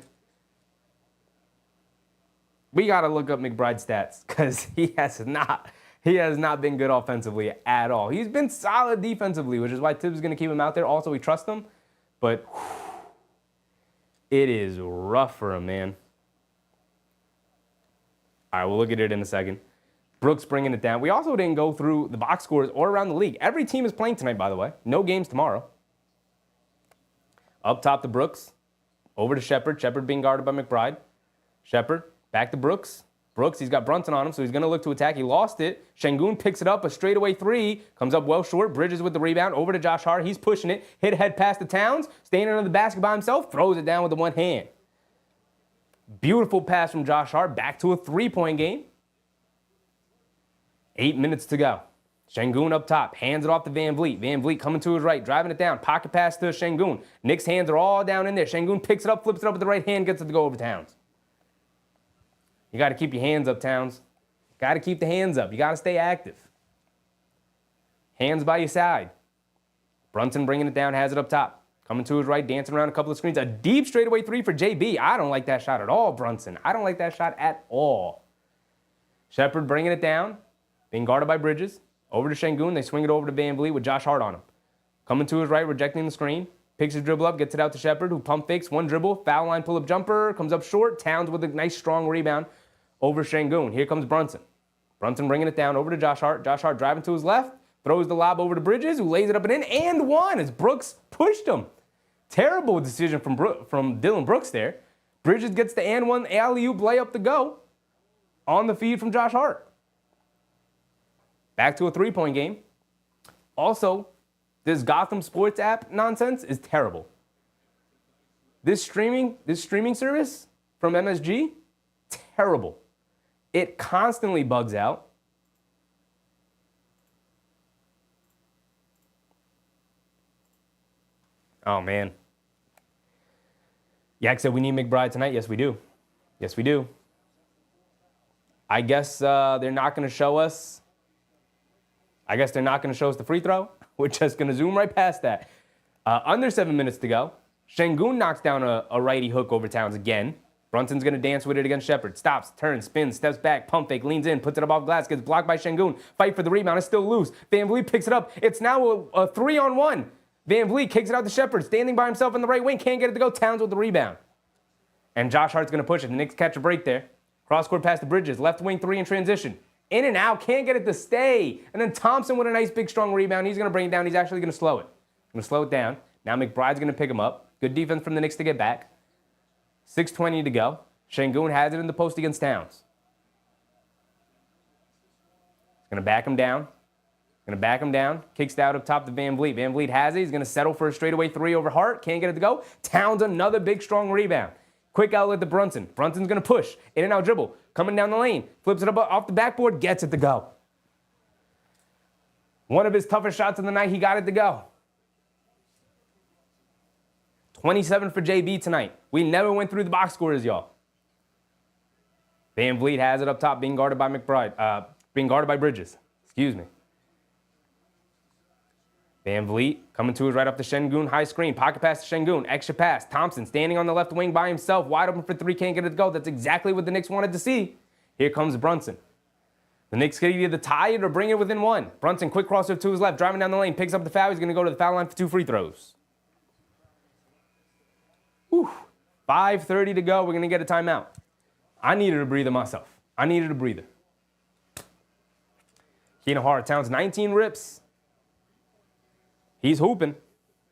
Speaker 1: We got to look up McBride's stats because he has not been good offensively at all. He's been solid defensively, which is why Tibbs is going to keep him out there. Also, we trust him. But it is rough for him, man. All right, we'll look at it in a second. Brooks bringing it down. We also didn't go through the box scores or around the league. Every team is playing tonight, by the way. No games tomorrow. Up top to Brooks. Over to Shepherd. Shepherd being guarded by McBride. Shepherd back to Brooks. Brooks, he's got Brunson on him, so he's going to look to attack. He lost it. Şengün picks it up. A straightaway three. Comes up well short. Bridges with the rebound. Over to Josh Hart. He's pushing it. Hit ahead pass to Towns. Staying under the basket by himself. Throws it down with the one hand. Beautiful pass from Josh Hart. Back to a three-point game. 8 minutes to go. Şengün up top. Hands it off to Van Vliet. Van Vliet coming to his right. Driving it down. Pocket pass to Şengün. Knicks' hands are all down in there. Şengün picks it up. Flips it up with the right hand. Gets it to go over Towns. You got to keep your hands up, Towns. Got to keep the hands up. You got to stay active. Hands by your side. Brunson bringing it down. Has it up top. Coming to his right. Dancing around a couple of screens. A deep straightaway three for JB. I don't like that shot at all, Brunson. I don't like that shot at all. Shepherd bringing it down. Being guarded by Bridges. Over to Şengün. They swing it over to Van Vliet with Josh Hart on him. Coming to his right, rejecting the screen. Picks his dribble up, gets it out to Shepherd, who pump fakes. One dribble, foul line pull-up jumper. Comes up short. Towns with a nice strong rebound over Şengün. Here comes Brunson. Brunson bringing it down over to Josh Hart. Josh Hart driving to his left. Throws the lob over to Bridges, who lays it up and in. And one as Brooks pushed him. Terrible decision from Dylan Brooks there. Bridges gets the and one alley-oop layup to go on the feed from Josh Hart. Back to a three-point game. Also, this Gotham Sports app nonsense is terrible. This streaming service from MSG, terrible. It constantly bugs out. Oh, man. Yak said we need McBride tonight. Yes, we do. Yes, we do. I guess they're not going to show us. I guess they're not going to show us the free throw. We're just going to zoom right past that. Under 7 minutes to go. Şengün knocks down a righty hook over Towns again. Brunson's going to dance with it against Shepherd. Stops, turns, spins, steps back, pump fake, leans in, puts it up off glass, gets blocked by Şengün. Fight for the rebound. It's still loose. Van Vliet picks it up. It's now a 3-on-1. Van Vliet kicks it out to Shepherd. Standing by himself in the right wing. Can't get it to go. Towns with the rebound. And Josh Hart's going to push it. The Knicks catch a break there. Cross-court pass to Bridges. Left wing three in transition. In and out. Can't get it to stay. And then Thompson with a nice big strong rebound. He's going to bring it down. He's actually going to slow it. Going to slow it down. Now McBride's going to pick him up. Good defense from the Knicks to get back. 6:20 to go. Şengün has it in the post against Towns. Going to back him down. Going to back him down. Kicks out up top to Van Vliet. Van Vliet has it. He's going to settle for a straightaway three over Hart. Can't get it to go. Towns another big strong rebound. Quick outlet to Brunson. Brunson's going to push. In and out dribble. Coming down the lane. Flips it up off the backboard. Gets it to go. One of his toughest shots of the night. He got it to go. 27 for JB tonight. We never went through the box scores, y'all. Van Vliet has it up top, being guarded by McBride. Being guarded by Bridges. Excuse me. Van Vliet coming to his right up to Şengün. High screen. Pocket pass to Şengün. Extra pass. Thompson standing on the left wing by himself. Wide open for three. Can't get it to go. That's exactly what the Knicks wanted to see. Here comes Brunson. The Knicks can either tie it or bring it within one. Brunson, quick crossover to his left. Driving down the lane. Picks up the foul. He's going to go to the foul line for 2 free throws. Whew. 5:30 to go. We're going to get a timeout. I needed a breather myself. I needed a breather. Keenan Hart-Towns, 19 rips. He's hooping.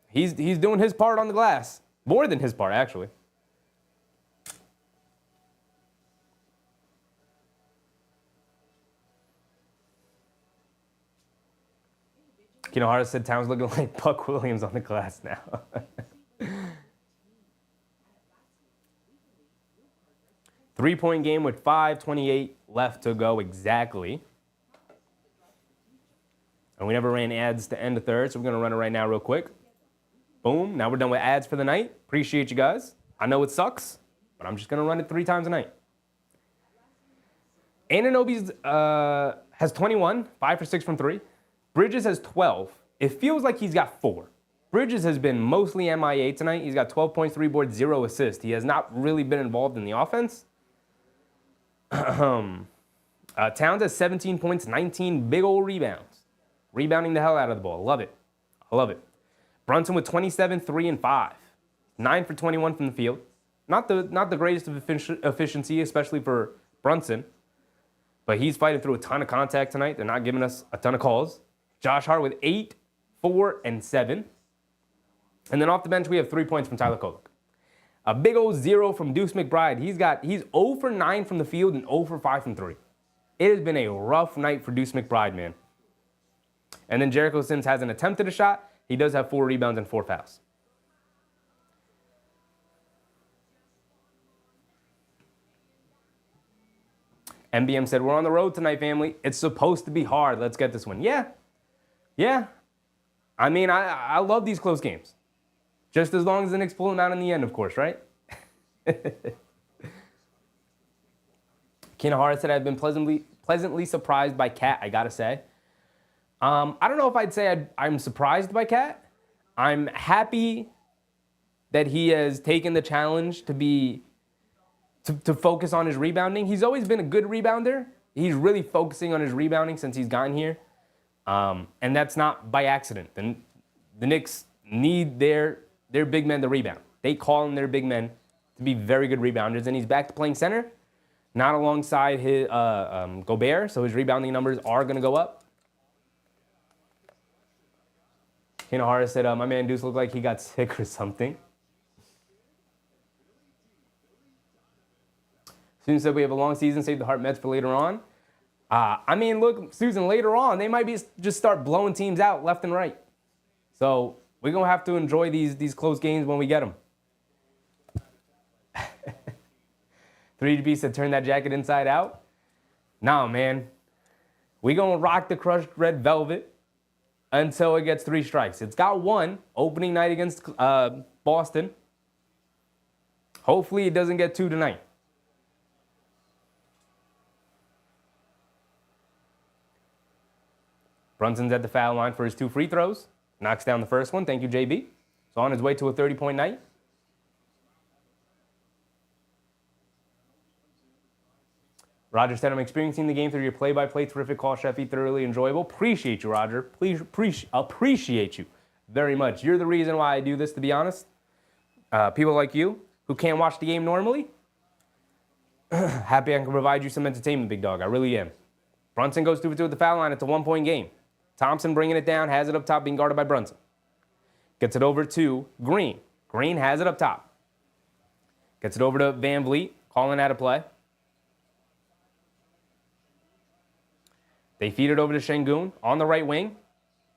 Speaker 1: He's doing his part on the glass. More than his part, actually. Keenan Hart said Towns looking like Buck Williams on the glass now. 3-point game with 5:28 left to go exactly. And we never ran ads to end the third, so we're going to run it right now real quick. Boom. Now we're done with ads for the night. Appreciate you guys. I know it sucks, but I'm just going to run it 3 times a night. Anunoby's has 21, 5 for 6 from 3. Bridges has 12. It feels like he's got 4. Bridges has been mostly MIA tonight. He's got 12 points, 3 boards, 0 assists. He has not really been involved in the offense. Towns has 17 points, 19 big old rebounds. Rebounding the hell out of the ball. Love it. I love it. Brunson with 27, 3 and 5. 9 for 21 from the field. Not the greatest of efficiency, especially for Brunson. But he's fighting through a ton of contact tonight. They're not giving us a ton of calls. Josh Hart with 8, 4, and 7. And then off the bench, we have 3 points from Tyler Kolek. A big old 0 from Deuce McBride. He's 0 for 9 from the field and 0 for 5 from 3. It has been a rough night for Deuce McBride, man. And then Jericho Sims hasn't attempted a shot. He does have 4 rebounds and 4 fouls. MBM said, we're on the road tonight, family. It's supposed to be hard. Let's get this one. Yeah. I mean, I love these close games. Just as long as the Knicks pull them out in the end, of course, right? Kinahara said, I've been pleasantly surprised by Cat, I gotta say. I don't know if I'd say I'm surprised by Cat. I'm happy that he has taken the challenge to focus on his rebounding. He's always been a good rebounder. He's really focusing on his rebounding since he's gotten here. And that's not by accident. The Knicks need their big men to rebound. They call on their big men to be very good rebounders. And he's back to playing center, not alongside his Gobert. So his rebounding numbers are going to go up. Kinahara said, my man Deuce looked like he got sick or something. Susan said we have a long season, save the Heart Mets for later on. I mean, look, Susan, later on, they might just start blowing teams out left and right. So we're going to have to enjoy these close games when we get them. 3GB said turn that jacket inside out. Nah, man. We're going to rock the crushed red velvet until it gets 3 strikes. It's got 1 opening night against Boston. Hopefully it doesn't get 2 tonight. Brunson's at the foul line for his 2 free throws. Knocks down the first one. Thank you, JB. He's on his way to a 30-point night. Roger said, I'm experiencing the game through your play-by-play. Terrific call, Sheffy. Thoroughly enjoyable. Appreciate you, Roger. Please appreciate you very much. You're the reason why I do this, to be honest. People like you who can't watch the game normally, happy I can provide you some entertainment, big dog. I really am. Brunson goes 2 for 2 at the foul line. It's a 1-point game. Thompson bringing it down, has it up top, being guarded by Brunson. Gets it over to Green. Green has it up top. Gets it over to Van Vliet, calling out a play. They feed it over to Şengün on the right wing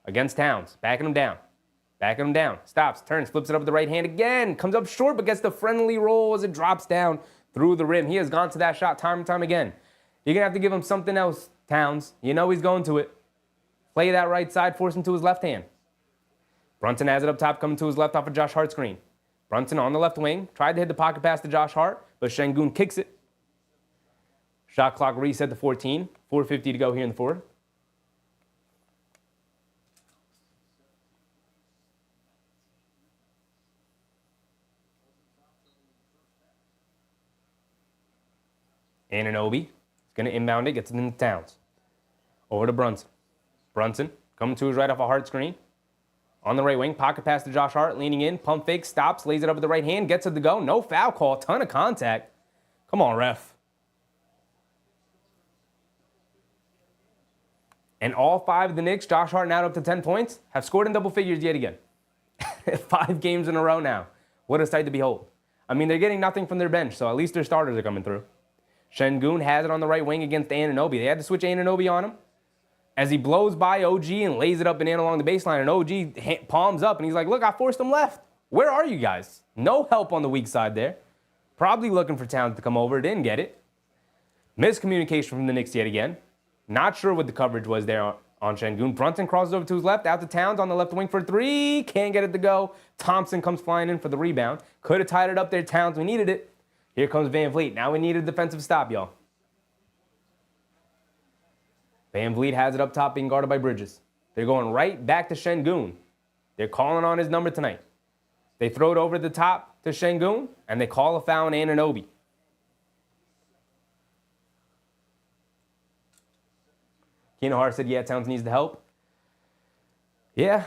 Speaker 1: against Towns. Backing him down. Backing him down. Stops, turns, flips it up with the right hand again. Comes up short, but gets the friendly roll as it drops down through the rim. He has gone to that shot time and time again. You're going to have to give him something else, Towns. You know he's going to it. Play that right side, force him to his left hand. Brunson has it up top, coming to his left off of Josh Hart's screen. Brunson on the left wing. Tried to hit the pocket pass to Josh Hart, but Şengün kicks it. Shot clock reset to 14. 4:50 to go here in the fourth. Anunoby is going to inbound it, gets it into Towns. Over to Brunson. Brunson coming to his right off a Hart screen. On the right wing, pocket pass to Josh Hart, leaning in, pump fake, stops, lays it up with the right hand, gets it to go. No foul call, ton of contact. Come on, ref. And all 5 of the Knicks, Josh Hart now up to 10 points, have scored in double figures yet again. 5 games in a row now. What a sight to behold. I mean, they're getting nothing from their bench, so at least their starters are coming through. Şengün has it on the right wing against Anunoby. They had to switch Anunoby on him. As he blows by OG and lays it up and in along the baseline, and OG palms up, and he's like, look, I forced him left. Where are you guys? No help on the weak side there. Probably looking for Towns to come over. Didn't get it. Miscommunication from the Knicks yet again. Not sure what the coverage was there on Şengün. Brunson crosses over to his left. Out to Towns on the left wing for three. Can't get it to go. Thompson comes flying in for the rebound. Could have tied it up there, Towns. We needed it. Here comes Van Vliet. Now we need a defensive stop, y'all. Van Vliet has it up top being guarded by Bridges. They're going right back to Şengün. They're calling on his number tonight. They throw it over the top to Şengün, and they call a foul on Anunoby. Keenan Hart said, yeah, Towns needs the help. Yeah.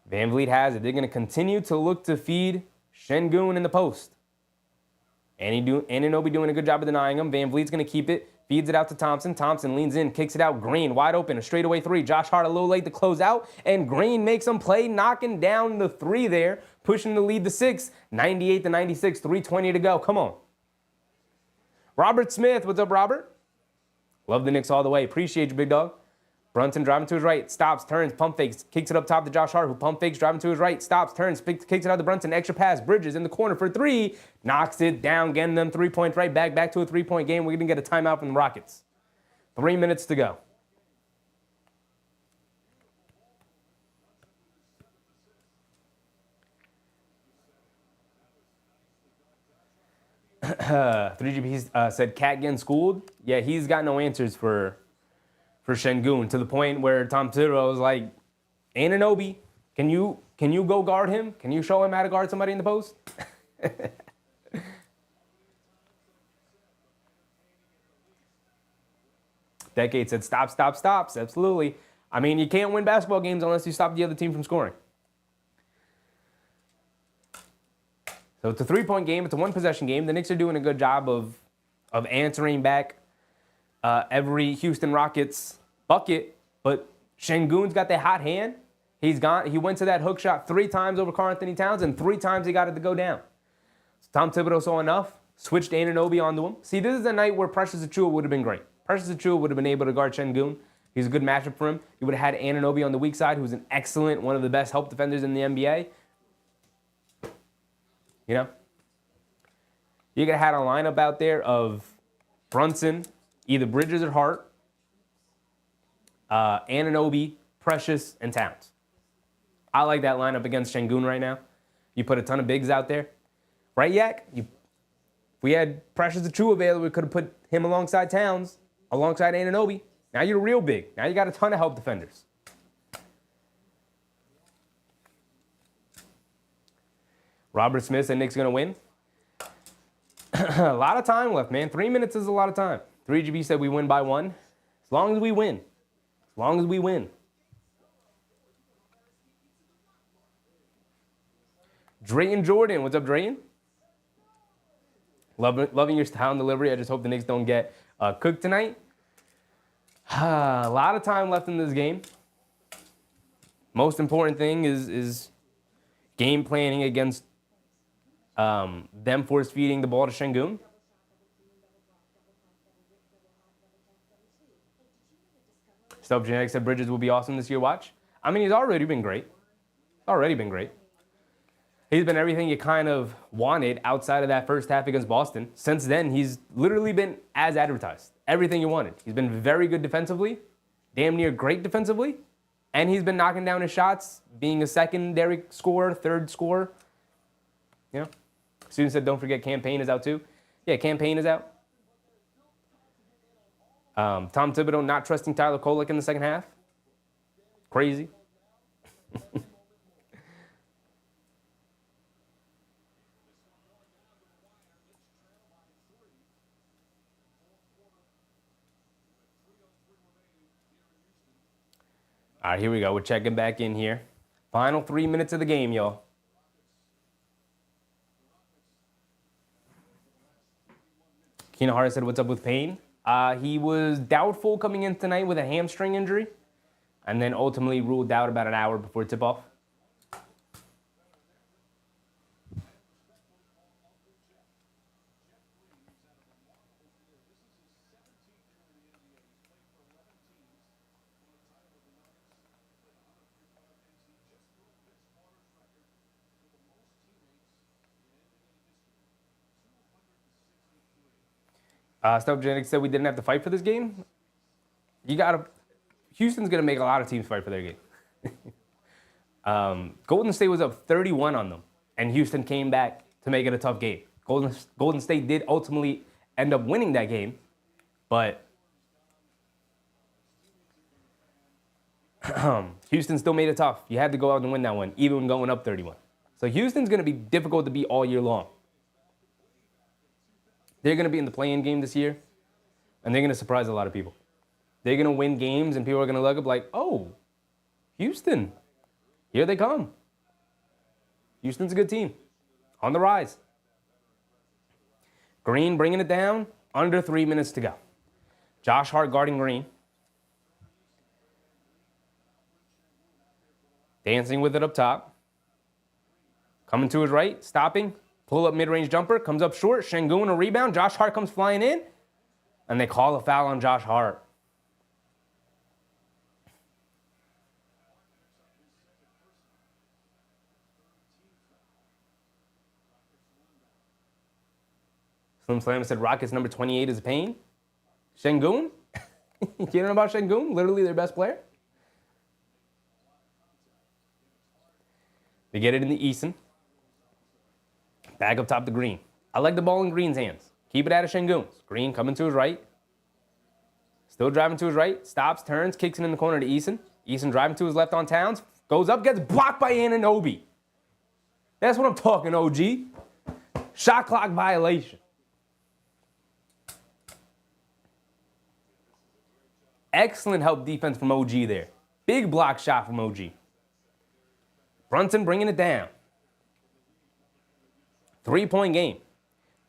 Speaker 1: Van Vliet has it. They're going to continue to look to feed Şengün in the post. Anunoby doing a good job of denying him. Van Vliet's going to keep it. Feeds it out to Thompson. Thompson leans in, kicks it out. Green wide open, a straightaway three. Josh Hart a little late to close out, and Green makes him play, knocking down the three there, pushing the lead to 6. 98-96, 3:20 to go. Come on. Robert Smith, what's up, Robert? Love the Knicks all the way. Appreciate you, big dog. Brunson driving to his right, stops, turns, pump fakes, kicks it up top to Josh Hart, who pump fakes, driving to his right, stops, turns, kicks it out to Brunson, extra pass, Bridges in the corner for three, knocks it down, getting them 3 points right back to a 3-point game. We're going to get a timeout from the Rockets. 3 minutes to go. $3GP said, Cat getting schooled? Yeah, he's got no answers for Şengün, to the point where Tom Thibodeau was like, Anunoby, can you go guard him? Can you show him how to guard somebody in the post? Decade said, stops. Absolutely. I mean, you can't win basketball games unless you stop the other team from scoring. So it's a 3-point game. It's a 1-possession game. The Knicks are doing a good job of answering back every Houston Rockets bucket, but Şengün's got that hot hand. He went to that hook shot 3 times over Karl-Anthony Towns, and 3 times he got it to go down. So Tom Thibodeau saw enough, switched Anunoby onto him. See, this is a night where Precious Achiuwa would have been great. Precious Achiuwa would have been able to guard Şengün. He's a good matchup for him. He would have had Anunoby on the weak side, who's an excellent, one of the best help defenders in the NBA. You know? You could have had a lineup out there of Brunson, either Bridges or Hart, Anunoby, Precious, and Towns. I like that lineup against Şengün right now. You put a ton of bigs out there. Right, Yak? If we had Precious Achiuwa available, we could have put him alongside Towns, alongside Anunoby. Now you're real big. Now you got a ton of help defenders. Robert Smith said Knicks going to win. A lot of time left, man. 3 minutes is a lot of time. 3GB said we win by 1. As long as we win. As long as we win. Drayton Jordan. What's up, Drayton? Loving your style and delivery. I just hope the Knicks don't get cooked tonight. A lot of time left in this game. Most important thing is game planning against them force feeding the ball to Şengün. Stubb Genetics said Bridges will be awesome this year. Watch. I mean, he's already been great. He's been everything you kind of wanted outside of that first half against Boston. Since then, he's literally been as advertised. Everything you wanted. He's been very good defensively, damn near great defensively, and he's been knocking down his shots, being a secondary scorer, third scorer. You know? Student said, don't forget Campaign is out too. Yeah, Campaign is out. Tom Thibodeau not trusting Tyler Kolek in the second half. Crazy. All right, here we go. We're checking back in here. Final 3 minutes of the game, y'all. Keenan Hart said, what's up with Payne? He was doubtful coming in tonight with a hamstring injury, and then ultimately ruled out about an hour before tip-off. Stelgenic said we didn't have to fight for this game. Houston's going to make a lot of teams fight for their game. Golden State was up 31 on them, and Houston came back to make it a tough game. Golden State did ultimately end up winning that game, but Houston still made it tough. You had to go out and win that one, even when going up 31. So Houston's going to be difficult to beat all year long. They're going to be in the play-in game this year, and they're going to surprise a lot of people. They're going to win games, and people are going to look up like, oh, Houston, here they come. Houston's a good team, on the rise. Green bringing it down, under 3 minutes to go. Josh Hart guarding Green. Dancing with it up top. Coming to his right, stopping. Pull up mid-range jumper, comes up short. Şengün a rebound. Josh Hart comes flying in. And they call a foul on Josh Hart. Slim Slam said Rockets number 28 is a pain. Şengün? You know about Şengün? Literally their best player. They get it in the Easton. Back up top to Green. I like the ball in Green's hands. Keep it out of Şengün's. Green coming to his right. Still driving to his right. Stops, turns, kicks it in the corner to Easton. Easton driving to his left on Towns. Goes up, gets blocked by Anunoby. That's what I'm talking, OG. Shot clock violation. Excellent help defense from OG there. Big block shot from OG. Brunson bringing it down. 3-point game.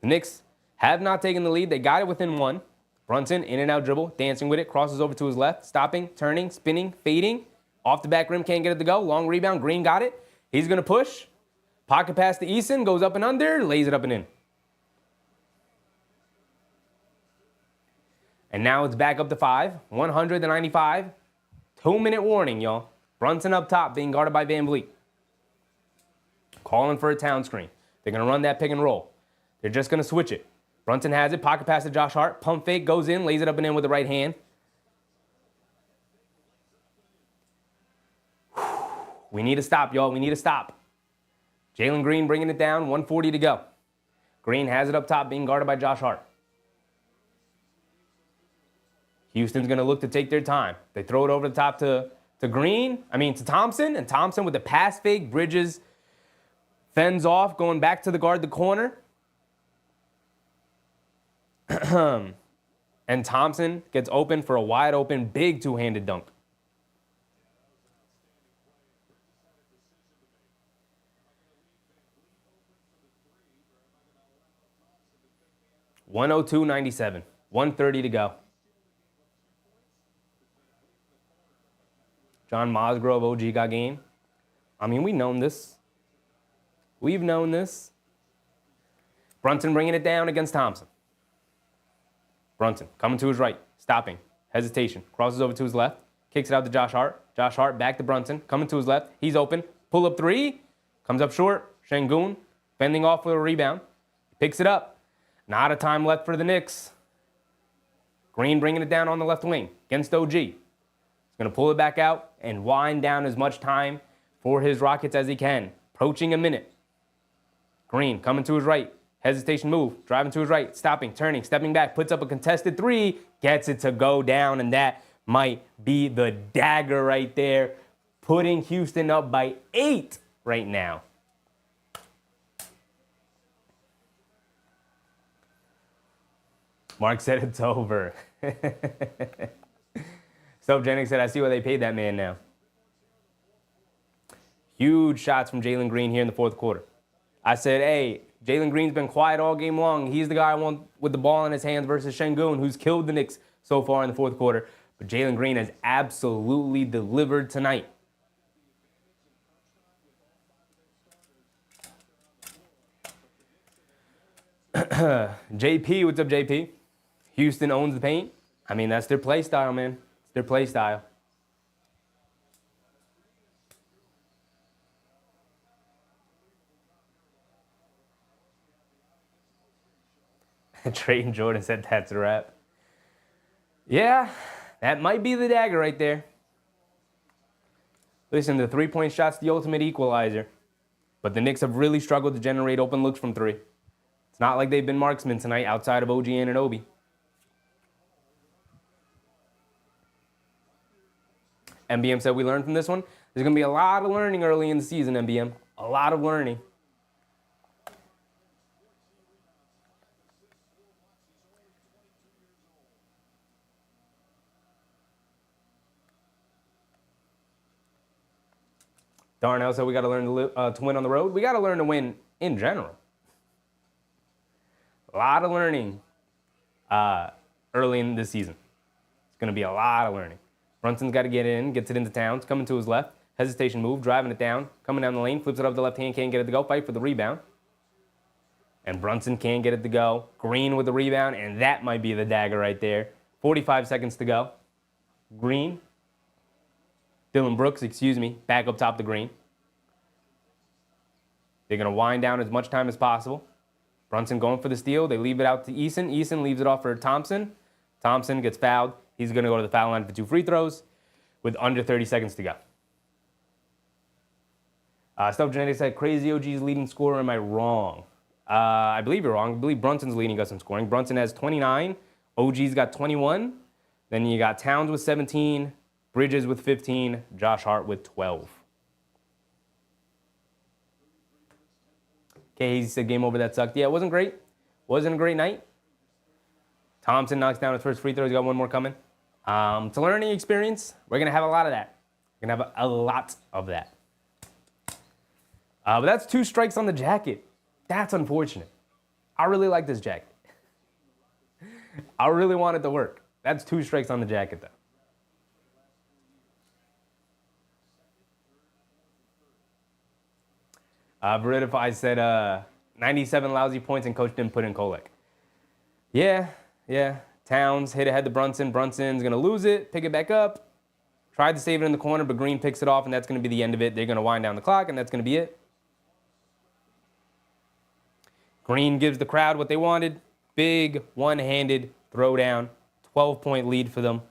Speaker 1: The Knicks have not taken the lead. They got it within one. Brunson, in and out dribble, dancing with it, crosses over to his left, stopping, turning, spinning, fading. Off the back rim, can't get it to go. Long rebound, Green got it. He's going to push. Pocket pass to Easton, goes up and under, lays it up and in. And now it's back up to 5, 100-95. 2-minute warning, y'all. Brunson up top, being guarded by Van Vliet. Calling for a Town screen. They're going to run that pick and roll. They're just going to switch it. Brunson has it. Pocket pass to Josh Hart. Pump fake. Goes in. Lays it up and in with the right hand. We need to stop, y'all. We need to stop. Jalen Green bringing it down. 1:40 to go. Green has it up top, being guarded by Josh Hart. Houston's going to look to take their time. They throw it over the top to Thompson. And Thompson with the pass fake. Bridges fends off, going back to the guard the corner. And Thompson gets open for a wide open, big two-handed dunk. (102-97). 1:30 to go. John Mosgrove, OG got game. I mean, we've known this. We've known this. Brunson bringing it down against Thompson. Brunson coming to his right, stopping, hesitation, crosses over to his left, kicks it out to Josh Hart. Josh Hart back to Brunson, coming to his left. He's open. Pull up three. Comes up short. Şengün fending off with a rebound. Picks it up. Not a time left for the Knicks. Green bringing it down on the left wing against OG. He's going to pull it back out and wind down as much time for his Rockets as he can. Approaching a minute. Green coming to his right. Hesitation move. Driving to his right. Stopping, turning, stepping back. Puts up a contested three. Gets it to go down. And that might be the dagger right there. Putting Houston up by 8 right now. Mark said it's over. Soap Jennings said, I see why they paid that man now. Huge shots from Jalen Green here in the fourth quarter. I said, hey, Jalen Green's been quiet all game long. He's the guy I want with the ball in his hands versus Şengün, who's killed the Knicks so far in the fourth quarter. But Jalen Green has absolutely delivered tonight. JP, what's up, JP? Houston owns the paint. I mean, that's their play style, man. It's their play style. Trey and Jordan said that's a wrap. Yeah, that might be the dagger right there. Listen, the three-point shot's the ultimate equalizer. But the Knicks have really struggled to generate open looks from three. It's not like they've been marksmen tonight outside of OG Anunoby. MBM said we learned from this one. There's going to be a lot of learning early in the season, MBM. A lot of learning. Darnell said we got to learn to win on the road. We got to learn to win in general. A lot of learning early in this season. It's going to be a lot of learning. Brunson's got to get in, gets it into Towns, coming to his left. Hesitation move, driving it down, coming down the lane, flips it up the left hand, can't get it to go, fight for the rebound. And Brunson can't get it to go. Green with the rebound, and that might be the dagger right there. 45 seconds to go. Green. Dylan Brooks, back up top the green. They're going to wind down as much time as possible. Brunson going for the steal. They leave it out to Eason. Eason leaves it off for Thompson. Thompson gets fouled. He's going to go to the foul line for 2 free throws with under 30 seconds to go. Stuff Genetic said, crazy OG's leading scorer. Am I wrong? I believe you're wrong. I believe Brunson's leading us in scoring. Brunson has 29. OG's got 21. Then you got Towns with 17. Bridges with 15. Josh Hart with 12. Okay, he said game over, that sucked. Yeah, it wasn't great. Wasn't a great night. Thompson knocks down his first free throw. He's got one more coming. It's a learning experience. We're going to have a lot of that. We're going to have a lot of that. But that's 2 strikes on the jacket. That's unfortunate. I really like this jacket. I really want it to work. That's 2 strikes on the jacket, though. Veridify said 97 lousy points and coach didn't put in Kolek. Yeah. Towns hit ahead to Brunson. Brunson's going to lose it, pick it back up. Tried to save it in the corner, but Green picks it off, and that's going to be the end of it. They're going to wind down the clock, and that's going to be it. Green gives the crowd what they wanted. Big, one-handed throwdown. 12-point lead for them.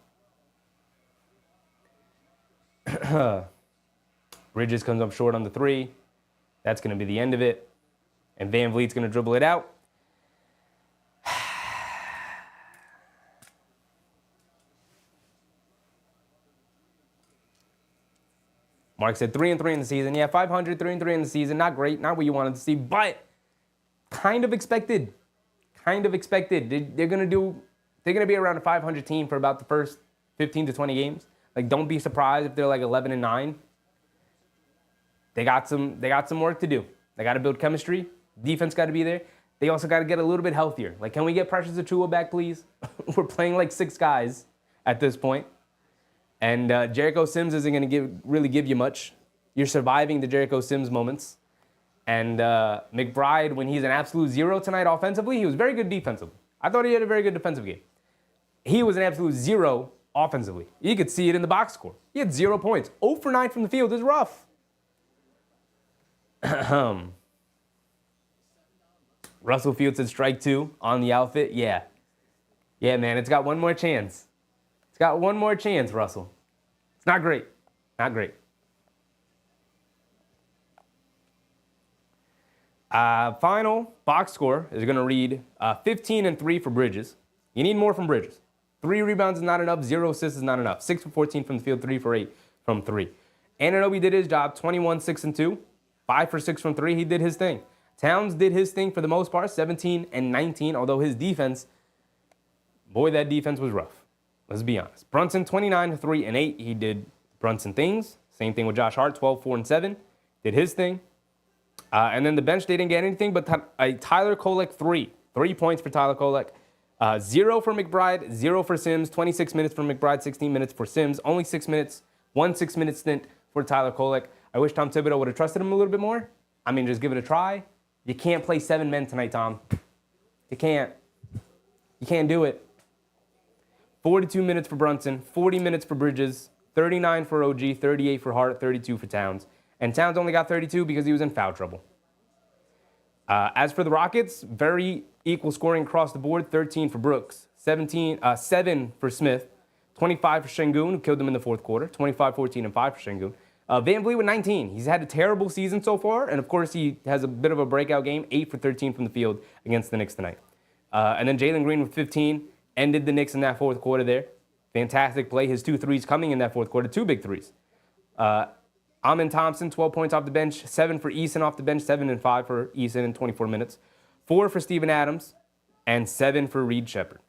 Speaker 1: Bridges comes up short on the 3. That's going to be the end of it. And Van Vliet's going to dribble it out. Mark said 3-3 in the season. Yeah, 500, 3-3 in the season. Not great, not what you wanted to see, but kind of expected. Kind of expected. They're going to be around a 500 team for about the first 15 to 20 games. Like, don't be surprised if they're like 11-9. They got some work to do. They got to build chemistry. Defense got to be there. They also got to get a little bit healthier. Like, can we get Precious Achiuwa back, please? We're playing like 6 guys at this point. And Jericho Sims isn't going to really give you much. You're surviving the Jericho Sims moments. And McBride, when he's an absolute 0 tonight offensively, he was very good defensively. I thought he had a very good defensive game. He was an absolute 0 offensively. You could see it in the box score. He had 0 points. 0 for 9 from the field is rough. Russell Fields said strike 2 on the outfit. Yeah, man, it's got one more chance. It's got one more chance, Russell. It's not great. Not great. Final box score is going to read 15-3 for Bridges. You need more from Bridges. 3 rebounds is not enough. 0 assists is not enough. 6 for 14 from the field. 3 for 8 from 3. Anunoby did his job. 21, 6 and 2. 5 for 6 from 3. He did his thing. Towns did his thing for the most part. 17 and 19. Although his defense, boy, that defense was rough. Let's be honest. Brunson, 29, 3 and 8. He did Brunson things. Same thing with Josh Hart, 12, 4 and 7. Did his thing. And then the bench, they didn't get anything but Tyler Kolek, 3. 3 points for Tyler Kolek. 0 for McBride, 0 for Sims. 26 minutes for McBride, 16 minutes for Sims. Only 6 minutes, 1 6-minute stint for Tyler Kolek. I wish Tom Thibodeau would have trusted him a little bit more. I mean, just give it a try. You can't play 7 men tonight, Tom. You can't. You can't do it. 42 minutes for Brunson, 40 minutes for Bridges, 39 for OG, 38 for Hart, 32 for Towns. And Towns only got 32 because he was in foul trouble. As for the Rockets, very equal scoring across the board. 13 for Brooks, 7 for Smith, 25 for Şengün, who killed them in the fourth quarter, 25, 14, and 5 for Şengün. Van Vliet with 19. He's had a terrible season so far, and of course he has a bit of a breakout game, 8 for 13 from the field against the Knicks tonight. And then Jalen Green with 15, ended the Knicks in that fourth quarter there. Fantastic play. His 2 threes coming in that fourth quarter, 2 big threes. Amin Thompson, 12 points off the bench, 7 for Eason off the bench, 7 and 5 for Eason in 24 minutes, 4 for Steven Adams, and 7 for Reed Shepherd.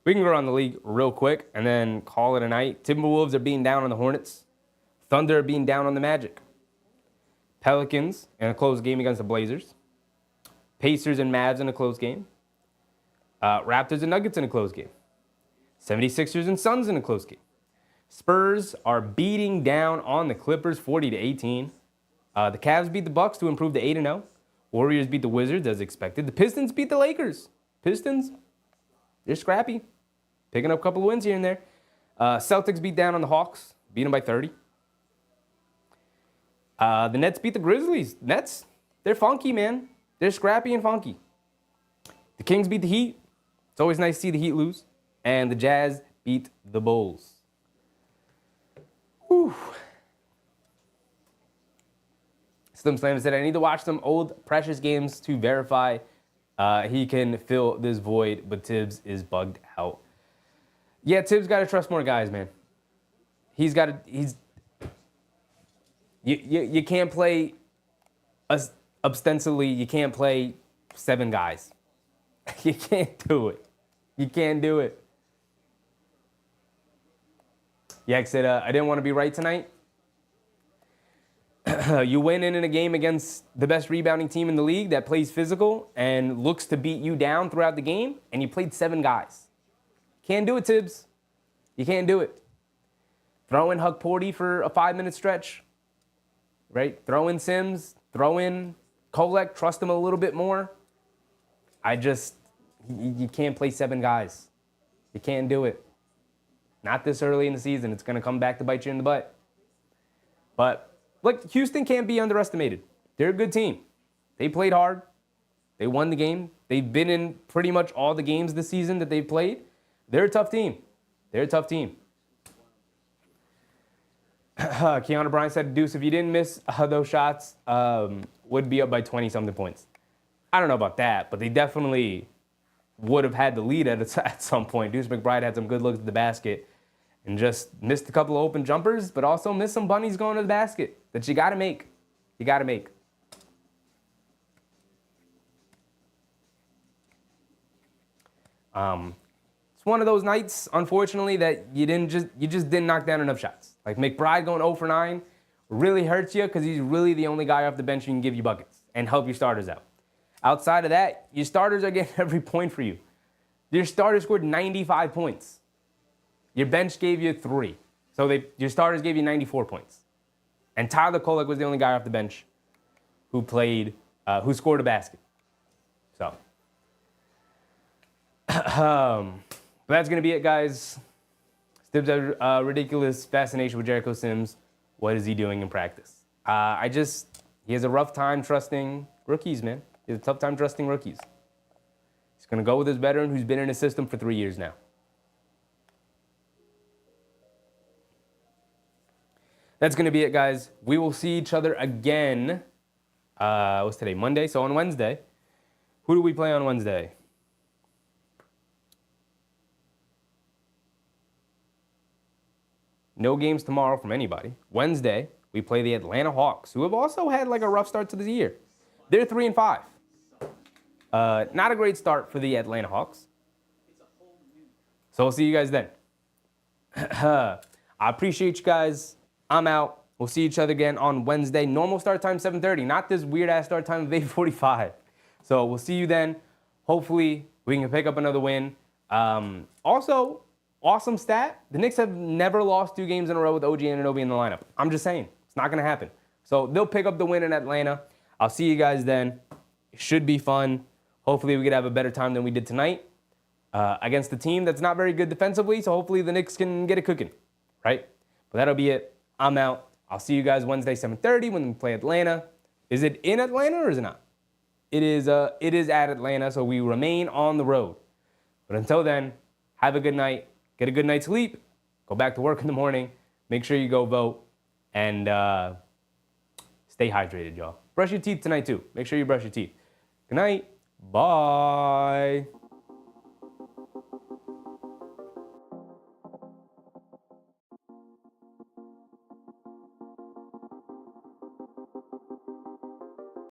Speaker 1: We can go around the league real quick and then call it a night. Timberwolves are being down on the Hornets. Thunder are being down on the Magic. Pelicans in a close game against the Blazers. Pacers and Mavs in a close game. Raptors and Nuggets in a close game. 76ers and Suns in a close game. Spurs are beating down on the Clippers 40-18. The Cavs beat the Bucks to improve to 8-0. Warriors beat the Wizards as expected. The Pistons beat the Lakers. Pistons, they're scrappy. Picking up a couple of wins here and there. Celtics beat down on the Hawks. Beat them by 30. The Nets beat the Grizzlies. Nets, they're funky, man. They're scrappy and funky. The Kings beat the Heat. It's always nice to see the Heat lose. And the Jazz beat the Bulls. Whew. Slim Slam said, I need to watch some old Precious games to verify he can fill this void, but Tibbs is bugged out. Yeah, Tibbs got to trust more guys, man. You can't play, ostensibly, you can't play 7 guys. You can't do it. You can't do it. Yak said, I didn't want to be right tonight. You went in a game against the best rebounding team in the league that plays physical and looks to beat you down throughout the game, and you played 7 guys. Can't do it, Tibbs. You can't do it. Throw in Huck Porty for a 5-minute stretch, right? Throw in Sims. Throw in Kolek. Trust him a little bit more. You can't play 7 guys. You can't do it. Not this early in the season. It's going to come back to bite you in the butt. But look, Houston can't be underestimated. They're a good team. They played hard. They won the game. They've been in pretty much all the games this season that they've played. They're a tough team. They're a tough team. Keanu Bryant said, Deuce, if you didn't miss those shots, would be up by 20-something points. I don't know about that, but they definitely would have had the lead at some point. Deuce McBride had some good looks at the basket and just missed a couple of open jumpers, but also missed some bunnies going to the basket that you got to make. You got to make. It's one of those nights, unfortunately, that you just didn't knock down enough shots. Like McBride going 0 for 9 really hurts you because he's really the only guy off the bench who can give you buckets and help your starters out. Outside of that, your starters are getting every point for you. Your starters scored 95 points. Your bench gave you 3. So your starters gave you 94 points. And Tyler Kolek was the only guy off the bench who scored a basket. So, but that's going to be it, guys. Stibbs has a ridiculous fascination with Jericho Sims. What is he doing in practice? He has a rough time trusting rookies, man. He has a tough time trusting rookies. He's going to go with his veteran who's been in his system for 3 years now. That's going to be it, guys. We will see each other again. What's today? Monday? So on Wednesday. Who do we play on Wednesday? No games tomorrow from anybody. Wednesday, we play the Atlanta Hawks, who have also had like a rough start to the year. They're 3-5. Not a great start for the Atlanta Hawks. So we'll see you guys then. I appreciate you guys. I'm out. We'll see each other again on Wednesday. Normal start time, 7:30. Not this weird-ass start time of 8:45. So we'll see you then. Hopefully, we can pick up another win. Also, awesome stat. The Knicks have never lost 2 games in a row with OG Anunoby in the lineup. I'm just saying. It's not going to happen. So they'll pick up the win in Atlanta. I'll see you guys then. It should be fun. Hopefully, we could have a better time than we did tonight. against a team that's not very good defensively. So hopefully the Knicks can get it cooking, right? But that'll be it. I'm out. I'll see you guys Wednesday, 7:30 when we play Atlanta. Is it in Atlanta or is it not? It is at Atlanta, so we remain on the road. But until then, have a good night. Get a good night's sleep. Go back to work in the morning. Make sure you go vote. And stay hydrated, y'all. Brush your teeth tonight, too. Make sure you brush your teeth. Good night. Bye.